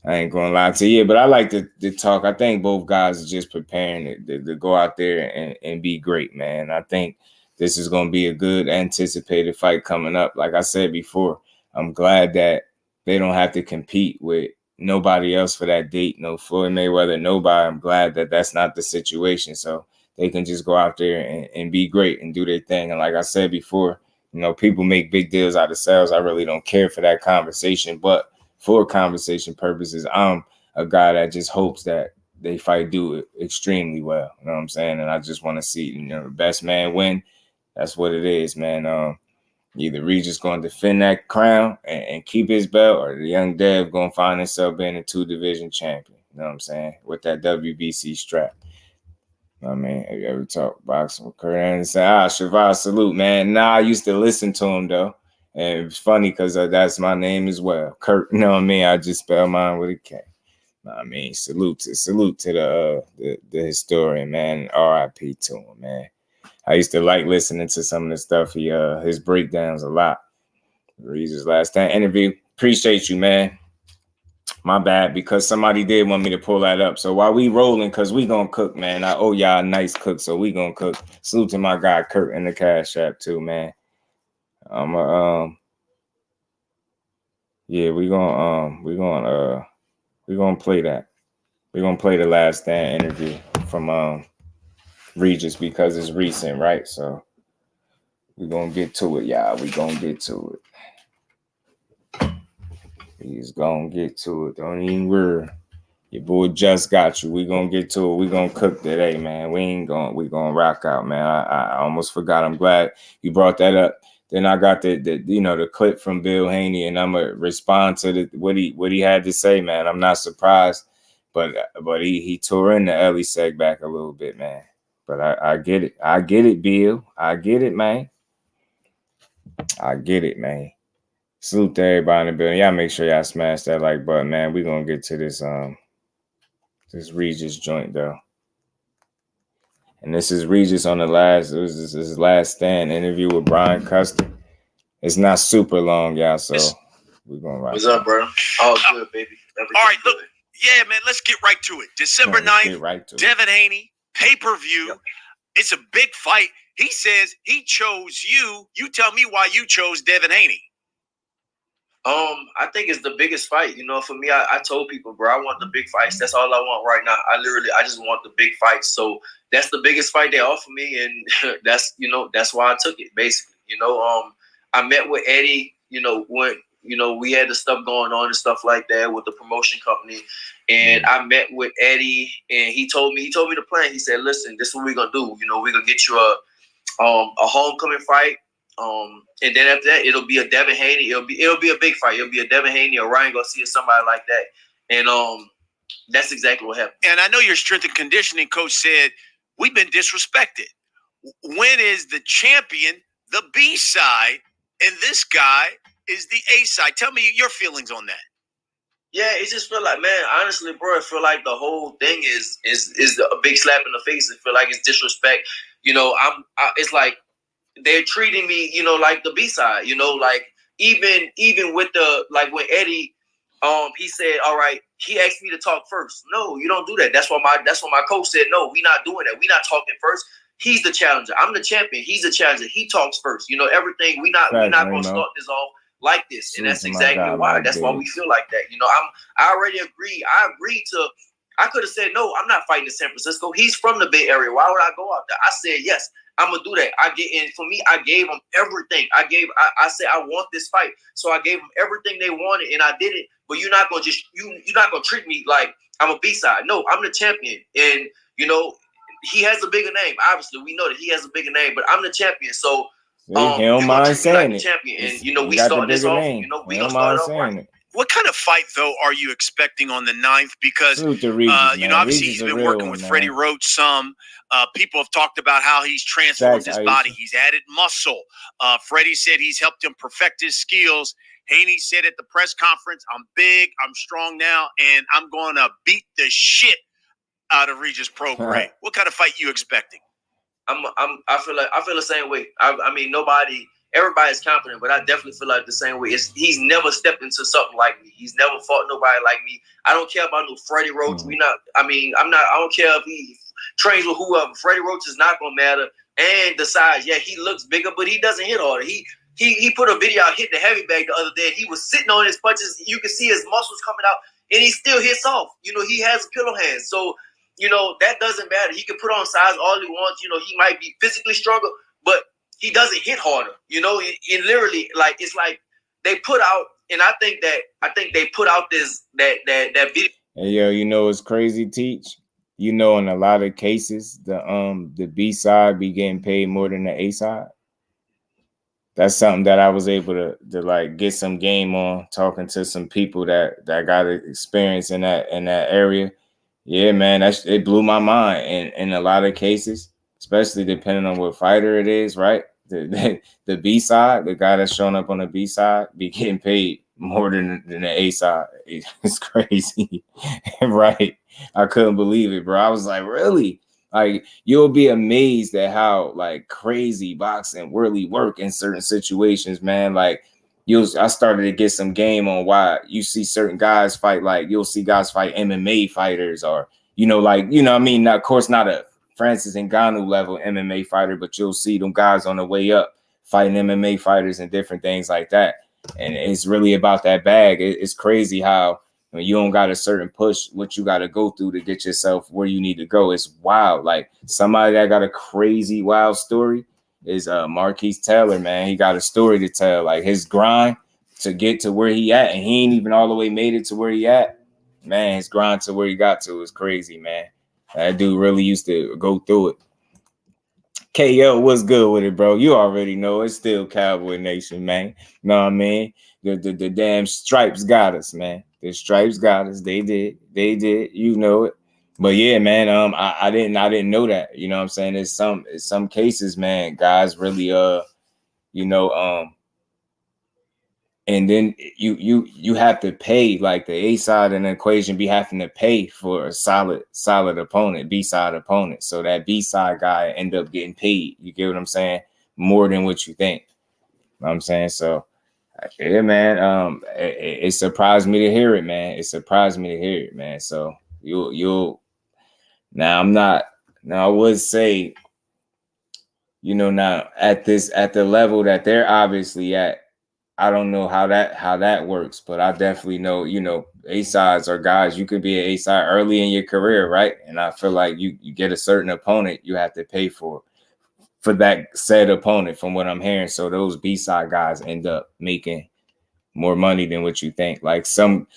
Yeah, but I like to talk. I think both guys are just preparing to go out there and be great, man. I think this is going to be a good anticipated fight coming up. Like I said before, I'm glad that they don't have to compete with nobody else for that date. No Floyd Mayweather, nobody. I'm glad that that's not the situation. So they can just go out there and be great and do their thing. And like I said before, you know, people make big deals out of sales. I really don't care for that conversation, but for conversation purposes, I'm a guy that just hopes that they fight do it extremely well. You know what I'm saying? And I just want to see, you know, the best man win. That's what it is, man. Either Regis going to defend that crown and keep his belt, or the young Dev going to find himself being a 2-division champion. You know what I'm saying? With that WBC strap. I mean, have you ever talked boxing with Kurt Anderson? Shavaz, salute, man. Nah, I used to listen to him, though. And it's funny because that's my name as well. Kurt, you know what I mean? I just spell mine with a K. I mean, salute to the historian, man. R.I.P. to him, man. I used to like listening to some of the stuff his breakdowns a lot. Regis last time interview. Appreciate you, man. My bad, because somebody did want me to pull that up. So while we rolling, because we gonna cook, man. I owe y'all a nice cook, so we gonna cook. Salute to my guy Kurt in the Cash App too, man. Yeah, we're gonna play that. We're gonna play the last stand interview from Regis because it's recent, right? So we're gonna get to it, y'all. We're gonna get to it. He's gonna get to it. Don't even worry. Your boy just got you. We're gonna get to it. We're gonna cook today, man. We're gonna rock out, man. I almost forgot. I'm glad you brought that up. Then I got the clip from Bill Haney, and I'm gonna respond to what he had to say, man. I'm not surprised, but he tore in the Elie seg back a little bit, man. But I get it. I get it, Bill. I get it, man. I get it, man. Salute to everybody in the building. Y'all make sure y'all smash that like button, man. We're gonna get to this Regis joint though. And this is Regis on it was his last stand interview with Brian Custer. It's not super long, y'all, so we're going to rock. What's up, bro? All good, baby. Everything all right, good. look. Yeah, man, let's get right to it. December 9th, Devin-Haney, pay-per-view. Yep. It's a big fight. He says he chose you. You tell me why you chose Devin-Haney. I think it's the biggest fight. You know, for me, I told people, bro, I want the big fights. That's all I want right now. I just want the big fights. So that's the biggest fight they offer me, and that's why I took it, basically. I met with Elie, when we had the stuff going on and stuff like that with the promotion company. And I met with Elie, and he told me the plan. He said, listen, this is what we're gonna do. We're gonna get you a homecoming fight. And then after that, it'll be a Devin-Haney. It'll be a big fight. It'll be a Devin-Haney or Ryan Garcia, somebody like that. And that's exactly what happened. And I know your strength and conditioning coach said we've been disrespected. When is the champion the B side and this guy is the A side? Tell me your feelings on that. Yeah, it just feel like, man, honestly, bro, I feel like the whole thing is a big slap in the face. I feel like it's disrespect. It's like they're treating me, like the B side. Like even with the when Elie, he said, all right, he asked me to talk first. No, you don't do that. That's what my coach said. No, we're not doing that. We're not talking first. He's the challenger. I'm the champion. He's the challenger. He talks first. Everything. We're not gonna start this off like this, and that's exactly why. That's why we feel like that. I already agree. I agreed to. I could have said no. I'm not fighting in San Francisco. He's from the Bay Area. Why would I go out there? I said yes. I'm gonna do that. For me, I gave them everything. I said I want this fight, so I gave them everything they wanted, and I did it. But you're not gonna you're not gonna treat me like I'm a B-side. No, I'm the champion, and he has a bigger name. Obviously, we know that he has a bigger name, but I'm the champion. So he don't mind saying it. Champion, and we start this off. We gonna start off right. What kind of fight, though, are you expecting on the 9th? Because, obviously he's been working with Freddie Roach some. People have talked about how he's transformed his body. He's added muscle. Freddie said he's helped him perfect his skills. Haney said at the press conference, I'm big, I'm strong now, and I'm going to beat the shit out of Regis Prograis. What kind of fight you expecting? I feel the same way. I mean, everybody's confident, but I definitely feel like the same way. He's never stepped into something like me. He's never fought nobody like me. I don't care about no Freddie Roach. I don't care if he trains with whoever. Freddie Roach is not gonna matter. And the size, yeah, he looks bigger, but he doesn't hit harder. He put a video out, hit the heavy bag the other day. He was sitting on his punches. You can see his muscles coming out, and he still hits off. He has pillow hands. So, that doesn't matter. He can put on size all he wants. He might be physically stronger, but he doesn't hit harder. It literally, it's like they put out, and I think they put out that video. Hey, yo, it's crazy, Teach. In a lot of cases, the B side be getting paid more than the A side. That's something that I was able to get some game on, talking to some people that got experience in that area. Yeah, man, it blew my mind. And in a lot of cases, especially depending on what fighter it is, right? The B side, the guy that's showing up on the B side, be getting paid more than the A side. It's crazy, right? I couldn't believe it, bro. I was like, really? You'll be amazed at how crazy boxing really work in certain situations, man. I started to get some game on why you see certain guys fight. You'll see guys fight MMA fighters, or I mean, of course, not a Francis Ngannou level MMA fighter, but you'll see them guys on the way up fighting MMA fighters and different things like that. And it's really about that bag. It's crazy how you don't got a certain push, what you got to go through to get yourself where you need to go. It's wild. Somebody that got a crazy wild story is Marquise Taylor, man. He got a story to tell, his grind to get to where he at, and he ain't even all the way made it to where he at. Man, his grind to where he got to is crazy, man. That dude really used to go through it. KO, what's good with it, bro? You already know it's still Cowboy Nation, man. Know what I mean? The damn stripes got us, man. The stripes got us. They did. You know it. But yeah, man. I didn't know that. You know what I'm saying? There's some cases, man. Guys really And then you have to pay, like the A side in the equation be having to pay for a solid opponent, B side opponent. So that B side guy end up getting paid. You get what I'm saying? More than what you think. You know what I'm saying? So yeah, man. It surprised me to hear it, man. It surprised me to hear it, man. So you'll now I'm not now I would say, you know, now at the level that they're obviously at, I don't know how that works, but I definitely know, you know, A-sides are guys, you could be an A-side early in your career, right? And I feel like you get a certain opponent, you have to pay for that said opponent, from what I'm hearing. So those B-side guys end up making more money than what you think. Like from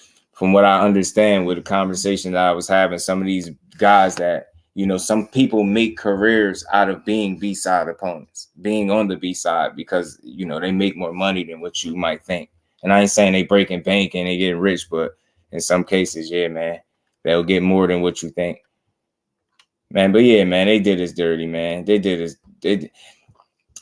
what I understand with the conversation that I was having, some of these guys that, you know, some people make careers out of being B-side opponents, being on the B-side, because, you know, they make more money than what you might think. And I ain't saying they breaking bank and they getting rich, but in some cases, yeah, man, they'll get more than what you think. Man, but yeah, man, they did us dirty, man. They did us.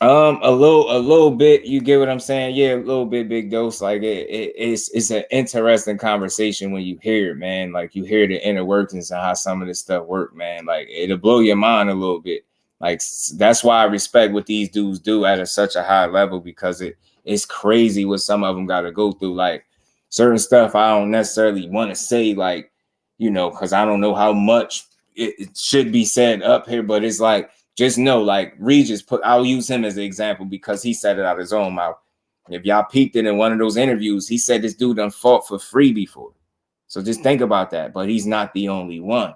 A little bit. You get what I'm saying? Yeah, a little bit, Big Dose. Like it's an interesting conversation when you hear it, man. Like you hear the inner workings and how some of this stuff work, man. Like it'll blow your mind a little bit. Like that's why I respect what these dudes do at such a high level, because it's crazy what some of them got to go through. Like certain stuff I don't necessarily want to say, like, you know, because I don't know how much it should be said up here, but it's like, just know, like Regis I'll use him as an example because he said it out of his own mouth. If y'all peeped it in one of those interviews, he said this dude done fought for free before. So just think about that. But he's not the only one.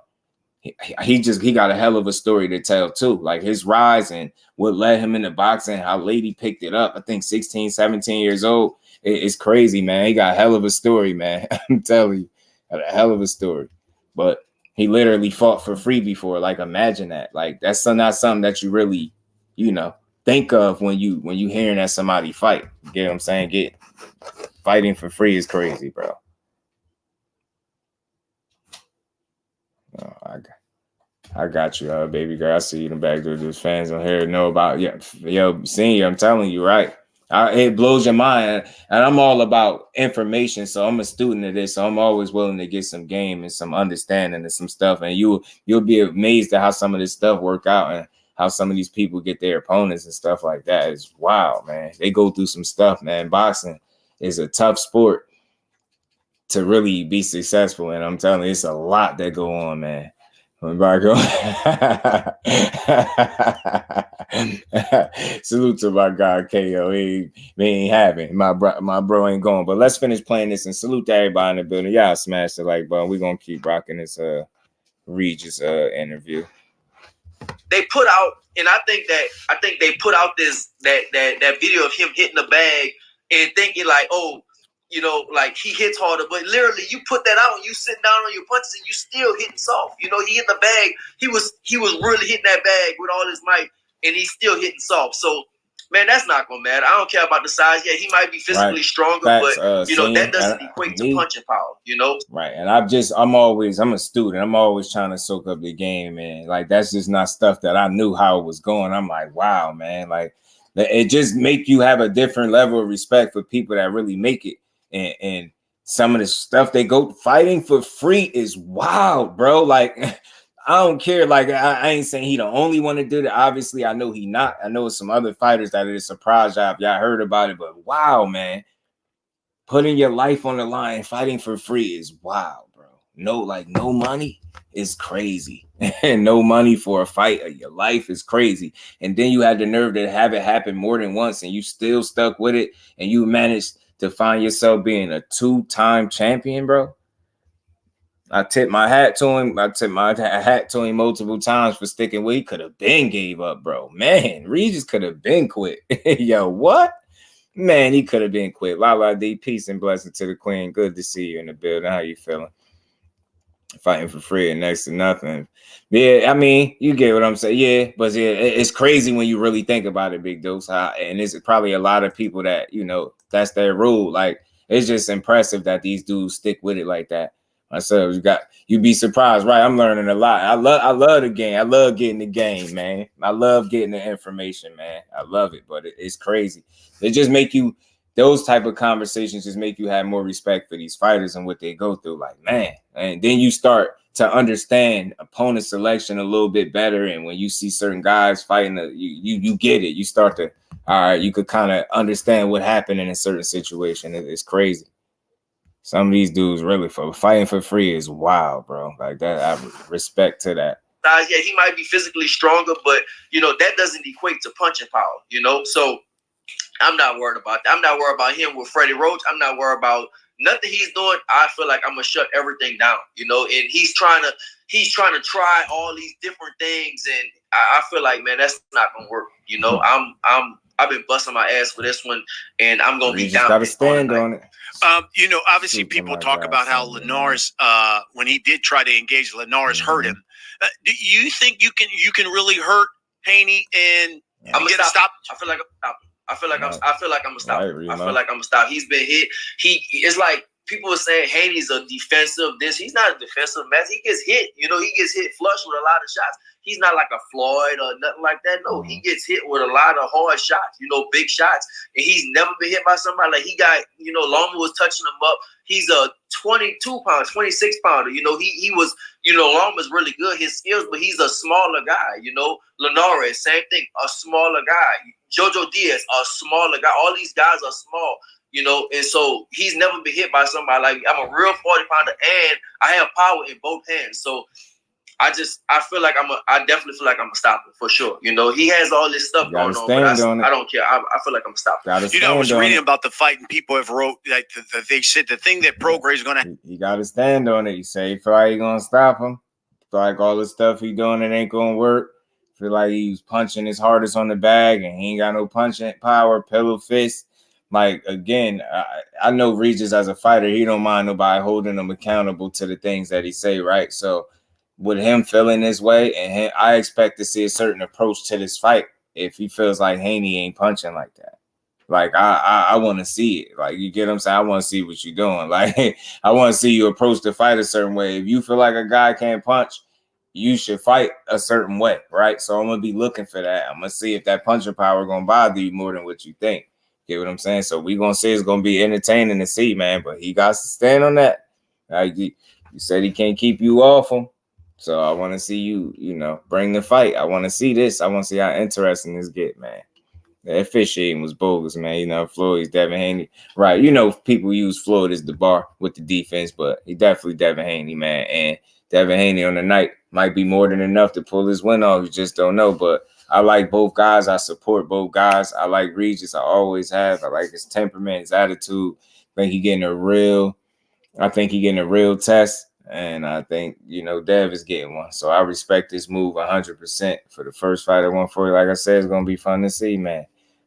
He got a hell of a story to tell too. Like his rise and what led him into boxing, how late he picked it up. I think 16, 17 years old. It's crazy, man. He got a hell of a story, man. I'm telling you, got a hell of a story. But he literally fought for free before. Like, imagine that. Like, that's not something that you really, you know, think of when you hearing that somebody fight. You get what I'm saying? Fighting for free is crazy, bro. Oh, I got you, baby girl. I see you in the back there. Those fans on here know about, yeah, yo, senior. I'm telling you, right? It blows your mind, and I'm all about information, so I'm a student of this, so I'm always willing to get some game and some understanding and some stuff, and you'll be amazed at how some of this stuff work out and how some of these people get their opponents and stuff like that. It's wild, man. They go through some stuff, man. Boxing is a tough sport to really be successful, and I'm telling you, it's a lot that go on, man. Salute to my guy KO. He ain't having my bro ain't going. But let's finish playing this and salute to everybody in the building. Y'all smash the like button. We're gonna keep rocking this Regis interview. They put out, and I think they put out that video of him hitting the bag and thinking like, oh, you know, like he hits harder, but literally you put that out and you sit down on your punches and you still hitting soft. You know, he hit the bag. He was really hitting that bag with all his might, and he's still hitting soft. So, man, that's not gonna matter. I don't care about the size. Yeah, he might be physically stronger, but you know that doesn't equate to punching power. You know, right? And I'm a student. I'm always trying to soak up the game, man. Like that's just not stuff that I knew how it was going. I'm like, wow, man. Like it just make you have a different level of respect for people that really make it. And some of the stuff they go fighting for free is wild, bro. Like, I don't care. Like, I ain't saying he the only one to do that. Obviously, I know he not. I know some other fighters that are surprised y'all heard about it. But wow, man. Putting your life on the line, fighting for free is wild, bro. No money is crazy. And no money for a fight. Your life is crazy. And then you had the nerve to have it happen more than once and you still stuck with it and you managed to find yourself being a 2-time champion, bro. I tip my hat to him. I tip my hat to him multiple times for sticking with. He could have been gave up, bro. Man, Regis could have been quit. Yo, what? Man, he could have been quit. Lala D, peace and blessing to the queen. Good to see you in the building. How you feeling? Fighting for free and next to nothing. Yeah, I mean, you get what I'm saying. Yeah, but yeah, it's crazy when you really think about it, Big Dose. And it's probably a lot of people that, you know, that's their rule. Like, it's just impressive that these dudes stick with it like that. Myself, you'd be surprised, right? I'm learning a lot. I love the game. I love getting the game, man. I love getting the information, man. I love it, but it's crazy. They just make you those type of conversations just make you have more respect for these fighters and what they go through. Like, man, and then you start to understand opponent selection a little bit better. And when you see certain guys fighting, you get it. You start to, all right, you could kind of understand what happened in a certain situation. It's crazy. Some of these dudes really fighting for free is wild, bro. Like that, I respect to that. Yeah, he might be physically stronger, but that doesn't equate to punching power. So I'm not worried about that. I'm not worried about him with Freddie Roach. I'm not worried about nothing he's doing. I feel like I'm gonna shut everything down. And he's trying to try all these different things, and I feel like, man, that's not gonna work. I've been busting my ass for this one, and I'm gonna be down. Got to stand on it. Obviously, people talk about how Linares, when he did try to engage, Linares hurt him. Do you think you can really hurt Haney and I'm gonna stop? I feel like I'm stopping. I feel like I'm gonna stop. I feel like I'm gonna stop. He's been hit. It's like people are saying Haney's a defensive. He's not a defensive mess. He gets hit. He gets hit flush with a lot of shots. He's not like a Floyd or nothing like that. No, he gets hit with a lot of hard shots. Big shots, and he's never been hit by somebody. Like he got. Loma was touching him up. He's a 22-pounder, 26-pounder. He was. Loma's really good. His skills, but he's a smaller guy. Linares, same thing, a smaller guy. Jojo Diaz, a smaller guy. All these guys are small, and so he's never been hit by somebody like me. I'm a real 40-pounder, and I have power in both hands. So I definitely feel like I'm gonna stop it for sure. He has all this stuff going on, but I don't care. I feel like I'm gonna stop it. I was reading about the fight, and people have wrote like they said the thing that Prograis is gonna. He got to stand on it. He say he feel like he gonna stop him. Feel like all the stuff he doing it ain't gonna work. Feel like he's punching his hardest on the bag, and he ain't got no punching power, pillow fist. Like, again, I know Regis as a fighter, he don't mind nobody holding him accountable to the things that he say, right? So with him feeling this way, and I expect to see a certain approach to this fight if he feels like Haney ain't punching like that. Like, I want to see it. Like, you get what I'm saying? I want to see what you're doing. Like, I want to see you approach the fight a certain way. If you feel like a guy can't punch, you should fight a certain way, right? So I'm going to be looking for that. I'm going to see if that punching power going to bother you more than what you think. Get what I'm saying? So we going to say it's going to be entertaining to see, man. But he got to stand on that. Like, you said he can't keep you off him. So I want to see you, bring the fight. I want to see this. I want to see how interesting this get, man. The officiating was bogus, man. Floyd's Devin Haney. Right. People use Floyd as the bar with the defense, but he definitely Devin Haney, man. And Devin Haney on the night might be more than enough to pull his win off. You just don't know. But I like both guys. I support both guys. I like Regis. I always have. I like his temperament, his attitude. I think he's getting a real test. And I think, Dev is getting one. So I respect this move 100% for the first fight at 140. Like I said, it's going to be fun to see, man.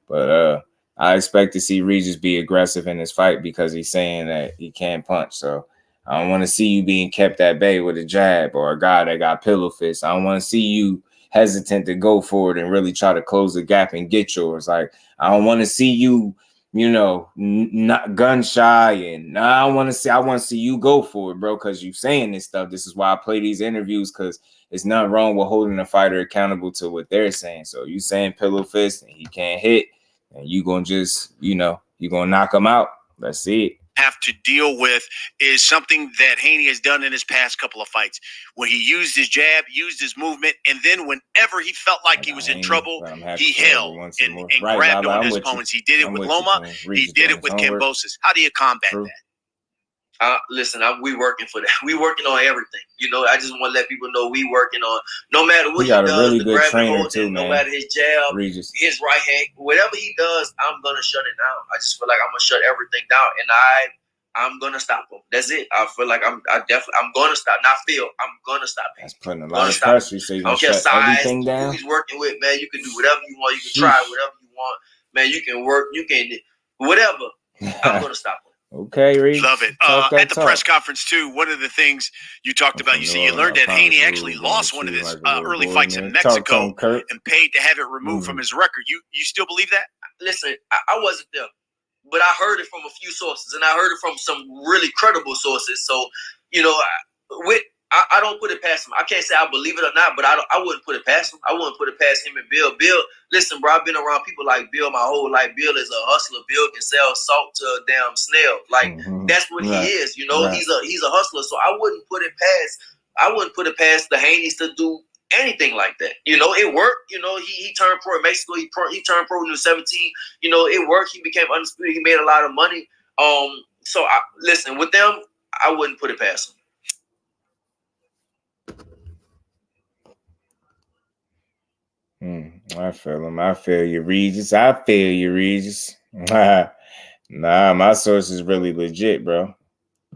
But I expect to see Regis be aggressive in this fight because he's saying that he can't punch. So I don't want to see you being kept at bay with a jab or a guy that got pillow fists. I don't want to see you hesitant to go forward and really try to close the gap and get yours. Like, I don't want to see you, not gun shy. And I want to see you go for it, bro, because you saying this stuff. This is why I play these interviews, because it's nothing wrong with holding a fighter accountable to what they're saying. So you saying pillow fist and he can't hit, and you going to just, you're going to knock him out. Let's see it. Have to deal with is something that Haney has done in his past couple of fights, when he used his jab, used his movement, and then whenever he felt like he was in trouble, he held and grabbed on his opponents. He did it with Loma. He did it with Kambosos. How do you combat that? Listen, we working for that. We working on everything. I just want to let people know we working on, no matter what he does, really good trainer too, no matter his jab, his right hand, whatever he does, I'm going to shut it down. I just feel like I'm going to shut everything down, and I'm going to stop him. That's it. I feel like I'm going to stop. I'm going to stop him. That's putting a lot of pressure. So you I don't care size, who he's working with, man. You can do whatever you want. You can try whatever you want. Man, you can work. You can, whatever. I'm going to stop him. Okay, Reed. Love it. At the press conference, too, one of the things you talked about, you learned that Haney actually lost one of his early fights in Mexico and paid to have it removed from his record. You still believe that? Listen, I wasn't there, but I heard it from a few sources, and I heard it from some really credible sources. So, with I don't put it past him. I can't say I believe it or not, but I wouldn't put it past him. I wouldn't put it past him and Bill. Bill, listen, bro, I've been around people like Bill my whole life. Bill is a hustler. Bill can sell salt to a damn snail. Like that's what he is. You know, he's a hustler. So I wouldn't put it past the Haneys to do anything like that. You know, it worked. You know, he turned pro in Mexico. He turned pro when he was 17. You know, it worked. He became undisputed. He made a lot of money. So listen, with them, I wouldn't put it past him. I feel him. I feel you, Regis. Nah, my source is really legit, bro.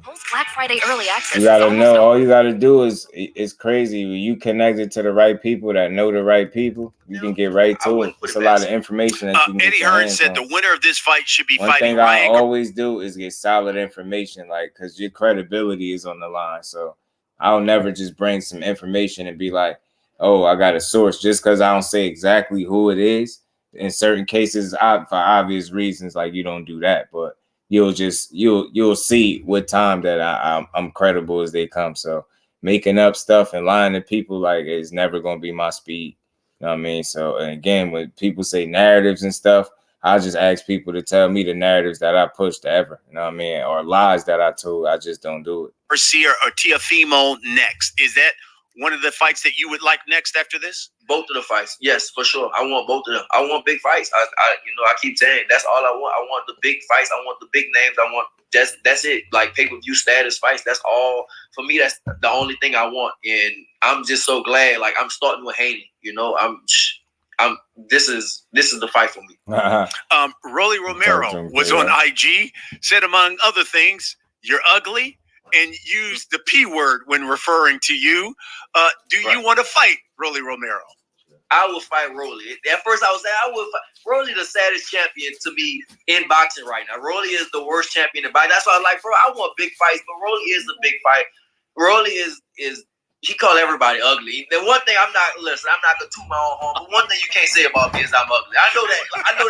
Post Black Friday early access. You gotta know. All you gotta do is, it's crazy. When you connected to the right people that know the right people, you can get right to it. It's a lot of information that you can Eddie get your Hearn hands said on. the winner of this fight should be One fighting thing Ryan. I always do is get solid information, like, because your credibility is on the line. So I'll never just bring some information and be like, oh, I got a source, just because I don't say exactly who it is. In certain cases, for obvious reasons, like, you don't do that, but you'll see what time that I'm credible as they come. So making up stuff and lying to people, like, is never going to be my speed. You know what I mean? So, and again, when people say narratives and stuff, I just ask people to tell me the narratives that I pushed ever. You know what I mean? Or lies that I told. I just don't do it. Garcia or Teofimo next. Is that one of the fights that you would like next after this? Both of the fights, yes, for sure. I want both of them. I want big fights. I keep saying that's all I want. I want the big fights. I want the big names. I want that's it. Like pay-per-view status fights. That's all for me. That's the only thing I want. And I'm just so glad. Like I'm starting with Haney. You know, this is the fight for me. Rolly Romero was on IG, said among other things, "You're ugly," and used the P word when referring to you. Do you want to fight Rolly Romero? I would fight Rolly. At first, I was saying I would fight Rolly, the saddest champion to be in boxing right now. Rolly is the worst champion in boxing. That's why I was like, bro, I want big fights, but Rolly is a big fight. Rolly is he called everybody ugly. The one thing I'm not gonna toot my own horn, but one thing you can't say about me is I'm ugly. I know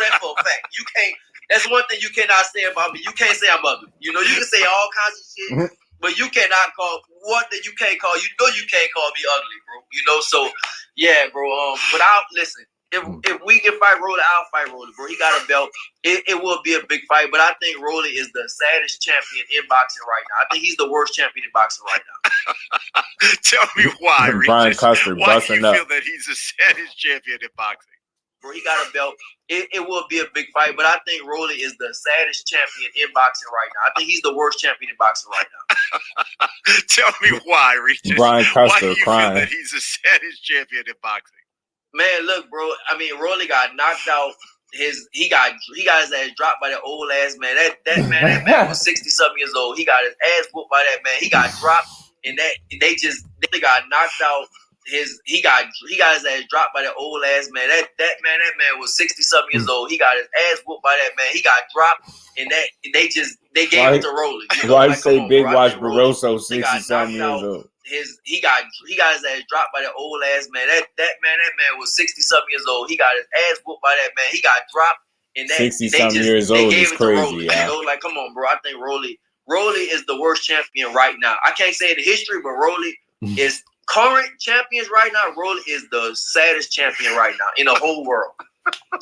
that for a fact. You can't. That's one thing you cannot say about me. You can't say I'm ugly. You know, you can say all kinds of shit. But you cannot call one thing you can't call. You know you can't call me ugly, bro. You know, so yeah, bro. But I'll listen. If we can fight Rolly, I'll fight Rolly, bro. He got a belt. It will be a big fight. But I think Rolly is the saddest champion in boxing right now. I think he's the worst champion in boxing right now. Tell me why, Brian Custer why do you up. feel that he's the saddest champion in boxing? Bro, he got a belt. It will be a big fight, but I think Rolly is the saddest champion in boxing right now. I think he's the worst champion in boxing right now. Tell me why, Regis. Brian Custer why do you crying. feel that he's the saddest champion in boxing? Man, look, bro. I mean, Rolly got knocked out. He got his ass dropped by that old ass man. That man was 60-something years old. He got his ass whooped by that man. He got dropped, and they got knocked out. He got his ass dropped by that old ass man. That man was 60-something years old. He got his ass whooped by that man. He got dropped, and they gave it to Rolly. You know, why you say Big Watch Barroso 60-something years old? He got his ass dropped by that old ass man. That man was 60-something years old. He got his ass whooped by that man. He got dropped, and 60-something years old is crazy. Rolly, you know, like come on, bro. I think Rolly is the worst champion right now. I can't say the history, but Rolly is current champions right now. Rolly is the saddest champion right now in the whole world.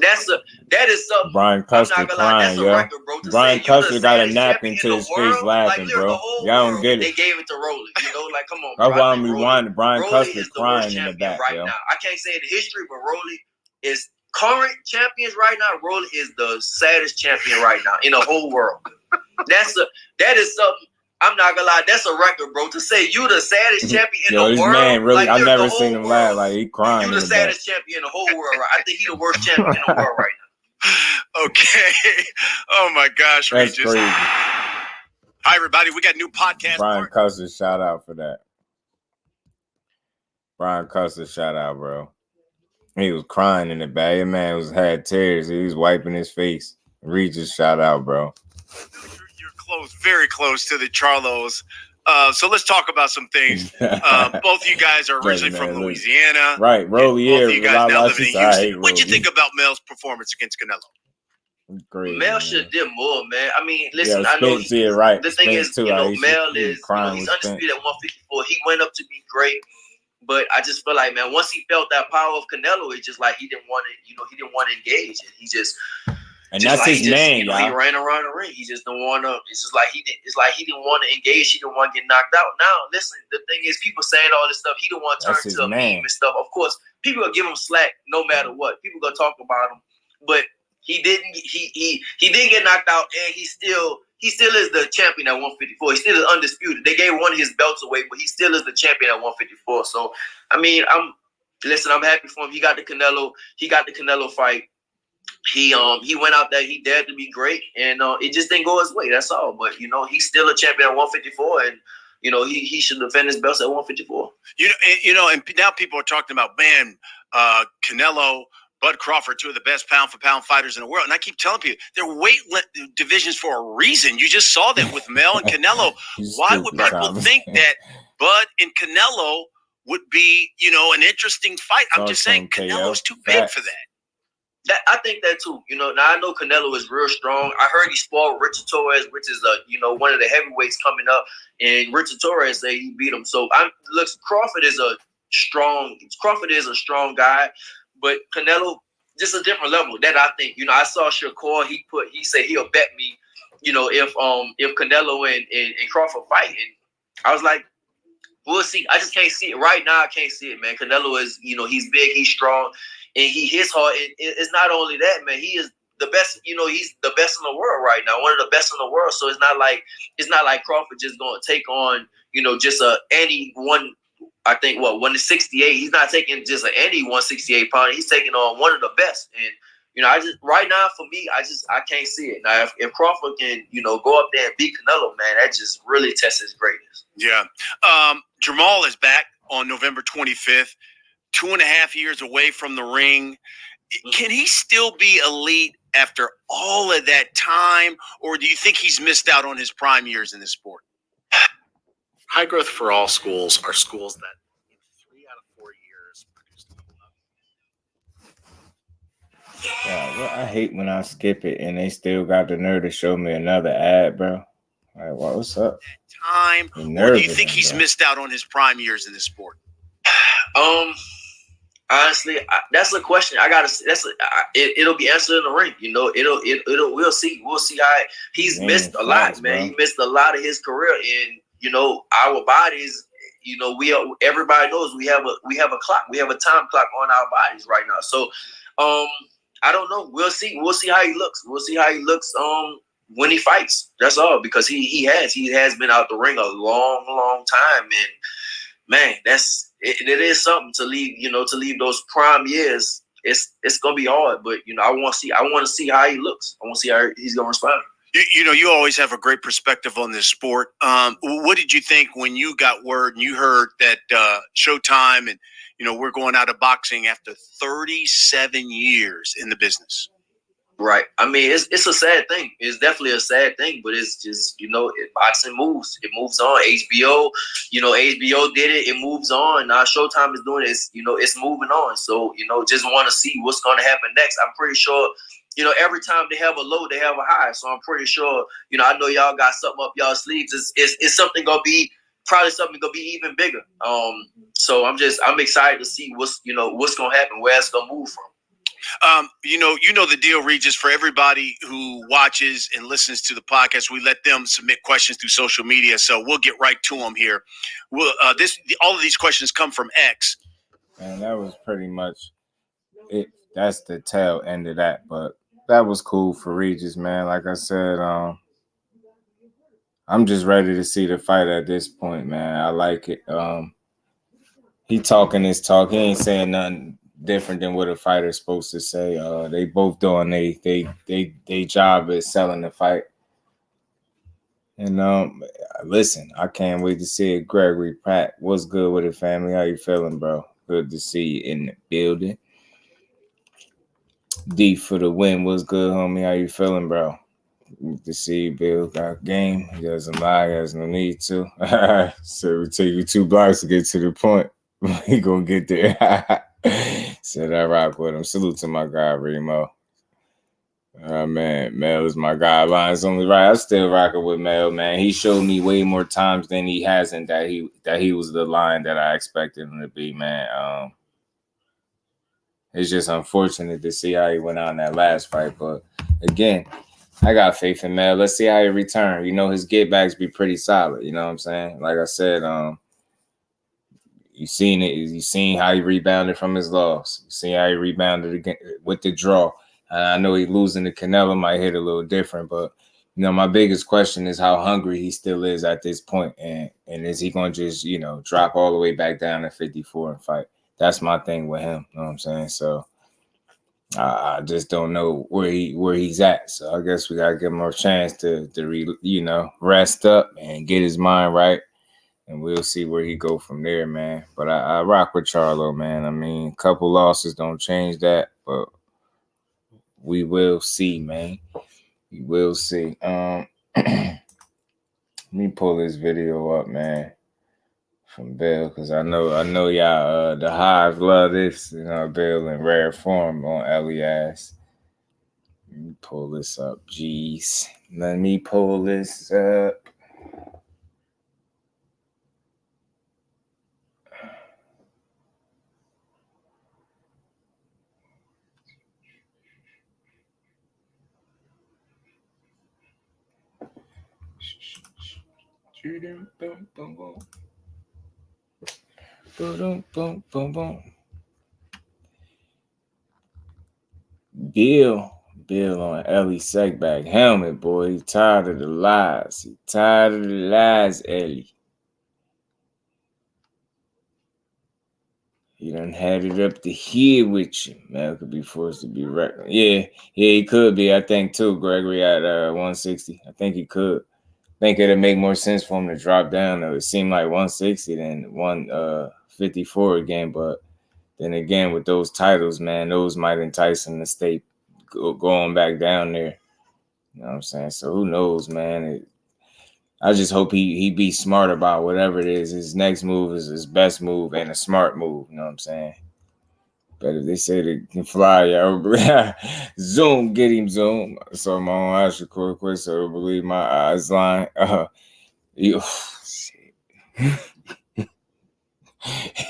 That is something. Brian Custer crying, yo. Record, bro, Brian Custer got a napkin to his face laughing, like, bro. Y'all don't get it. They gave it to Rolly. You know, like come on. That's why I'm rewinding. Brian Custer crying in the back, right yo. now. I can't say the history, but Rolly is current champions right now. Rolly is the saddest champion right now in the whole world. That is something. I'm not gonna lie, that's a record, bro. To say you the saddest champion in the world. Man, really, like, I've never seen him laugh. Like he crying. You the saddest champion in the whole world, right? I think he the worst champion in the world right now. Okay. Oh my gosh, that's Regis. crazy. Hi everybody, we got new podcast. Brian Custer, shout out for that. Brian Custer, shout out, bro. He was crying in the back. Your man had tears. He was wiping his face. Regis, shout out, bro. Close, very close to the Charlos. So let's talk about some things. Both of you guys are originally from Louisiana. Right, Rolly. Both of you guys now living in Houston. What'd you think about Mel's performance against Canelo? Great. Mel should have did more, man. I mean, listen, yeah, I know Spence did right. The thing is, too, Mel is he's undisputed at 154. He went up to be great, but I just feel like, man, once he felt that power of Canelo, it's just like he didn't want to, he didn't want to engage, and he just. And that's his man, y'all. He ran around the ring. He just didn't want to. It's just like he didn't. It's like he didn't want to engage. He didn't want to get knocked out. Now, listen. The thing is, people saying all this stuff. He didn't want to turn to a meme and stuff. Of course, people will give him slack no matter what. People gonna talk about him, but he didn't. He didn't get knocked out, and he still is the champion at 154. He still is undisputed. They gave one of his belts away, but he still is the champion at 154. So, I mean, I'm happy for him. He got the Canelo fight. He went out there. He dared to be great, and it just didn't go his way. That's all. But he's still a champion at 154, and he should defend his belts at 154. And now people are talking about, man, Canelo, Bud Crawford, two of the best pound for pound fighters in the world, and I keep telling people they're weight divisions for a reason. You just saw that with Mel and Canelo. Why would people think that Bud and Canelo would be an interesting fight? I'm just saying Canelo's too big for that. I think that too. Now I know Canelo is real strong. I heard he spoiled Richard Torres, which is one of the heavyweights coming up, and Richard Torres say he beat him. So Crawford is a strong guy, but Canelo just a different level. That I think. I saw Shakur. He said he'll bet me, if Canelo and Crawford fight, and I was like, we'll see. I just can't see it right now. I can't see it, man. Canelo is, he's big, he's strong. And he hits hard. It's not only that, man. He is the best. He's the best in the world right now. One of the best in the world. So it's not like Crawford just going to take on, just any one. I think 168. He's not taking just any 168 pounder. He's taking on one of the best. And I just right now for me, I can't see it. Now if Crawford can go up there and beat Canelo, man, that just really tests his greatness. Yeah. Jamal is back on November 25th. 2.5 years away from the ring. Can he still be elite after all of that time, or do you think he's missed out on his prime years in this sport? High growth for all schools are schools that in 3 out of 4 years produce a Yeah, well, I hate when I skip it and they still got the nerve to show me another ad, bro. Like, what's up? Time, or do you think he's missed out on his prime years in this sport? Honestly, that's a question. It'll be answered in the ring. We'll see. We'll see how he's missed a lot, man. Bro. He missed a lot of his career, and our bodies. Everybody knows we have a clock. We have a time clock on our bodies right now. So, I don't know. We'll see. We'll see how he looks. We'll see how he looks. When he fights, that's all. Because he has been out the ring a long time, and man, it is something to leave those prime years. It's gonna be hard, but I want to see how he looks. I want to see how he's gonna respond. You always have a great perspective on this sport. What did you think when you got word and you heard that Showtime and we're going out of boxing after 37 years in the business? Right. I mean, it's a sad thing. It's definitely a sad thing, but it's just, boxing moves. It moves on. HBO did it. It moves on. Now Showtime is doing it. It's moving on. So, just want to see what's going to happen next. I'm pretty sure, every time they have a low, they have a high. So I'm pretty sure, I know y'all got something up y'all sleeves. It's something going to be, probably something going to be even bigger. So I'm excited to see what's going to happen, where it's going to move from. You know the deal, Regis. For everybody who watches and listens to the podcast, we let them submit questions through social media, so we'll get right to them here. All of these questions come from X. And that was pretty much it. That's the tail end of that, but that was cool for Regis, man. Like I said, I'm just ready to see the fight at this point, man. I like it. He talking his talk. He ain't saying nothing different than what a fighter's supposed to say. They both doing they job is selling the fight. And listen, I can't wait to see it. Gregory Pratt, what's good with it, family? How you feeling, bro? Good to see you in the building. D for the win, what's good, homie? How you feeling, bro? Good to see you, Bill. Got game. He doesn't lie. He has no need to. So we take you 2 blocks to get to the point. We gonna get there. Said I rock with him. Salute to my guy, Remo. Man, Mel is my guidelines only right. I'm still rocking with Mel, man. He showed me way more times than he hasn't that he was the line that I expected him to be, man. It's just unfortunate to see how he went out in that last fight, but again, I got faith in Mel. Let's see how he returns. You know, his get backs be pretty solid. You know what I'm saying? Like I said, you seen it. You seen how he rebounded from his loss. You seen how he rebounded again with the draw. And I know he losing to Canelo might hit a little different, but you know, my biggest question is how hungry he still is at this point, and is he gonna just drop all the way back down to 54 and fight? That's my thing with him. You know what I'm saying? So I just don't know where he's at. So I guess we gotta give him a chance to rest up and get his mind right. And we'll see where he go from there, man. But I rock with Charlo, man. I mean, a couple losses don't change that, but we will see, man. We will see. Let me pull this video up, man, from Bill, because I know y'all the Hive love this, Bill in rare form on Elie ass. Let me pull this up, jeez. Let me pull this up. Bill on Elie Segback helmet, boy. He tired of the lies. Elie. He done had it up to here with you. Man, could be forced to be reckless. Yeah, he could be. I think too, Gregory, at 160. I think he could. I think it'd make more sense for him to drop down. It would seem like 160 than 154 again. But then again, with those titles, man, those might entice him to stay going back down there. You know what I'm saying? So who knows, man? I just hope he be smart about whatever it is. His next move is his best move and a smart move. You know what I'm saying? But if they say they can fly, yeah, zoom, get him, zoom. So I'm on Shakur quick, so I believe my eyes line. Shit.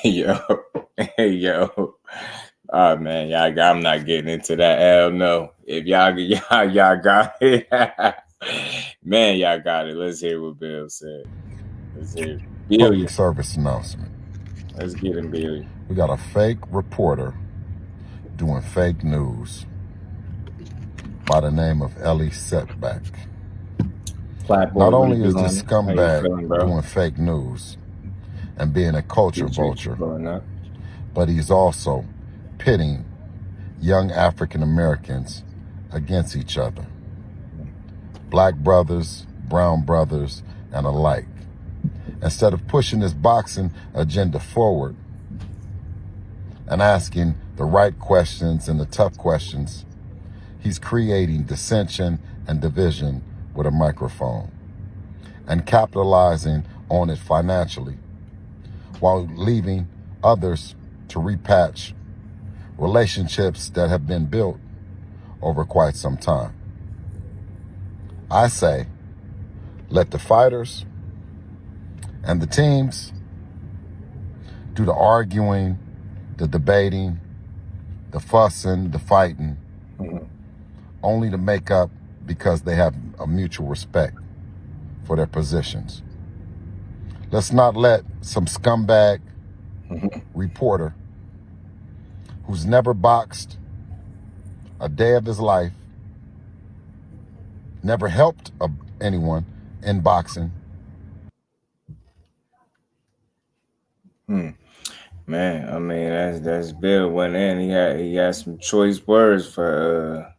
yo. Oh man, I'm not getting into that. Hell no. If y'all got it, man, y'all got it. Let's hear what Bill said. Let's hear it. Public service announcement. Let's get him, Billy. We got a fake reporter doing fake news by the name of Elie Segback. Not only is this scumbag doing fake news and being a culture vulture, but he's also pitting young African Americans against each other. Black brothers, brown brothers, and alike. Instead of pushing this boxing agenda forward and asking the right questions and the tough questions, he's creating dissension and division with a microphone and capitalizing on it financially while leaving others to repatch relationships that have been built over quite some time. I say, let the fighters and the teams do the arguing, the debating, the fussing, the fighting, only to make up because they have a mutual respect for their positions. Let's not let some scumbag reporter who's never boxed a day of his life, never helped anyone in boxing. Man, I mean that's Bill went in. He had some choice words for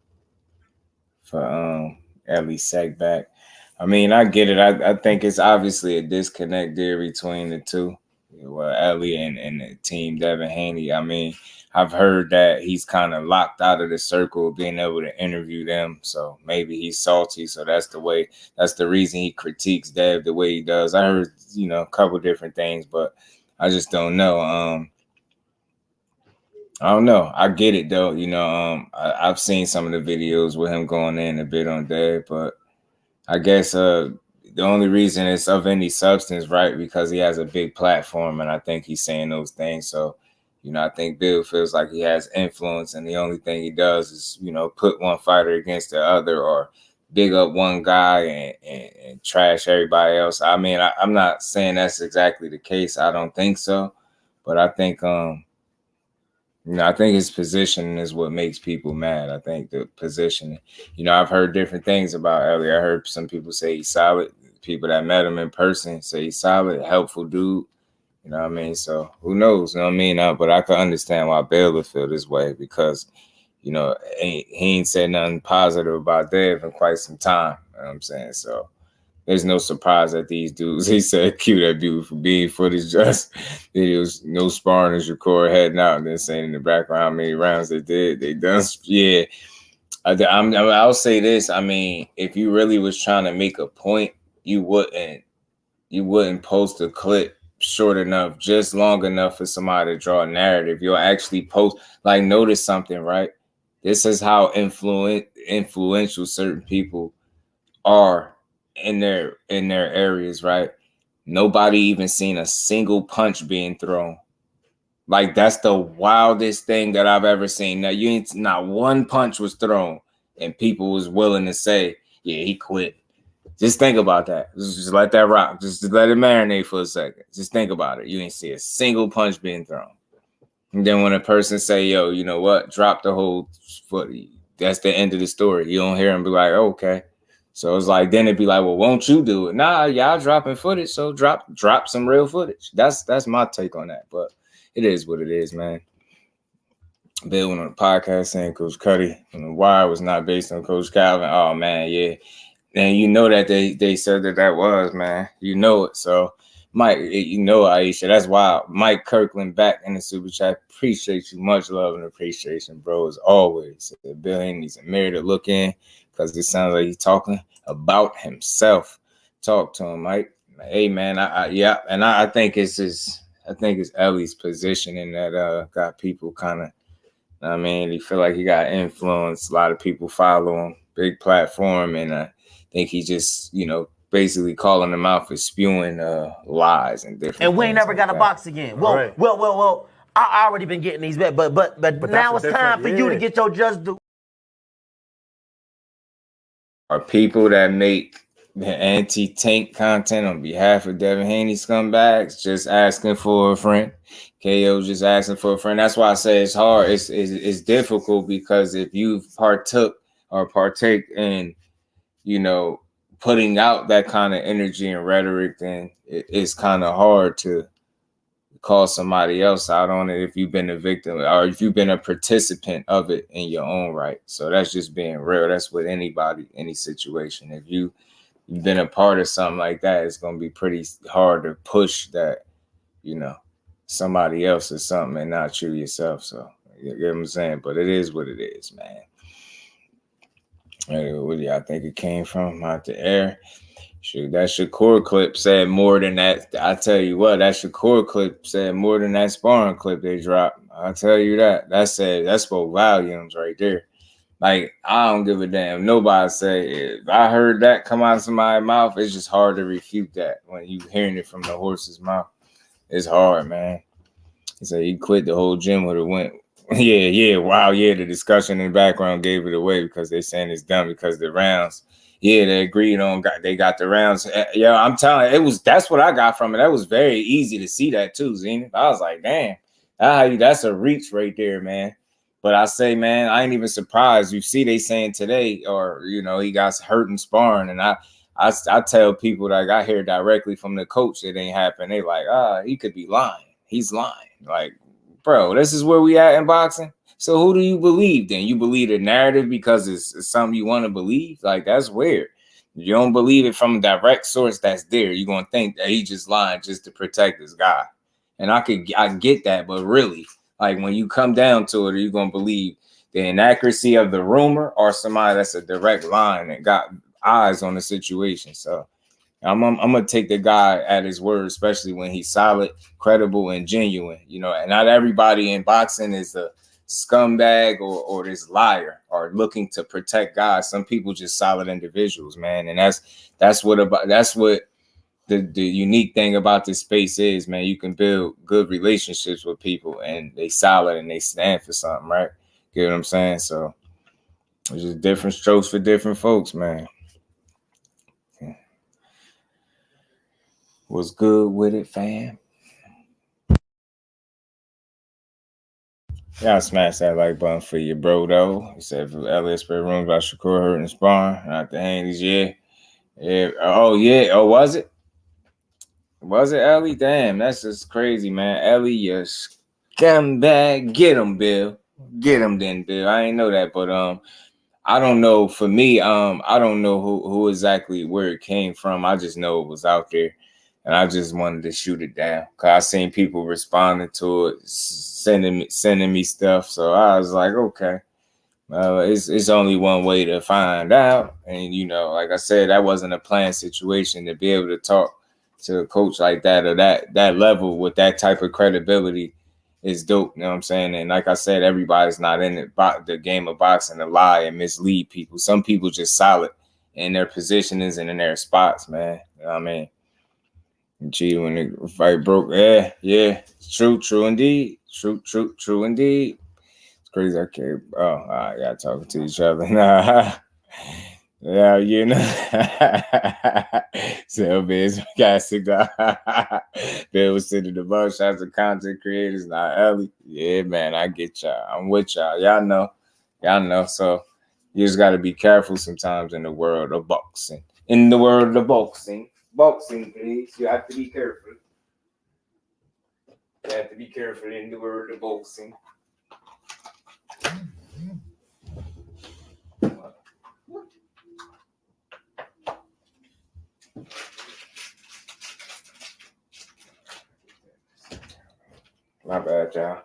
Elie Segback. I mean, I get it. I think it's obviously a disconnect there between the two. Well, Elie and the team Debunking. I mean, I've heard that he's kind of locked out of the circle of being able to interview them. So maybe he's salty. So that's the reason he critiques Dev the way he does. I heard, a couple different things, but I just don't know. I don't know. I get it though. I've seen some of the videos with him going in a bit on Deb, but I guess the only reason it's of any substance, right? Because he has a big platform, and I think he's saying those things. So, I think Bill feels like he has influence, and the only thing he does is, put one fighter against the other, or big up one guy and trash everybody else. I mean, I'm not saying that's exactly the case. I don't think so, but I think I think his positioning is what makes people mad. I think the positioning. I've heard different things about Elie. I heard some people say he's solid. People that met him in person say he's solid, helpful dude. You know what I mean? So who knows? You know what I mean? But I can understand why Bill would feel this way because, he ain't said nothing positive about Dev in quite some time. You know what I'm saying? So there's no surprise that these dudes, he said, cue that beautiful being footage, just videos, no sparring as Shakur heading out and then saying in the background how many rounds they did. They done, yeah. I'll say this. I mean, if you really was trying to make a point, you wouldn't post a clip short enough, just long enough for somebody to draw a narrative. You'll actually post, like, notice something, right? This is how influential certain people are in their areas, right? Nobody even seen a single punch being thrown. Like, that's the wildest thing that I've ever seen. Now, not one punch was thrown, and people was willing to say, yeah, he quit. Just think about that. Just let that rock. Just let it marinate for a second. Just think about it. You ain't see a single punch being thrown. And then when a person say, yo, you know what? Drop the whole foot. That's the end of the story. You don't hear him be like, oh, okay. So it's like, then it'd be like, well, won't you do it? Nah, y'all dropping footage, so drop some real footage. That's my take on that. But it is what it is, man. Bill went on a podcast saying Coach Cuddy and the Wire was not based on Coach Calvin. Oh, man, yeah. And you know that they said that was, man. You know it. So, Mike, Aisha, that's wild. Mike Kirkland back in the super chat. Appreciate you. Much love and appreciation, bro, as always. Bill needs a mirror to look in because it sounds like he's talking about himself. Talk to him, Mike. Hey, man, I think it's Ellie's positioning that got people kind of, I mean, he feel like he got influence. A lot of people follow him. Big platform, and I think he just, basically calling them out for spewing lies and different. And we ain't never got to box again. Well, right. well. I already been getting these bets, but now it's time for you to get your just due. Are people that make the anti-tank content on behalf of Debunking scumbags just asking for a friend? KO just asking for a friend. That's why I say it's hard. It's difficult because if you partake in, putting out that kind of energy and rhetoric, then it's kind of hard to call somebody else out on it if you've been a victim or if you've been a participant of it in your own right. So that's just being real. That's with anybody, any situation. If you've been a part of something like that, it's going to be pretty hard to push that, somebody else or something and not you yourself. So you get what I'm saying? But it is what it is, man. Where do y'all think it came from? Out the air. Shoot, that Shakur clip said more than that. I tell you what, that Shakur clip said more than that sparring clip they dropped. I tell you that. That spoke volumes right there. Like, I don't give a damn. Nobody say, if I heard that come out of somebody's mouth, it's just hard to refute that when you hearing it from the horse's mouth. It's hard, man. He said he quit the whole gym would have went. Yeah. Wow, yeah. The discussion in the background gave it away because they're saying it's done because the rounds. Yeah, they agreed on. They got the rounds. Yeah, I'm telling you, that's what I got from it. That was very easy to see that too, Zenith. I was like, damn, that's a reach right there, man. But I say, man, I ain't even surprised. You see, they saying today, or he got hurt in sparring, and I tell people that I got here directly from the coach it ain't happened. They like, he could be lying. He's lying. Like, bro, this is where we at in boxing. So who do you believe then? You believe the narrative because it's something you want to believe? Like, that's weird. You don't believe it from a direct source that's there. You're going to think that he just lying just to protect this guy. And I get that, but really, like, when you come down to it, are you going to believe the inaccuracy of the rumor or somebody that's a direct line and got eyes on the situation? So I'm going to take the guy at his word, especially when he's solid, credible, and genuine. And not everybody in boxing is scumbag or this liar or looking to protect God. Some people just solid individuals, man. And that's what the unique thing about this space is, man. You can build good relationships with people and they solid and they stand for something, right? Get what I'm saying? So it's just different strokes for different folks, man. What's good with it, fam? Y'all smash that like button for your bro, though. He said for Elie spread rumors about Shakur hurting Sparring. Not the Haney's, yeah. Oh, yeah. Oh, was it? Was it Elie? Damn, that's just crazy, man. Elie, you scumbag. Get him, Bill. Get him then, Bill. I ain't know that, but I don't know. For me, I don't know who exactly where it came from. I just know it was out there. And I just wanted to shoot it down. Cause I seen people responding to it, sending me stuff. So I was like, okay. It's only one way to find out. And like I said, that wasn't a planned situation. To be able to talk to a coach like that or that level with that type of credibility is dope. You know what I'm saying? And like I said, everybody's not in the game of boxing to lie and mislead people. Some people just solid in their positionings and in their spots, man. You know what I mean? Cheated when the fight broke. Yeah. True indeed. True indeed. It's crazy. I can't. I got talking to each other. Nah. Yeah, So, biz, got Bill was sitting the bus. Shots of content creators. Nah, Elie. Yeah, man, I get y'all. I'm with y'all. Y'all know. So, you just got to be careful sometimes in the world of boxing. Boxing, please. You have to be careful. You have to be careful in the world of boxing. My bad, y'all.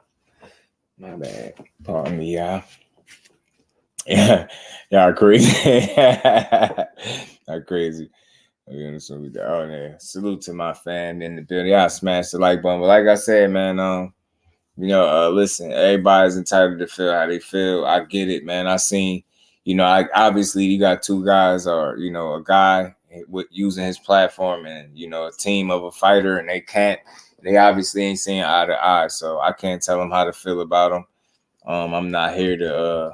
My bad. Pardon me, y'all. Yeah, y'all crazy. Y'all crazy. So we got on there. Salute to my fan in the building. Y'all smash the like button. But like I said, man, listen, everybody's entitled to feel how they feel. I get it, man. I seen, obviously you got two guys or, a guy with using his platform and, a team of a fighter and they obviously ain't seeing eye to eye. So I can't tell them how to feel about them. I'm not here to,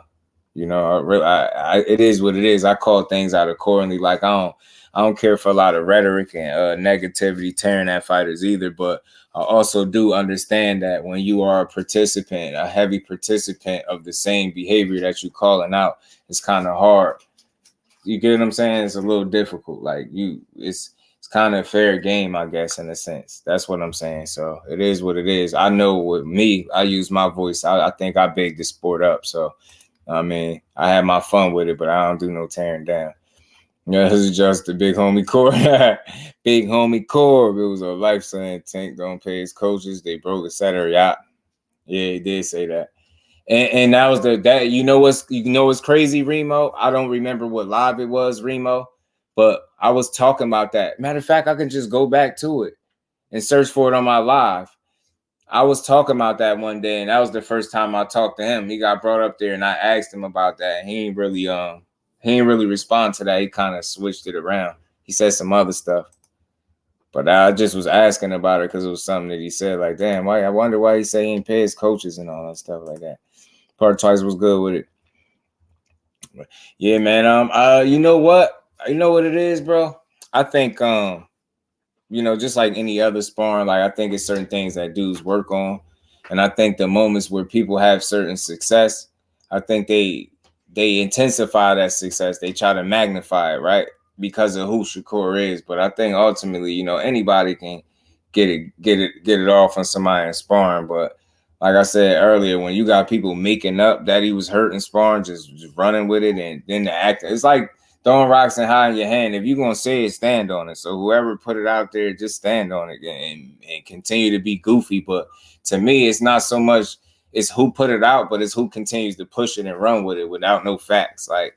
it is what it is. I call things out accordingly. Like I don't care for a lot of rhetoric and negativity tearing at fighters either, but I also do understand that when you are a heavy participant of the same behavior that you're calling out, it's kind of hard. You get what I'm saying? It's a little difficult. Like it's kind of a fair game, I guess, in a sense. That's what I'm saying. So it is what it is. I know with me, I use my voice. I think I big the sport up. So, I mean, I have my fun with it, but I don't do no tearing down. Yeah, this is just the big homie core. Big homie core. It was a life saying Tank don't pay his coaches. They broke a center yacht. Yeah, he did say that. And that was what's crazy, Remo? I don't remember what live it was, Remo, but I was talking about that. Matter of fact, I can just go back to it and search for it on my live. I was talking about that one day, and that was the first time I talked to him. He got brought up there, and I asked him about that. And he ain't really respond to that. He kind of switched it around. He said some other stuff. But I just was asking about it because it was something that he said, like, damn, I wonder why he say he ain't pay his coaches and all that stuff like that. Part twice was good with it. But yeah, man. You know what? You know what it is, bro? I think just like any other sparring, like I think it's certain things that dudes work on. And I think the moments where people have certain success, I think they intensify that success. They try to magnify it, right? Because of who Shakur is. But I think ultimately, anybody can get it off on somebody in sparring. But like I said earlier, when you got people making up that he was hurt in sparring, just running with it, and then the act, it's like throwing rocks and hiding your hand. If you're gonna say it, stand on it. So whoever put it out there, just stand on it and continue to be goofy. But to me, it's not so much it's who put it out, but it's who continues to push it and run with it without no facts. Like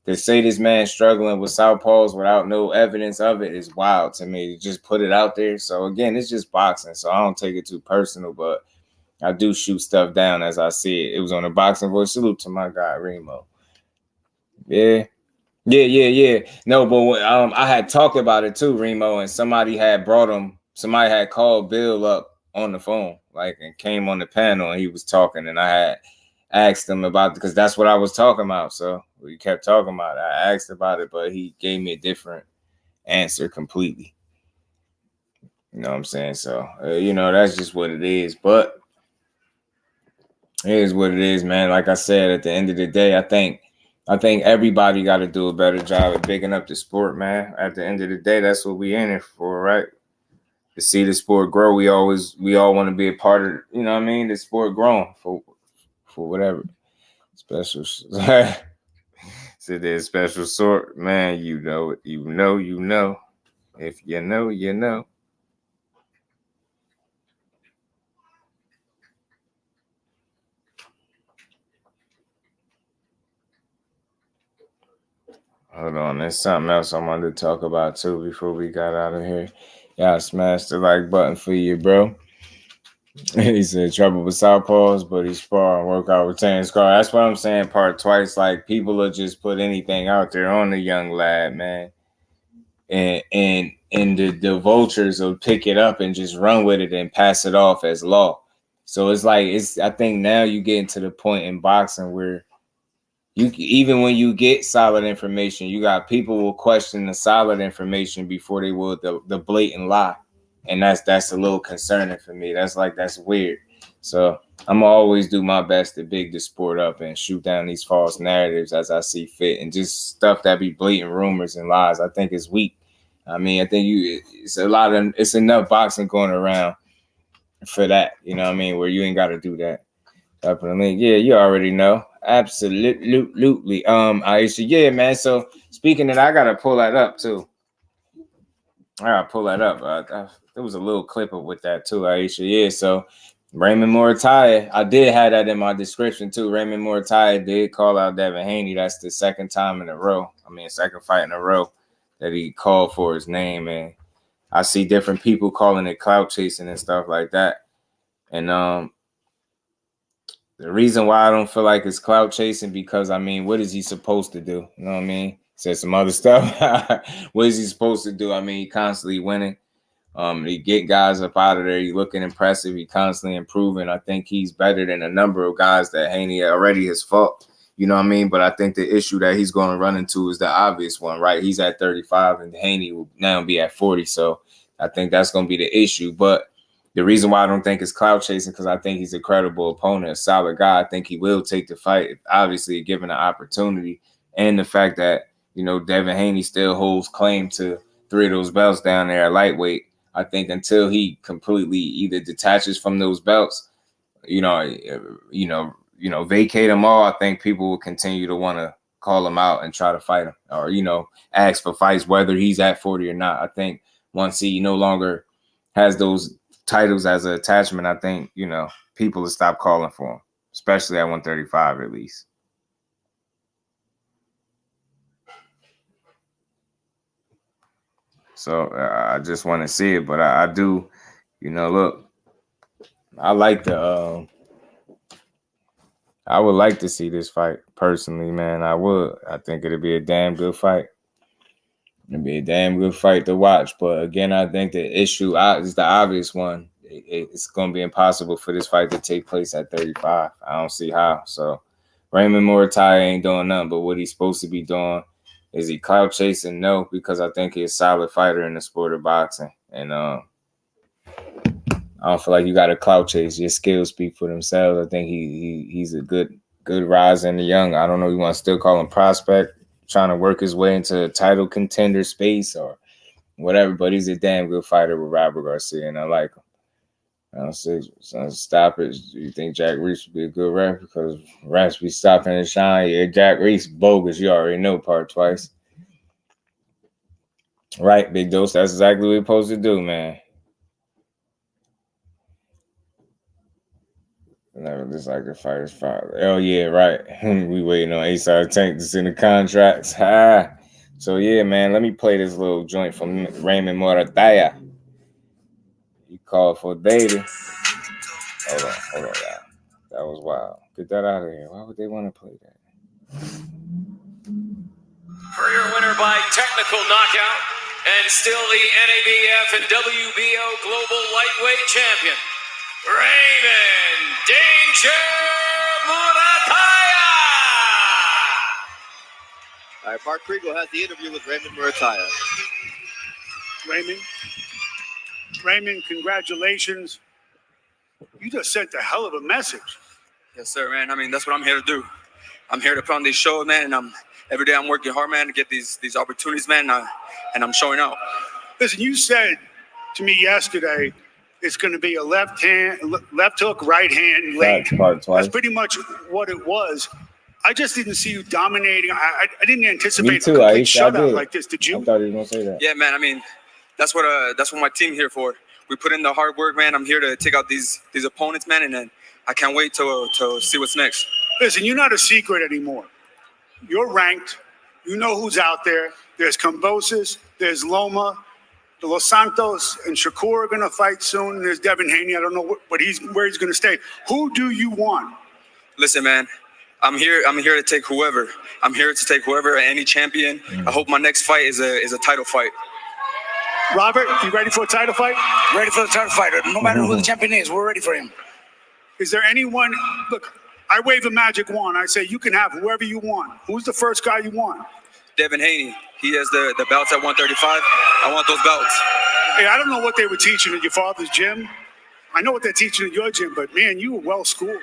to say this man struggling with southpaws without no evidence of it is wild to me. To just put it out there. So again, it's just boxing. So I don't take it too personal, but I do shoot stuff down as I see it. It was on the Boxing Voice. Salute to my guy, Remo. Yeah. No, but when, I had talked about it too, Remo, and somebody had called Bill up on the phone, like, and came on the panel, and he was talking, and I had asked him about, because that's what I was talking about. So we kept talking about it. I asked about it, but he gave me a different answer completely. You know what I'm saying? So, that's just what it is. But it is what it is, man. Like I said, at the end of the day, I think everybody got to do a better job at bigging up the sport, man. At the end of the day, that's what we in it for, right? To see the sport grow. We all want to be a part of, you know what I mean? The sport growing for whatever special. So there's special sort, man. You know. If you know, you know. Hold on, there's something else I wanted to talk about too before we got out of here. Y'all smash the like button for you, bro. He said trouble with southpaws, but he's sparring workout with Terrence Carr. That's what I'm saying, part twice. Like, people will just put anything out there on the young lad, man. And the vultures will pick it up and just run with it and pass it off as law. So it's like, I think now you get into the point in boxing where even when you get solid information, you got people will question the solid information before they will the blatant lie. And that's a little concerning for me. That's weird. So I'm gonna always do my best to big the sport up and shoot down these false narratives as I see fit, and just stuff that be blatant rumors and lies. I think it's weak. I mean, I think it's enough boxing going around for that. You know what I mean? Where you ain't got to do that. Up in the link. Yeah, you already know. Absolutely. Aisha, yeah, man. So speaking of that, I gotta pull that up too. There was a little clip up with that too, Aisha. Yeah, so Raymond Muratalla, I did have that in my description too. Raymond Muratalla did call out Debunking. That's the second fight in a row that he called for his name. And I see different people calling it clout chasing and stuff like that. And the reason why I don't feel like it's clout chasing, because, I mean, what is he supposed to do? You know what I mean? Said some other stuff. What is he supposed to do? I mean, he constantly winning. He get guys up out of there. He looking impressive. He constantly improving. I think he's better than a number of guys that Haney already has fought. You know what I mean? But I think the issue that he's going to run into is the obvious one, right? He's at 35 and Haney will now be at 40. So I think that's going to be the issue. But the reason why I don't think it's clout chasing, because I think he's a credible opponent, a solid guy. I think he will take the fight, obviously, given the opportunity. And the fact that, Debunking still holds claim to 3 of those belts down there at lightweight. I think until he completely either detaches from those belts, vacate them all, I think people will continue to want to call him out and try to fight him, or, ask for fights, whether he's at 40 or not. I think once he no longer has those titles as an attachment, I think, people will stop calling for him, especially at 135 at least. So I just want to see it, but I do, look, I would like to see this fight personally, man. I would. I think it'd be a damn good fight. It'd be a damn good fight to watch. But again, I think the issue is the obvious one. It's going to be impossible for this fight to take place at 35. I don't see how. So Raymond Muratalla ain't doing nothing but what he's supposed to be doing. Is he clout chasing? No, because I think he's a solid fighter in the sport of boxing. And I don't feel like you got to clout chase. Your skills speak for themselves. I think he's a good rise in the young. I don't know if you want to still call him prospect, trying to work his way into a title contender space or whatever, but he's a damn good fighter with Robert Garcia, and I like him. I don't say, stop it. Do you think Jack Reese would be a good ref? Because refs be stopping and shine. Yeah, Jack Reese, bogus. You already know, part twice. Right, Big Dose. That's exactly what you're supposed to do, man. Never dislike the fighter's father. Oh, yeah, right. We waiting on Ace Tank to send the contracts. So, yeah, man, let me play this little joint from Raymond Muratalla. He called for Data. Hold on, y'all. That was wild. Get that out of here. Why would they want to play that? Career winner by technical knockout and still the NABF and WBO Global Lightweight Champion, Raymond Danger Muratalla. All right, Mark Kriegel has the interview with Raymond Muratalla. Raymond, congratulations. You just sent a hell of a message. Yes, sir, man. I mean, that's what I'm here to do. I'm here to put on these shows, man, and every day I'm working hard, man, to get these opportunities, man, and I'm showing out. Listen, you said to me yesterday it's going to be a left hook, right hand, late. That's pretty much what it was. I just didn't see you dominating. I didn't anticipate a complete shutout like this. Did you? I thought he was going to say that. Yeah, man. I mean, that's what my team's here for. We put in the hard work, man. I'm here to take out these opponents, man, and then I can't wait to see what's next. Listen, you're not a secret anymore. You're ranked. You know who's out there. There's Kambosos. There's Loma. The Los Santos and Shakur are going to fight soon. And there's Debunking. I don't know where he's going to stay. Who do you want? Listen, man. I'm here to take whoever. I'm here to take whoever, any champion. I hope my next fight is a title fight. Robert, you ready for a title fight? Ready for the title fight. No matter who the champion is, we're ready for him. Is there anyone? Look, I wave a magic wand. I say you can have whoever you want. Who's the first guy you want? Devin-Haney. He has the belts at 135. I want those belts. Hey, I don't know what they were teaching at your father's gym. I know what they're teaching at your gym, but man, you were well schooled.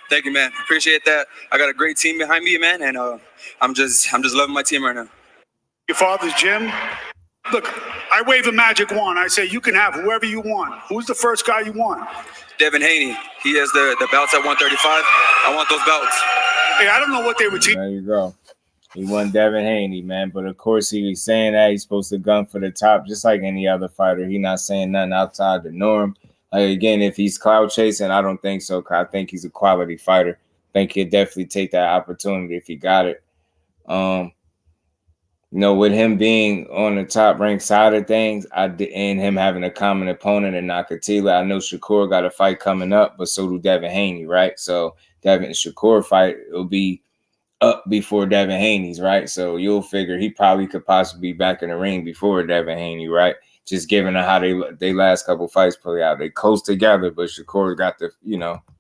Thank you, man. Appreciate that. I got a great team behind me, man, and I'm just loving my team right now. Your father's gym. Look, I wave a magic wand. I say you can have whoever you want. Who's the first guy you want? Devin-Haney. He has the belts at 135. I want those belts. Hey, I don't know what they were teaching. There you go. He won Devin-Haney, man. But of course, he was saying that he's supposed to gun for the top, just like any other fighter. He's not saying nothing outside the norm. Again, if he's cloud chasing, I don't think so. I think he's a quality fighter. I think he'd definitely take that opportunity if he got it. With him being on the top ranked side of things, and him having a common opponent in Nakatila, I know Shakur got a fight coming up, but so do Devin-Haney, right? So Devin and Shakur fight, it'll be up before Devin-Haney's, right? So you'll figure he probably could possibly be back in the ring before Devin-Haney, right? Just given how they last couple fights play out. They close together, but Shakur got the,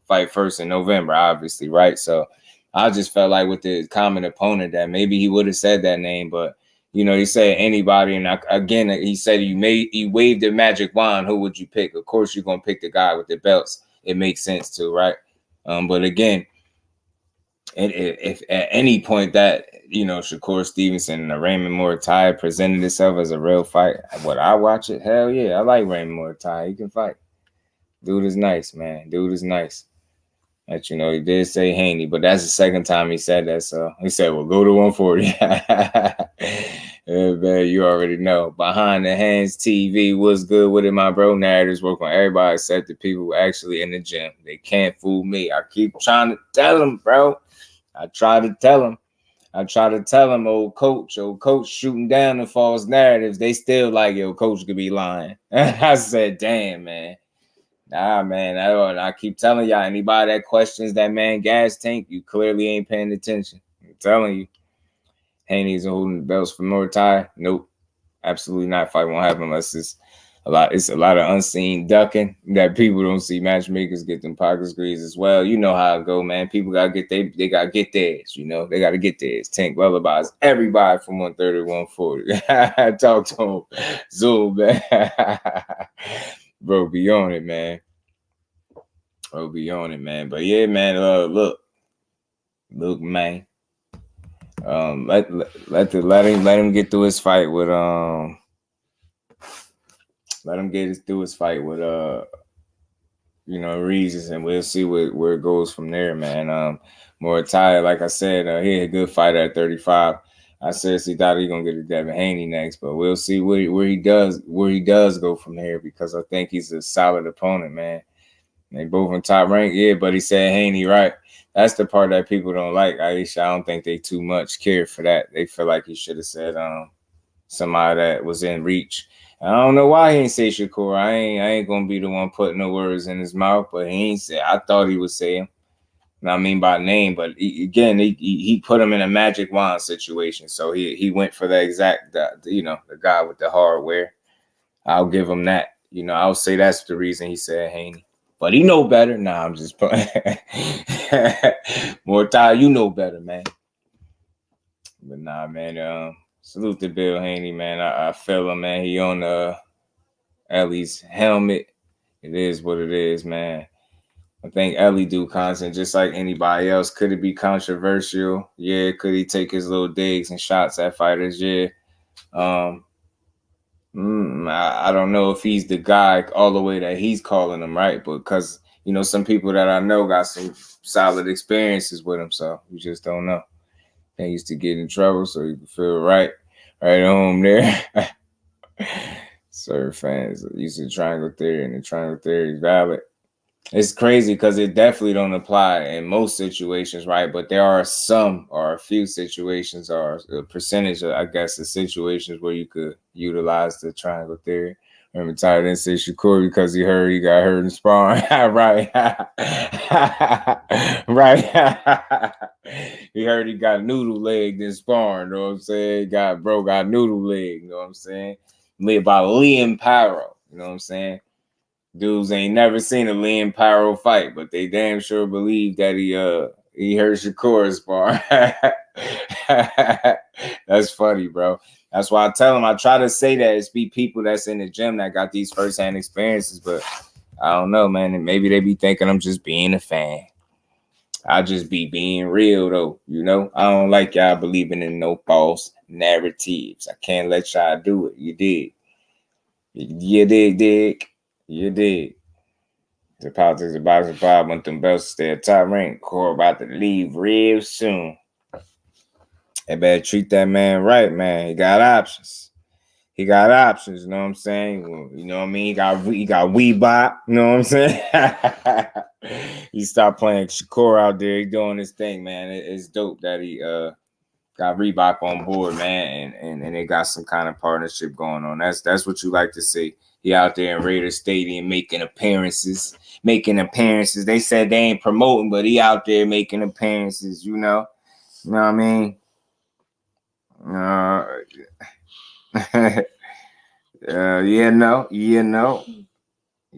fight first in November, obviously, right? So I just felt like with the common opponent that maybe he would have said that name, but, he said anybody. And again, he said he waved the magic wand. Who would you pick? Of course, you're going to pick the guy with the belts. It makes sense too, right? But again, if at any point that, Shakur Stevenson and Raymond Muratalla presented itself as a real fight, would I watch it? Hell yeah. I like Raymond Muratalla. He can fight. Dude is nice, man. Dude is nice. But, he did say Haney, but that's the second time he said that. So he said, well, go to 140. Yeah, man, you already know. Behind the Hands TV, what's good with it, my bro? Narratives work on everybody except the people who actually in the gym. They can't fool me. I keep trying to tell them, bro. I try to tell them, old coach shooting down the false narratives. They still like, yo, coach could be lying. I said, damn, man. Nah, man. I keep telling y'all, anybody that questions that man gas tank, you clearly ain't paying attention. I'm telling you. Haney's holding the belts for Muratalla. Nope. Absolutely not. Fight won't happen unless it's a lot of unseen ducking that people don't see. Matchmakers get them pocket squeeze as well. You know how it go, man. People gotta get they gotta get theirs, they gotta get theirs. Tank lullabies everybody from 130 to 140. Talk to him. Zoom, man. Bro, be on it, man. But yeah, man, look, man. Let him get through his fight with let him get through his fight with Regis, and we'll see where it goes from there, man. Muratalla, like I said, he had a good fight at 35. I seriously thought he gonna get a Devin-Haney next, but we'll see where he does go from here, because I think he's a solid opponent, man. They both in top rank, yeah, but he said Haney, right? That's the part that people don't like, Aisha. I don't think they too much care for that. They feel like he should have said somebody that was in reach. I don't know why he ain't say Shakur. I ain't gonna be the one putting the words in his mouth, but he ain't say. I thought he would say him. I mean by name, but he put him in a magic wand situation. So he went for the exact, the guy with the hardware. I'll give him that. I'll say that's the reason he said Haney. But he know better. Nah, I'm just playing. Muratalla, you know better, man. But nah, man. Salute to Bill Haney, man. I feel him, man. He on Elie's helmet. It is what it is, man. I think Elie do content just like anybody else. Could it be controversial? Yeah. Could he take his little digs and shots at fighters? Yeah. I don't know if he's the guy all the way that he's calling them, right? But because, some people that I know got some solid experiences with him. So you just don't know. They used to get in trouble so you can feel right home there. Certain fans used to triangle theory, and the triangle theory is valid. It's crazy because it definitely don't apply in most situations, right? But there are some or a few situations or a percentage, I guess, of situations where you could utilize the triangle theory. Remember, Ty didn't say Shakur because he heard he got hurt in sparring. Right. Right. He heard he got noodle legged in sparring. You know what I'm saying? Got noodle leg. You know what I'm saying? Led by Liam Paro. You know what I'm saying? Dudes ain't never seen a Liam Paro fight, but they damn sure believe that he heard Shakur spar. That's funny, bro. That's why I tell him, I try to say that it's be people that's in the gym that got these firsthand experiences, but I don't know, man. And maybe they be thinking I'm just being a fan. I just be being real, though. I don't like y'all believing in no false narratives. I can't let y'all do it. You dig? You dig? You did. The politics of boxing pod want them belts to stay at top rank. Core about to leave real soon. They better treat that man right, man. He got options. You know what I'm saying? Well, you know what I mean? He got Weebot, you know what I'm saying? He stopped playing Shakur out there. He doing his thing, man. It's dope that he got Reebok on board, man, and they got some kind of partnership going on. That's what you like to see. He out there in Raiders Stadium making appearances. They said they ain't promoting, but he out there making appearances, You know what I mean?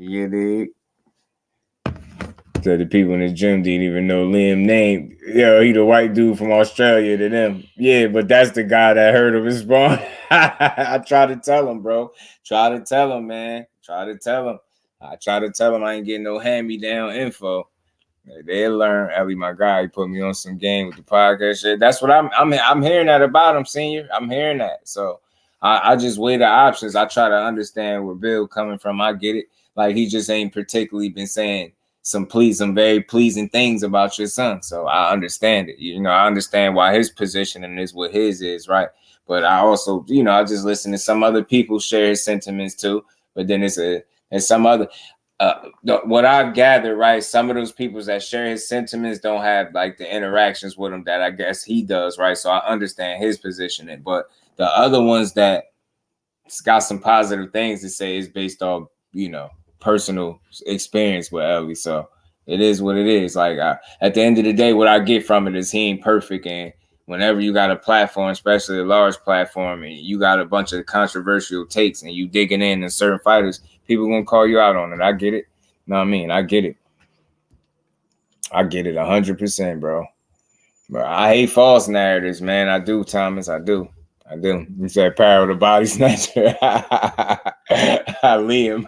You dig? So the people in the gym didn't even know Liam name. He the white dude from Australia to them. Yeah, but that's the guy that heard of his spawn. I try to tell him, bro. Try to tell him, man. I try to tell him I ain't getting no hand-me-down info. They learn. Elie, my guy, he put me on some game with the podcast shit. That's what I'm hearing that about him, senior. I'm hearing that. So I just weigh the options. I try to understand where Bill coming from. I get it. Like he just ain't particularly been saying some very pleasing things about your son. So I understand it. I understand why his positioning is what his is, right? But I also, I just listen to some other people share his sentiments too. But then there's some other what I've gathered, right? Some of those people that share his sentiments don't have like the interactions with him that I guess he does, right? So I understand his positioning. But the other ones that got some positive things to say is based off, personal experience with Elie. So it is what it is. Like at the end of the day, what I get from it is he ain't perfect. And whenever you got a platform, especially a large platform, and you got a bunch of controversial takes and you digging in certain fighters, people gonna call you out on it. I get it. You know what I mean? I get it. 100%, bro. But I hate false narratives, man. I do, Thomas. I do. You said power of the body snatcher. Liam.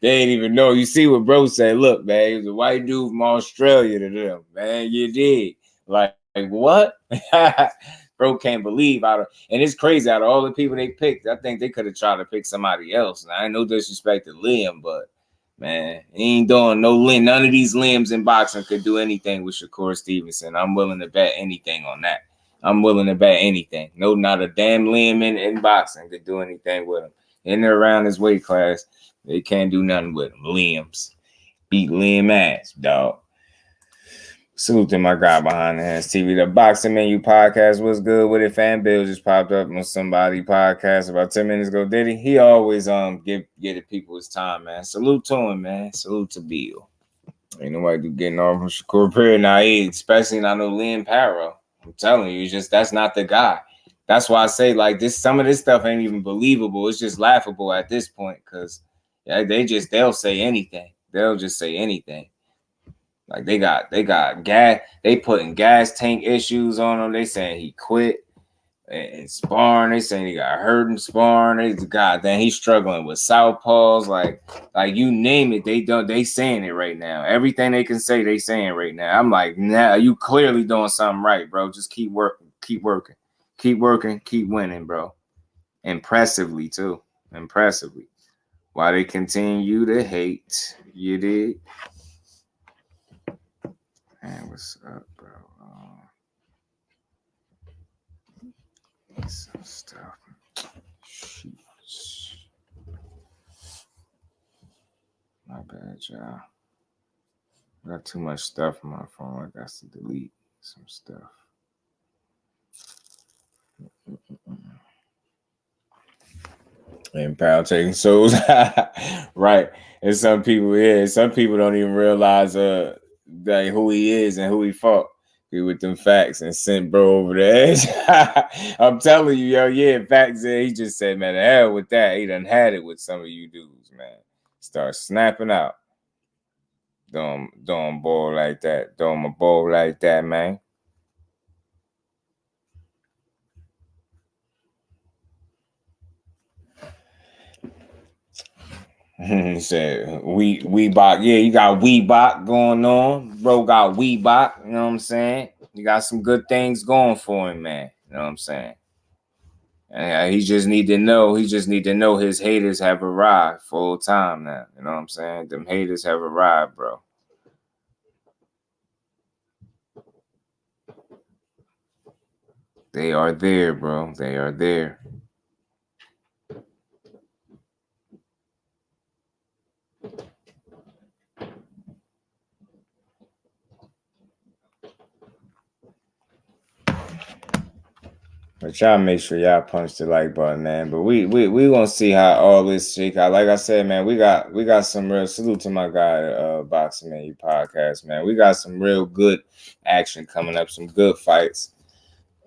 They ain't even know. You see what bro said? Look, man, he was a white dude from Australia to them. Man, you did. Like what? Bro can't believe and it's crazy out of all the people they picked. I think they could have tried to pick somebody else. And I ain't no disrespect to Liam, but man, he ain't doing none of these Liams in boxing could do anything with Shakur Stevenson. I'm willing to bet anything on that. I'm willing to bet anything. No, not a damn Liam in boxing could do anything with him. In or around his weight class, they can't do nothing with him. Liams. Beat Liam ass, dog. Salute to my guy behind the hands TV, the Boxing Menu podcast. What's good with it? Fan Bill just popped up on somebody podcast about 10 minutes ago. Did he? He always give the people his time, man. Salute to him, man. Salute to Bill. Ain't nobody do getting off from Shakur period now, especially not no Lynn Parrow. I'm telling you, it's just that's not the guy. That's why I say like this. Some of this stuff ain't even believable. It's just laughable at this point because they'll say anything. They'll just say anything. Like they got gas. They putting gas tank issues on him. They saying he quit and sparring. They saying he got hurt in sparring. Goddamn, he's struggling with southpaws. Like you name it, they saying it right now. Everything they can say, they saying right now. I'm like, nah, you clearly doing something right, bro. Just keep working, keep winning, bro. Impressively too. Impressively. While they continue to hate, you did. Man, what's up, bro? Some stuff. Sheesh. My bad, y'all. I got too much stuff on my phone. I got to delete some stuff. And pal taking souls. Right. And some people don't even realize like who he is and who he fought with them facts and sent bro over the edge. I'm telling you, yo, facts. He just said, man, the hell with that. He done had it with some of you dudes, man. Start snapping out. Don't ball like that. Don't ball like that, man. He said, we bot. Yeah, you got we bot going on. Bro got we bot. You know what I'm saying? You got some good things going for him, man. You know what I'm saying? And he just need to know. He just need to know his haters have arrived full time now. You know what I'm saying? Them haters have arrived, bro. They are there, bro. They are there. But y'all make sure y'all punch the like button, man. But we gonna see how all this shake out. Like I said, man, we got some real salute to my guy, Boxing Menu podcast, man. We got some real good action coming up, some good fights,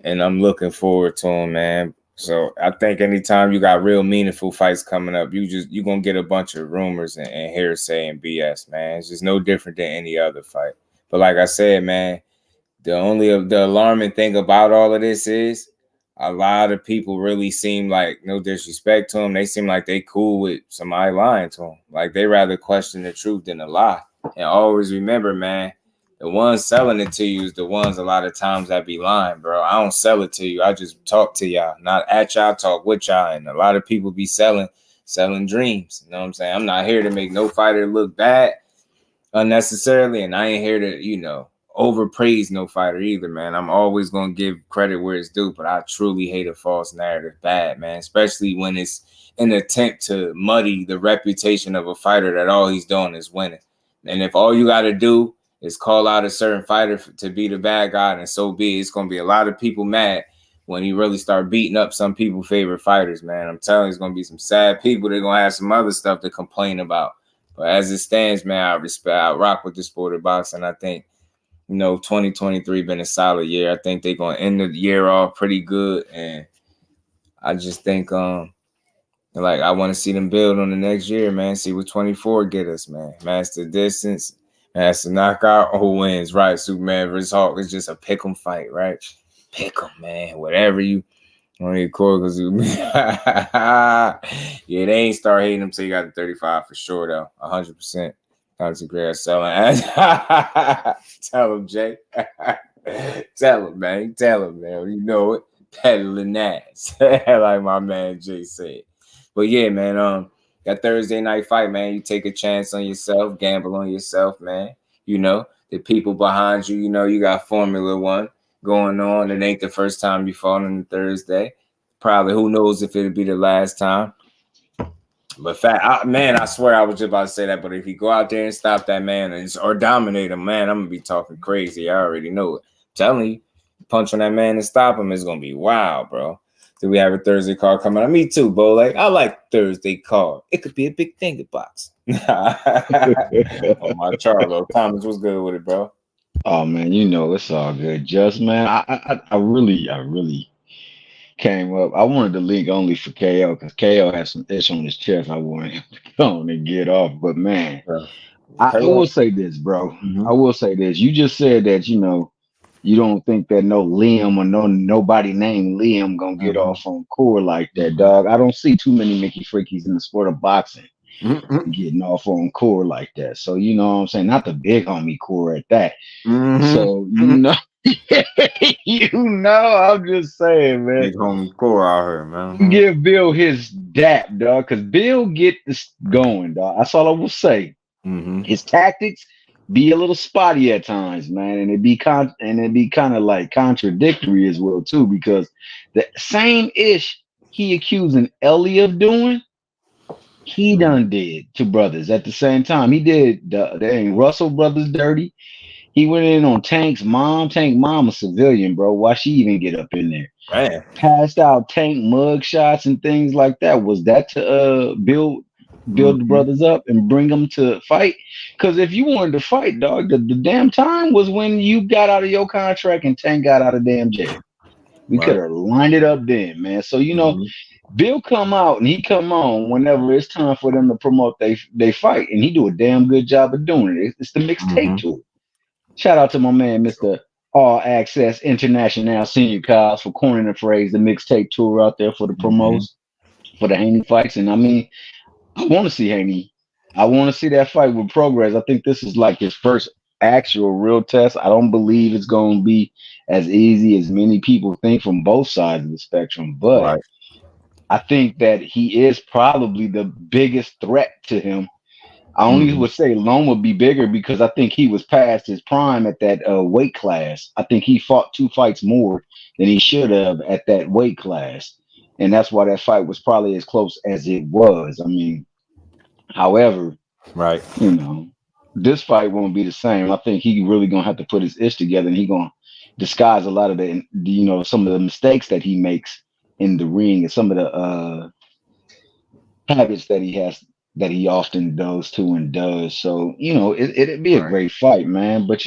and I'm looking forward to them, man. So I think anytime you got real meaningful fights coming up, you gonna get a bunch of rumors and hearsay and BS, man. It's just no different than any other fight. But like I said, man, the alarming thing about all of this is a lot of people really seem like, no disrespect to them, they seem like they cool with somebody lying to them. Like they rather question the truth than a lie. And always remember, man, the ones selling it to you is the ones a lot of times that be lying, bro. I don't sell it to you. I just talk to y'all, not at y'all, talk with y'all. And a lot of people be selling dreams. You know what I'm saying? I'm not here to make no fighter look bad unnecessarily. And I ain't here to, overpraise no fighter either, man. I'm always going to give credit where it's due, but I truly hate a false narrative bad, man, especially when it's an attempt to muddy the reputation of a fighter that all he's doing is winning. And if all you got to do is call out a certain fighter to be the bad guy, and so be it, it's going to be a lot of people mad when you really start beating up some people's favorite fighters, man. I'm telling you, it's going to be some sad people. They're going to have some other stuff to complain about. But as it stands, man, I rock with the sport of boxing. I think 2023 been a solid year. I think they're going to end the year off pretty good. And I just think, I want to see them build on the next year, man. See what 24 get us, man. Master distance, master knockout, who wins, right? Superman versus Hulk. It's just a pick 'em fight, right? Pick 'em, man. Whatever you want to record, because yeah, they ain't start hating him till you got the 35 for sure, though. 100%. Prograis selling. Tell him, Jay. Tell him, man. Tell him, man. You know it. Peddling ass. Like my man Jay said. But yeah, man, that Thursday night fight, man, you take a chance on yourself, gamble on yourself, man. The people behind you, you got Formula One going on. It ain't the first time you fought on the Thursday. Probably, who knows if it'll be the last time. But I swear I was just about to say that. But if you go out there and stop that man or dominate him, man, I'm gonna be talking crazy. I already know it. I'm telling you, punch on that man and stop him is gonna be wild, bro. Do we have a Thursday card coming up? Me too, bro. Like I like Thursday card. It could be a big thing in boxing. Oh my Charlo, Thomas, what's good with it, bro? Oh man, you know it's all good. Just man, I really came up. I wanted the link only for KO because KO has some itch on his chest. I wanted him to go on and get off. But man, I will say this, bro. Mm-hmm. I will say this. You just said that you don't think that no Liam or nobody named Liam gonna get off on Core like that, dog. I don't see too many Mickey Freakies in the sport of boxing getting off on Core like that. So you know what I'm saying? Not the big homie Core at that. So I'm just saying, man. Big homie Core out here, man. Give Bill his dap, dog, because Bill get this going, dog. That's all I will say. His tactics be a little spotty at times, man, and it be kind of like contradictory as well too, because the same ish he accusing Elie of doing, he done did to brothers at the same time. He did the Russell brothers dirty. He went in on Tank's mom. Tank mom a civilian, bro. Why she even get up in there? Man. Passed out Tank mug shots and things like that. Was that to build the brothers up and bring them to fight? Because if you wanted to fight, dog, the damn time was when you got out of your contract and Tank got out of damn jail. We could have lined it up then, man. So Bill come out and he come on whenever it's time for them to promote they fight, and he do a damn good job of doing it. It's the mixtape tour. Shout out to my man, Mr. All Access International Senior Kyles for coining the phrase the mixtape tour out there for the promos for the Haney fights. And I mean, I want to see Haney. I want to see that fight with Prograis. I think this is like his first actual real test. I don't believe it's going to be as easy as many people think from both sides of the spectrum, but I think that he is probably the biggest threat to him. I only would say Loma would be bigger because I think he was past his prime at that weight class. I think he fought 2 fights more than he should have at that weight class. And that's why that fight was probably as close as it was. I mean, however, this fight won't be the same. I think he really going to have to put his ish together, and he going to disguise a lot of some of the mistakes that he makes in the ring and some of the habits that he has, that he often does. So, it'd be a great fight, man. But,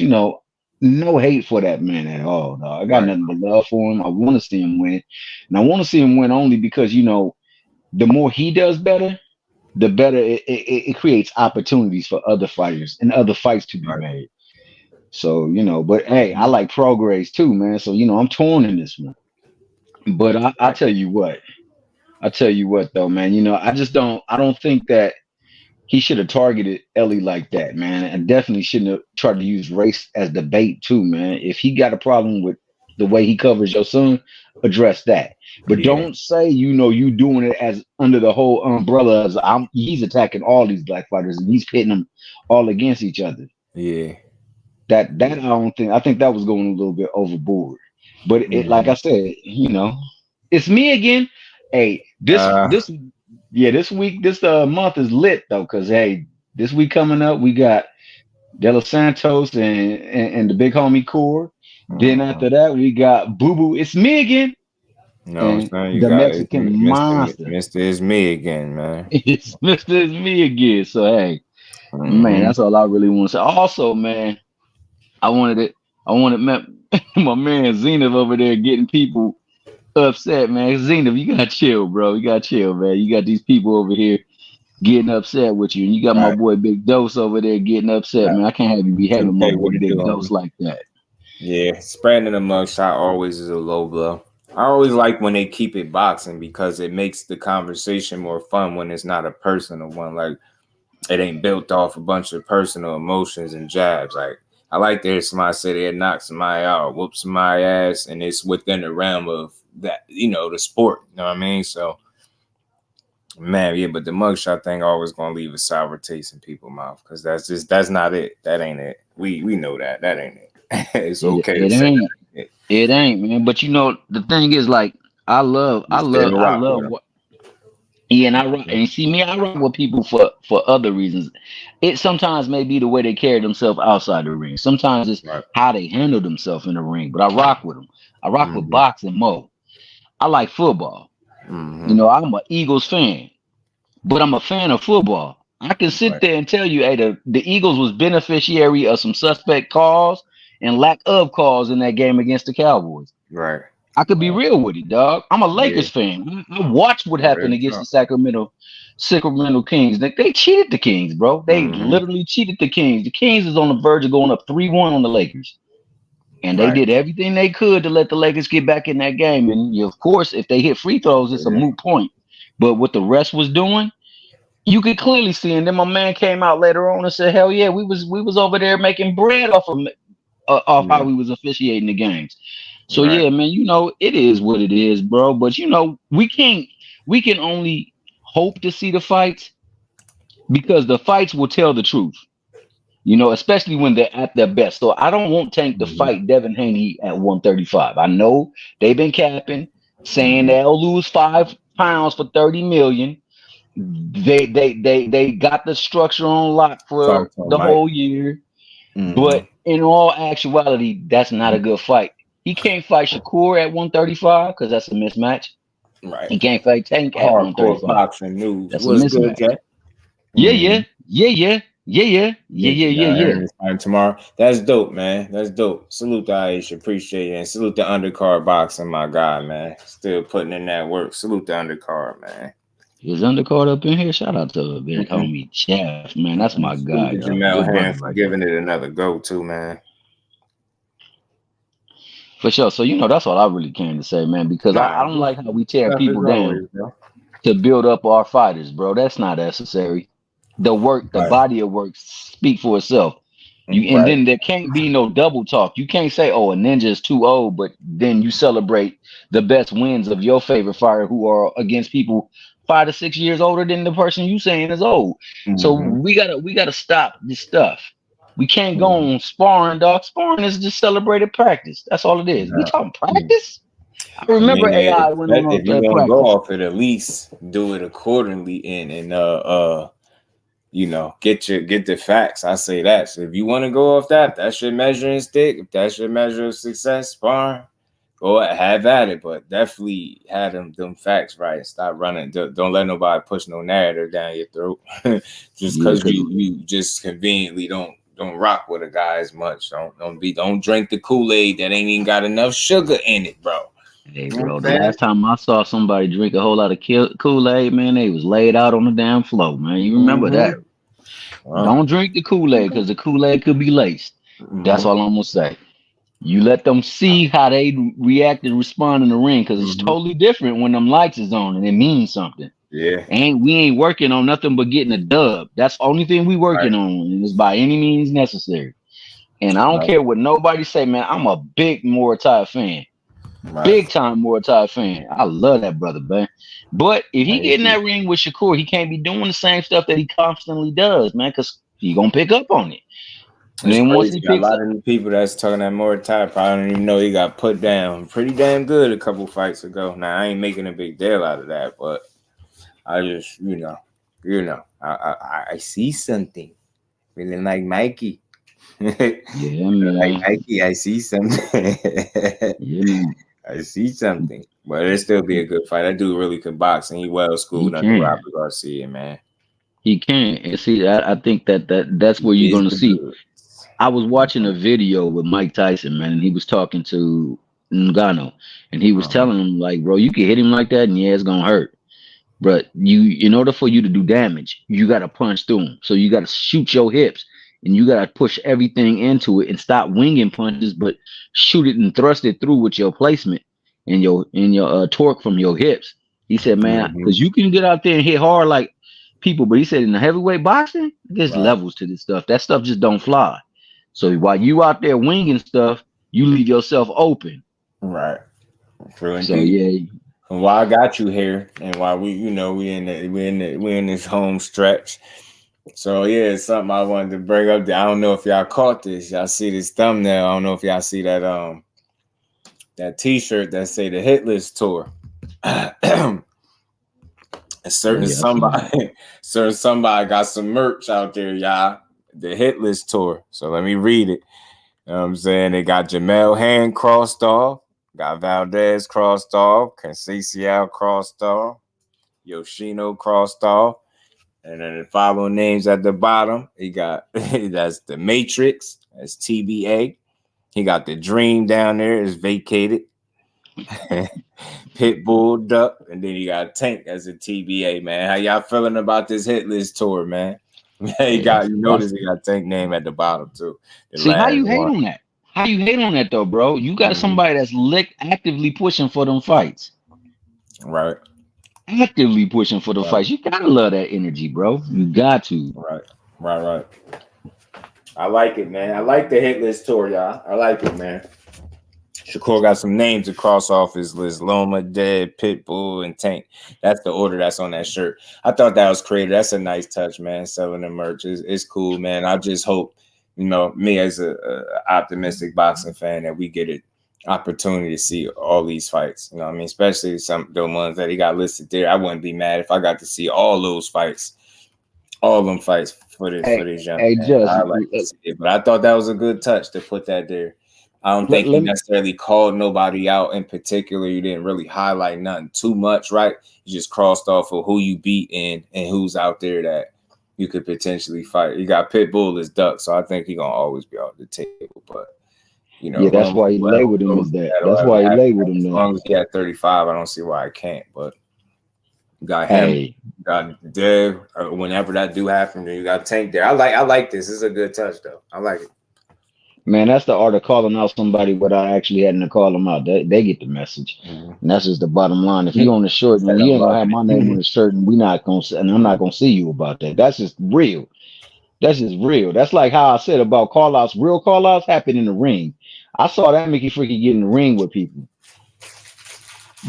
no hate for that man at all, dog. I got nothing but love for him. I want to see him win. And I want to see him win only because, the more he does better, the better it creates opportunities for other fighters and other fights to be made. So, but hey, I like Prograis too, man. So, I'm torn in this one. But I tell you what though, man, I don't think that he should have targeted Elie like that, man. And definitely shouldn't have tried to use race as the bait too, man. If he got a problem with the way he covers your son, address that. But don't say, you doing it as under the whole umbrella as he's attacking all these black fighters and he's pitting them all against each other. Yeah. That I think that was going a little bit overboard. But it, like I said, it's me again. Hey, this week, this month is lit though, because hey, this week coming up, we got De Los Santos and the big homie Core. Then after that, we got Boo Boo. It's me again. No, it's not. You the got Mexican monster. Mr. It's me again, man. It's Mr. It's me again. So hey, man, that's all I really want to say. Also, man, I wanted my man Zenith over there getting people upset, man. Zenith, you gotta chill, bro. You gotta chill, man. You got these people over here getting upset with you, and you got my boy Big Dose over there getting upset, man. I can't have you be having my boy Big Dose like that. Yeah, spreading the mugshot always is a low blow. I always like when they keep it boxing because it makes the conversation more fun when it's not a personal one. Like, it ain't built off a bunch of personal emotions and jabs. Like, I like to hear somebody say they knock somebody out, whoop somebody ass, and it's within the realm of that, the sport. You know what I mean? So, man, yeah, but the mugshot thing always gonna leave a sour taste in people's mouth because that's not it. That ain't it. We know that ain't it. It's okay. It ain't, man. But the thing is, like, I love what Yeah, and I rock, and see me, I rock with people for other reasons. It sometimes may be the way they carry themselves outside the ring. Sometimes it's how they handle themselves in the ring. But I rock with them. I rock with boxing more. I like football. You know, I'm an Eagles fan, but I'm a fan of football. I can sit there and tell you, hey, the Eagles was beneficiary of some suspect calls and lack of calls in that game against the Cowboys. Right. I could be real with it, dog. I'm a Lakers fan. I watched what happened against the Sacramento Kings. They cheated the Kings, bro. They literally cheated the Kings. The Kings is on the verge of going up 3-1 on the Lakers. And they did everything they could to let the Lakers get back in that game. And of course, if they hit free throws, it's a moot point. But what the rest was doing, you could clearly see. And then my man came out later on and said, "Hell yeah, we was over there making bread off how we was officiating the games." So yeah, man, you know, it is what it is, bro. But you know, we can only hope to see the fights because the fights will tell the truth. You know, especially when they're at their best. So I don't want Tank to fight Devin Haney at 135. I know they've been capping, saying they'll lose 5 pounds for 30 million. They got the structure on lock for the whole year. But in all actuality, that's not a good fight. He can't fight Shakur at 135 because that's a mismatch. Right. He can't fight Tank at 135. Boxing news. That's a mismatch. Good, Yeah. Tomorrow. That's dope, man. That's dope. Salute to Aisha. Appreciate it. And salute the undercard boxing, my guy, man. Still putting in that work. Salute the undercard, man. Is undercard up in here? Shout out to the homie Jeff, man. That's my guy. Jamel Hand for giving it another go too, man. For sure. So, you know, that's all I really came to say, man, because I don't like how we tear people down to build up our fighters, bro. That's not necessary. The work, the body of work speak for itself. And then there can't be no double talk. You can't say, oh, a ninja is too old, but then you celebrate the best wins of your favorite fighter who are against people 5 to 6 years older than the person you saying is old. So we gotta stop this stuff. We can't go on sparring, dog. Sparring is just celebrated practice. That's all it is. We talking practice? I remember AI went on if you're gonna go off it, at least do it accordingly and you know, get the facts. I say that. So if you want to go off that, that's your measuring stick. If that's your measure of success, sparring, go have at it. But definitely have them facts right. Stop running. Don't let nobody push no narrative down your throat. Just because you just conveniently don't rock with a guy as much. Don't drink the Kool-Aid that ain't even got enough sugar in it, bro. Hey, bro, the last time I saw somebody drink a whole lot of Kool-Aid, man, they was laid out on the damn floor, man. You remember that? Don't drink the Kool-Aid because the Kool-Aid could be laced. That's all I'm going to say. You let them see how they react and respond in the ring because it's totally different when them lights is on and it means something. Yeah. We ain't working on nothing but getting a dub. That's the only thing we working on, and it's by any means necessary. And I don't care what nobody say, man. I'm a big Muratalla fan. Big time Muratalla fan. I love that brother, man. But if he get in that ring with Shakur, he can't be doing the same stuff that he constantly does, man, because he gonna pick up on it. And then once he picks a lot of the people that's talking that Muratalla probably don't even know he got put down pretty damn good a couple fights ago. Now I ain't making a big deal out of that, but I just you know I see something feeling like Mikey. Yeah, man. Like Mikey, I see something. I see something, but it'll still be a good fight. That dude really can box, and he well schooled under Robert Garcia, man. He can. And see, I think that's where you're gonna see. I was watching a video with Mike Tyson, man, and he was talking to Ngannou, and he was telling him, like, bro, you can hit him like that, and yeah, it's gonna hurt. But in order for you to do damage, you gotta punch through him. So you gotta shoot your hips. And you gotta push everything into it and stop winging punches, but shoot it and thrust it through with your placement and your torque from your hips. He said, man, because you can get out there and hit hard like people, but he said in the heavyweight boxing, there's levels to this stuff. That stuff just don't fly. So while you out there winging stuff, you leave yourself open. Right. True. So yeah. And why I got you here, and why we in this home stretch. So yeah, it's something I wanted to bring up. I don't know if y'all caught this. Y'all see this thumbnail. I don't know if y'all see that that T-shirt that say the Hit List tour. And Certain somebody got some merch out there, y'all. The Hit List Tour. So let me read it. You know what I'm saying? They got Jamel Hand crossed off, got Valdez crossed off, Conceição crossed off, Yoshino crossed off, and then the following names at the bottom, he got that's the Matrix, that's TBA. He got the Dream down there, is vacated. Pitbull Duck, and then you got Tank as a TBA, man. How y'all feeling about this Hit List Tour, man? You notice he got Tank name at the bottom too. See, how you hate on that? How you hate on that though, bro? You got somebody that's actively pushing for them fights. Right. Actively pushing for the fights. You gotta love that energy, bro. You got to. Right. I like it, man. I like the Hit List Tour, y'all. I like it, man. Shakur got some names to cross off his list: Loma, Dead, Pitbull, and Tank. That's the order that's on that shirt. I thought that was creative. That's a nice touch, man. Selling the merch is cool, man. I just hope, me as a optimistic boxing fan, that we get an opportunity to see all these fights. You know what I mean? Especially some the ones that he got listed there. I wouldn't be mad if I got to see all those fights, all them fights for this young man. I like to see it, but I thought that was a good touch to put that there. I don't think he necessarily called nobody out in particular. You didn't really highlight nothing too much, right? You just crossed off of who you beat and who's out there that you could potentially fight. You got Pitbull as Duck, so I think he's gonna always be off the table. But that's why he labeled him as that. That's why he labeled him. As long as he had 35, I don't see why I can't. But you got him, you got Dev. Whenever that do happen, then you got Tank there. I like this. This is a good touch, though. I like it. Man, that's the art of calling out somebody without actually having to call them out. They get the message, and that's just the bottom line. If you on the shirt, man, you ain't gonna have my name on the shirt, and I'm not gonna see you about that. That's just real. That's just real. That's like how I said about call-outs. Real call-outs happen in the ring. I saw that Mickey Freaky get in the ring with people.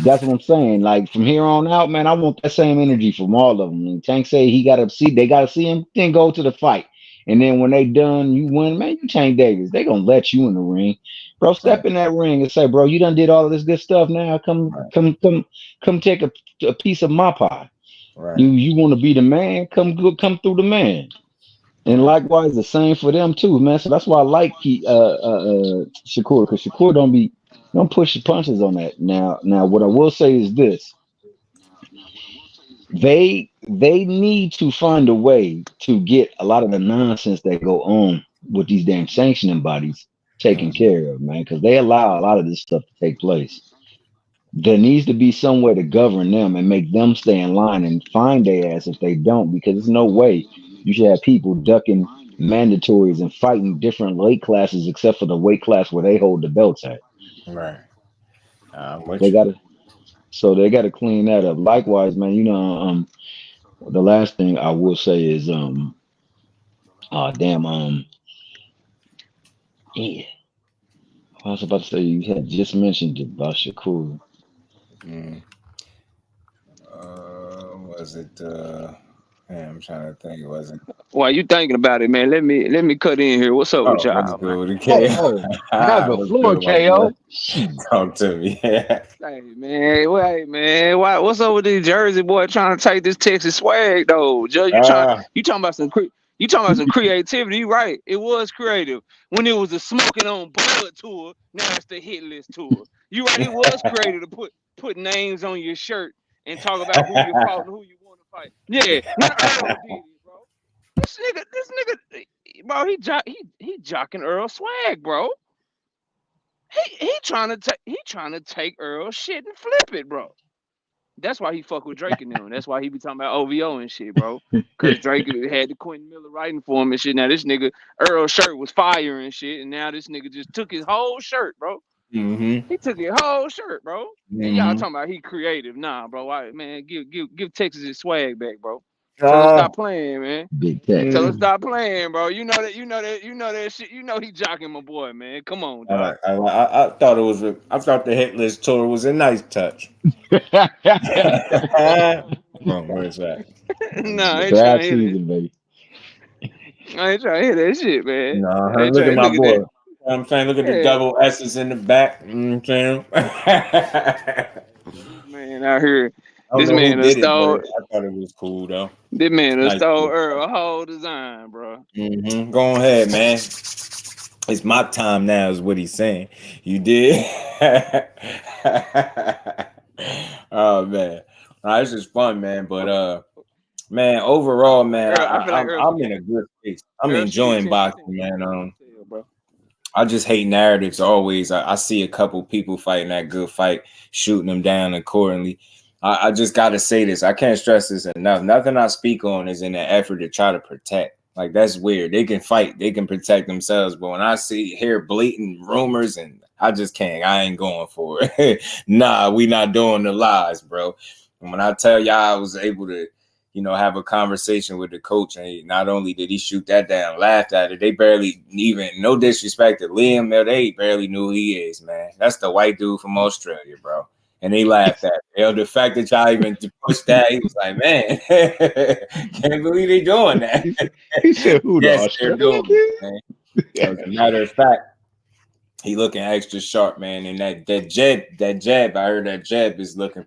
That's what I'm saying. Like from here on out, man, I want that same energy from all of them. And Tank say they gotta see him, then go to the fight. And then when they done, you win, man, you Tank Davis. They gonna let you in the ring. Bro, step in that ring and say, bro, you done did all of this good stuff now. Come take a piece of my pie. Right. You want to be the man, come through the man. And likewise, the same for them too, man. So that's why I like Shakur, because Shakur don't push the punches on that. Now, what I will say is this: they need to find a way to get a lot of the nonsense that go on with these damn sanctioning bodies taken care of, man, because they allow a lot of this stuff to take place. There needs to be some way to govern them and make them stay in line and find their ass if they don't, because there's no way you should have people ducking mandatories and fighting different weight classes except for the weight class where they hold the belts at. Right. They gotta clean that up. Likewise, man, the last thing I will say is yeah. I was about to say you had just mentioned it about Shakur. Was it I'm trying to think. Was it? While you thinking about it, man, let me cut in here. What's up with y'all? Let's go with KO. Have the floor, KO. Talk to me. Hey man, what's up with these Jersey boy trying to take this Texas swag though? Joe, you talking about some creativity, right? It was creative when it was the Smoking on Blood tour. Now it's the Hit List tour. You right? It was creative to put names on your shirt and talk about who you fought and who you want to fight. Yeah, not Earl did it, bro. This nigga, bro, he jocking Earl swag, bro. He trying to take Earl's shit and flip it, bro. That's why he fuck with Drake and them. That's why he be talking about OVO and shit, bro. Cause Drake had the Quentin Miller writing for him and shit. Now this nigga Earl's shirt was fire and shit, and now this nigga just took his whole shirt, bro. Mm-hmm. He took his whole shirt, bro. Mm-hmm. And y'all talking about he creative? Nah, bro. Man, give Texas his swag back, bro. Tell him stop playing, man. Big Tex. Tell him stop playing, bro. You know that shit. You know he jocking my boy, man. Come on, dog. I thought I thought the Hit List tour was a nice touch. Where's that? No, I ain't trying to hear it, baby. I ain't trying to hear that shit, man. No, look at my boy. You know what I'm saying, look at the double S's in the back. You know what I'm saying? Man, out here. This man did stole. I thought it was cool though. This man stole Earl a whole design, bro. Go ahead, man. It's my time now, is what he's saying. You did. Oh man, it's just fun, man. But man, overall, man, I'm in a good space. I'm enjoying boxing, man. I just hate narratives always. I see a couple people fighting that good fight, shooting them down accordingly. I just got to say this. I can't stress this enough. Nothing I speak on is in an effort to try to protect. Like, that's weird. They can fight. They can protect themselves. But when I hear blatant rumors, and I just can't. I ain't going for it. Nah, we not doing the lies, bro. And when I tell y'all I was able to, have a conversation with the coach, and not only did he shoot that down, laughed at it, they barely even, no disrespect to Liam, they barely knew who he is, man. That's the white dude from Australia, bro. And they laughed at it. The fact that y'all even pushed that, he was like, man, can't believe they doing that. He said, who the yes, they're Australian doing it, man. As a matter of fact, he looking extra sharp, man. And that jab, I heard that jab is looking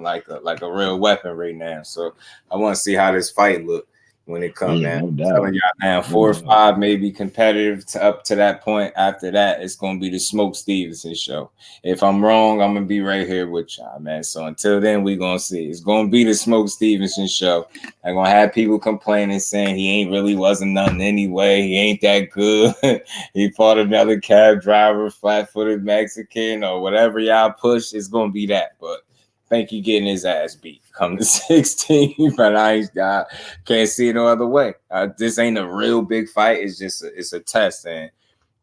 like a real weapon right now. So I want to see how this fight look when it comes, man. No I'm telling y'all now, 4 or 5 maybe competitive up to that point. After that, it's gonna be the Smoke Stevenson show. If I'm wrong, I'm gonna be right here with y'all, man. So until then, we gonna see. It's gonna be the Smoke Stevenson show. I'm gonna have people complaining, saying he ain't really wasn't nothing anyway. He ain't that good. He fought another cab driver, flat-footed Mexican, or whatever y'all push. It's gonna be that, but. Think he getting his ass beat come to 16, but I can't see it no other way. This ain't a real big fight. It's a test, and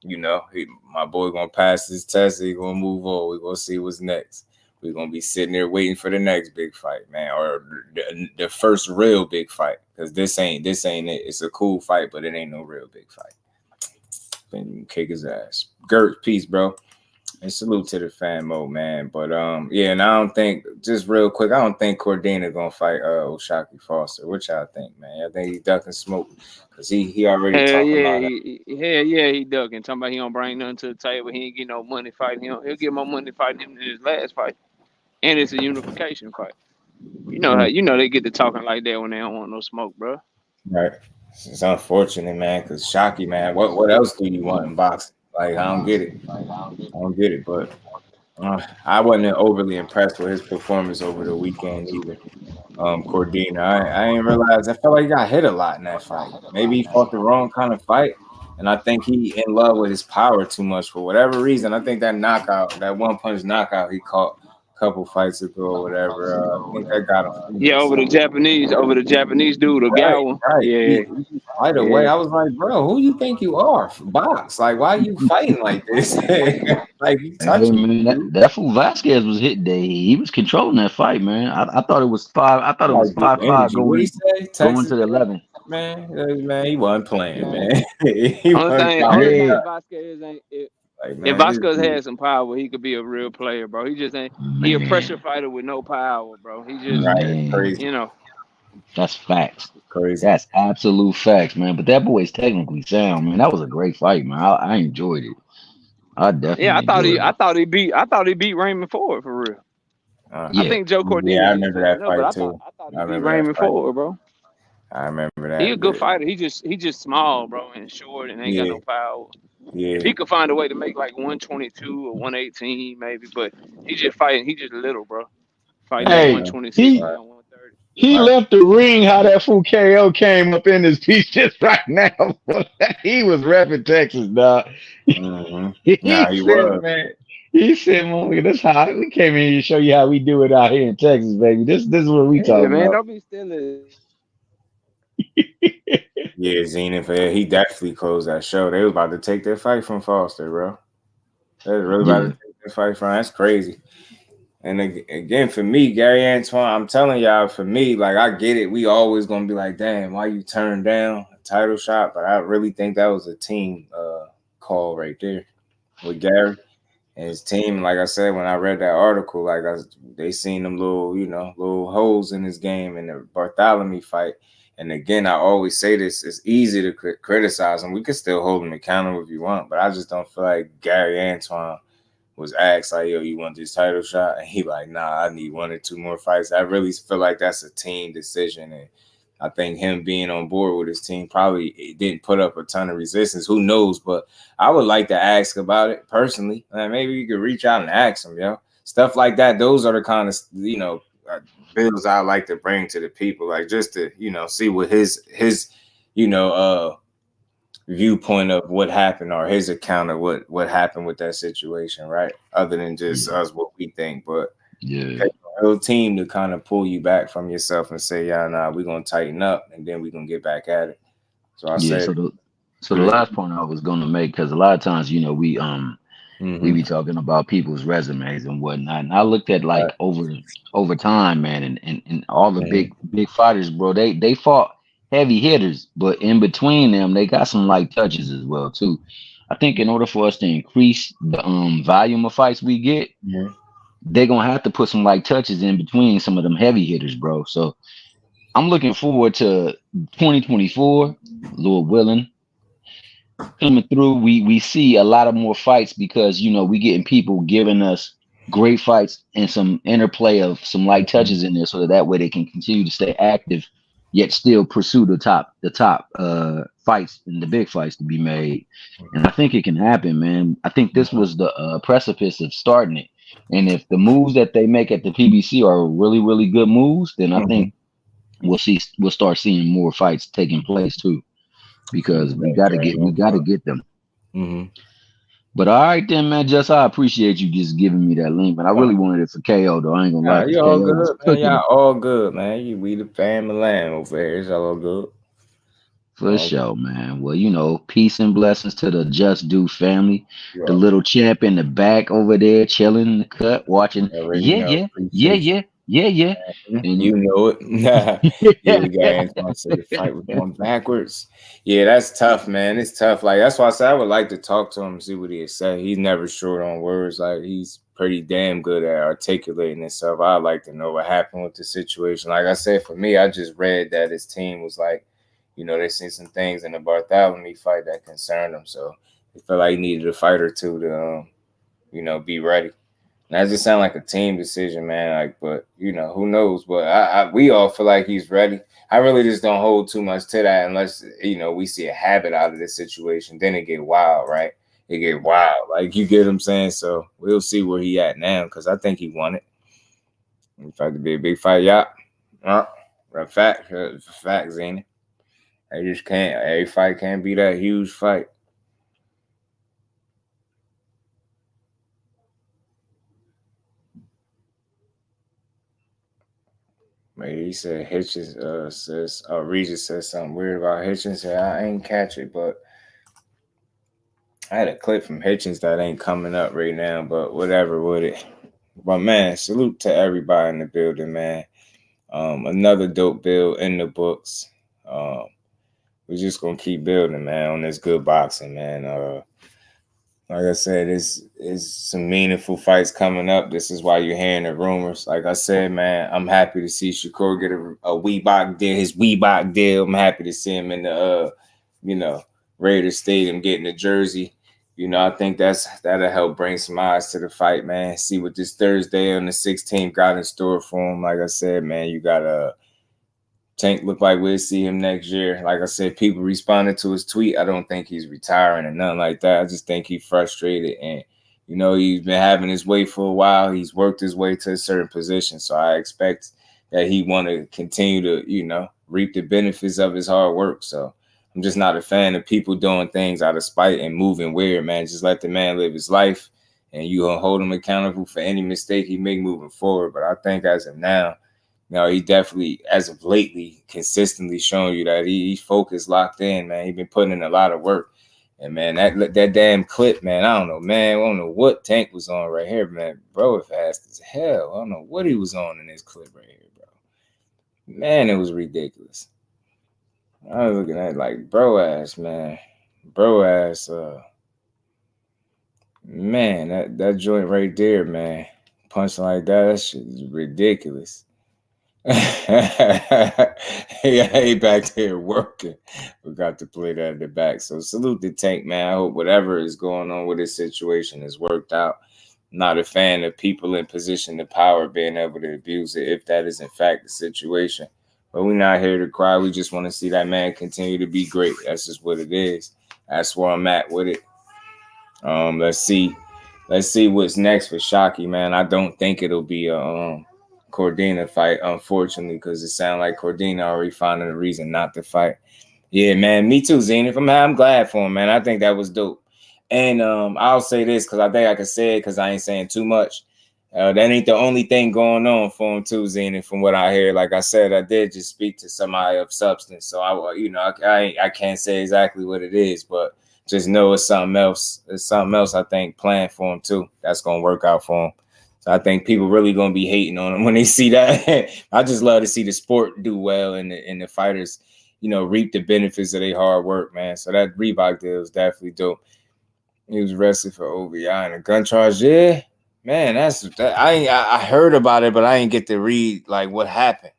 my boy gonna pass his test. He gonna move on. We gonna see what's next. We gonna be sitting there waiting for the next big fight, man, or the first real big fight. Because this ain't it. It's a cool fight, but it ain't no real big fight. Then you can kick his ass. Gert, peace, bro. And salute to the fan mode, man. But yeah, and I don't think, just real quick, I don't think Cordina gonna fight O'Shaquie Foster. What y'all think, man? I think he's ducking smoke because he already talking about it. He ducking. Talking about he don't bring nothing to the table. He ain't get no money fighting him. He'll get more money fighting him than his last fight, and it's a unification fight. You know how they get to talking like that when they don't want no smoke, bro. Right. It's unfortunate, man, because Shockey, man, what else do you want in boxing? Like, I don't get it. But I wasn't overly impressed with his performance over the weekend either. Cordina, I didn't realize. I felt like he got hit a lot in that fight. Maybe he fought the wrong kind of fight, and I think he in love with his power too much for whatever reason. I think that one punch knockout he caught a couple fights ago or whatever. I think that got him. Yeah, over the Japanese dude, Ogawa. Right. Yeah. Right away, I was like, bro, who you think you are? Box. Like, why are you fighting like this? Like, you touching me. That fool Vasquez was hit. He was controlling that fight, man. I thought it was 5. I thought it was 5-5 going to the 11. Man, he wasn't playing, man. Only thing Vasquez ain't. If Vasquez had some power, he could be a real player, bro. He just ain't. He a pressure fighter with no power, bro. He just, crazy. That's facts. Crazy. That's absolute facts, man. But that boy's technically sound, man. That was a great fight, man. I enjoyed it. I definitely. Yeah, I thought he beat Raymond Ford for real. I think Joe Cordina. Yeah, I remember that fight too. I thought he beat Raymond Ford, bro. I remember that. He a good fighter. He just small, bro, and short, and ain't got no power. Yeah. If he could find a way to make like 122 or 118, maybe, but he just fighting. He just little, bro. Fighting 126 or 130. He left the ring. How that fool KO came up in his piece just right now. He was repping Texas, dog. He said, man. He said, "Man, that's how we came in here to show you how we do it out here in Texas, baby. This is what we talking man, about." Don't be stealing. Yeah, Zenith, he definitely closed that show. They was about to take their fight from Foster, bro. They was really about to take their fight from. That's crazy. And again, for me, Gary Antoine, I'm telling y'all, for me, like, I get it. We always gonna be like, damn, why you turned down a title shot? But I really think that was a team call right there with Gary and his team. Like I said, when I read that article, like they seen them little holes in his game in the Bartholomew fight. And again, I always say this: it's easy to criticize him. We can still hold him accountable if you want, but I just don't feel like Gary Antoine was asked like, yo, you want this title shot? And he like, nah, I need 1 or 2 more fights. I really feel like that's a team decision. And I think him being on board with his team probably didn't put up a ton of resistance. Who knows? But I would like to ask about it personally. Maybe you could reach out and ask him, yo. Stuff like that. Those are the kind of, bills I like to bring to the people, like just to, see what his viewpoint of what happened or his account of what happened with that situation, right? Other than just us, what we think, but yeah, a real team to kind of pull you back from yourself and say, yeah, nah, we're gonna tighten up and then we're gonna get back at it. So I said, so the last point I was gonna make, because a lot of times, we be talking about people's resumes and whatnot, and I looked at like over time, man, and all the big fighters, bro, they fought heavy hitters, but in between them, they got some light touches as well too. I think in order for us to increase the volume of fights we get, they're gonna have to put some light touches in between some of them heavy hitters, bro. So I'm looking forward to 2024, Lord willing, coming through. We see a lot of more fights because we getting people giving us great fights and some interplay of some light touches in there, so that way they can continue to stay active, yet still pursue the top fights and the big fights to be made. And I think it can happen, man. I think this was the precipice of starting it. And if the moves that they make at the PBC are really, really good moves, then I think we'll start seeing more fights taking place too, because we got to get them. But all right then, man. I appreciate you just giving me that link, man. I really wanted it for KO though. I ain't gonna lie. You all good, man. Y'all all good, man. We the family land over here. It's all good. For sure, man. Well, peace and blessings to the Just Do family. The little champ in the back over there, chilling in the cut, watching. Yeah. And you know it. Yeah, we got Antoine said the fight was going backwards. Yeah, that's tough, man. It's tough. Like, that's why I said I would like to talk to him and see what he'd say. He's never short on words. Like, he's pretty damn good at articulating himself. I'd like to know what happened with the situation. Like I said, for me, I just read that his team was like, they seen some things in the Bartholomew fight that concerned him. So he felt like he needed a fight or two to, be ready. And that just sounds like a team decision, man. Like, but, who knows? But we all feel like he's ready. I really just don't hold too much to that unless, we see a habit out of this situation. Then it get wild, right? It get wild. Like, you get what I'm saying? So we'll see where he at now, because I think he won it. In fact, to be a big fight, yeah. Fact, Zane. They just can't. Every fight can't be that huge fight. Maybe he said Hitchens says Regis says something weird about Hitchens. Said I ain't catch it, but I had a clip from Hitchens that ain't coming up right now, but whatever with it. But man, salute to everybody in the building, man. Another dope build in the books. We're just gonna keep building, man, on this good boxing, man. Like I said, it's some meaningful fights coming up. This is why you're hearing the rumors. Like I said, man, I'm happy to see Shakur get a Weebach deal, his Weebach deal. I'm happy to see him in the Raiders Stadium getting the jersey. I think that'll help bring some eyes to the fight, man. See what this Thursday on the 16th got in store for him. Like I said, man, you got Tank look like we'll see him next year. Like I said, people responded to his tweet. I don't think he's retiring or nothing like that. I just think he's frustrated. And, he's been having his way for a while. He's worked his way to a certain position. So I expect that he want to continue to, reap the benefits of his hard work. So I'm just not a fan of people doing things out of spite and moving weird, man. Just let the man live his life, and you gonna hold him accountable for any mistake he make moving forward. But I think as of now, he definitely, as of lately, consistently showing you that he's focused, locked in, man. He's been putting in a lot of work. And, man, that damn clip, man, I don't know, man. I don't know what Tank was on right here, man. Bro, fast as hell. I don't know what he was on in this clip right here, bro. Man, it was ridiculous. I was looking at like bro ass, man. Bro ass, man, that joint right there, man. Punching like that shit is ridiculous. He back there working. Forgot to play that in the back. So salute the Tank, man. I hope whatever is going on with this situation is worked out. not a fan of people in position of power being able to abuse it, if that is in fact the situation. But we're not here to cry. We just want to see that man continue to be great. That's just what it is. That's where I'm at with it. Let's see what's next for Shockey, man. I don't think it'll be a Cordina fight, unfortunately, because it sounds like Cordina already finding a reason not to fight. Yeah, man, me too, Zenith. I'm glad for him, man. I think that was dope. And I'll say this because I think I can say it because I ain't saying too much. That ain't the only thing going on for him too, Zenith. From what I hear, like I said, I did just speak to somebody of substance, so I can't say exactly what it is, but just know it's something else. It's something else I think planned for him too. That's gonna work out for him. So I think people really gonna be hating on him when they see that. I just love to see the sport do well and the fighters, reap the benefits of their hard work, man. So that Reebok deal was definitely dope. He was arrested for OVI and a gun charge. Yeah, man, I heard about it, but I didn't get to read like what happened.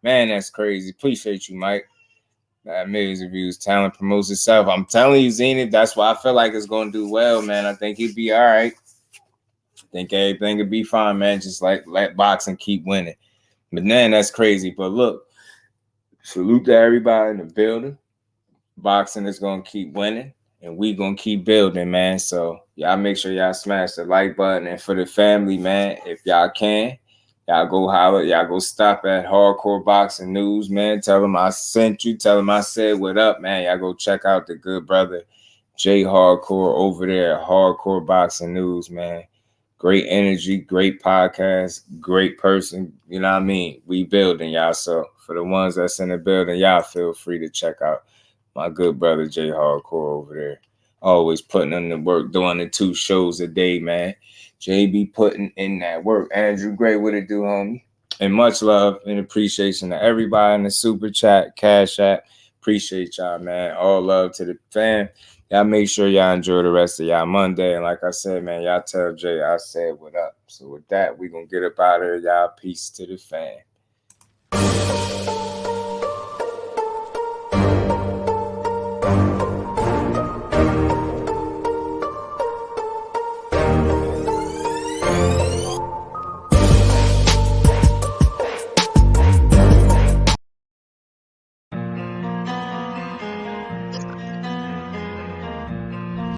Man, that's crazy. Appreciate you, Mike. Millions of views. Talent promotes itself. I'm telling you, Zenith, that's why I feel like it's going to do well, man. I think he'd be all right. I think everything would be fine, man. Just let boxing keep winning. But man, that's crazy. But look, salute to everybody in the building. Boxing is going to keep winning, and we going to keep building, man. So y'all make sure y'all smash the like button. And for the family, man, if y'all can, y'all go holler. Y'all go stop at Hardcore Boxing News, man. Tell them I sent you. Tell them I said what up, man. Y'all go check out the good brother Jay Hardcore over there at Hardcore Boxing News, man. Great energy, great podcast, great person. You know what I mean? We building, y'all. So for the ones that's in the building, y'all feel free to check out my good brother Jay Hardcore over there. Always putting in the work, doing the 2 shows a day, man. JB putting in that work. Andrew Gray, what it do, homie? And much love and appreciation to everybody in the Super Chat, Cash App. Appreciate y'all, man. All love to the fam. Y'all make sure y'all enjoy the rest of y'all Monday. And like I said, man, y'all tell Jay I said what up. So with that, we going to get up out of here, y'all. Peace to the fam.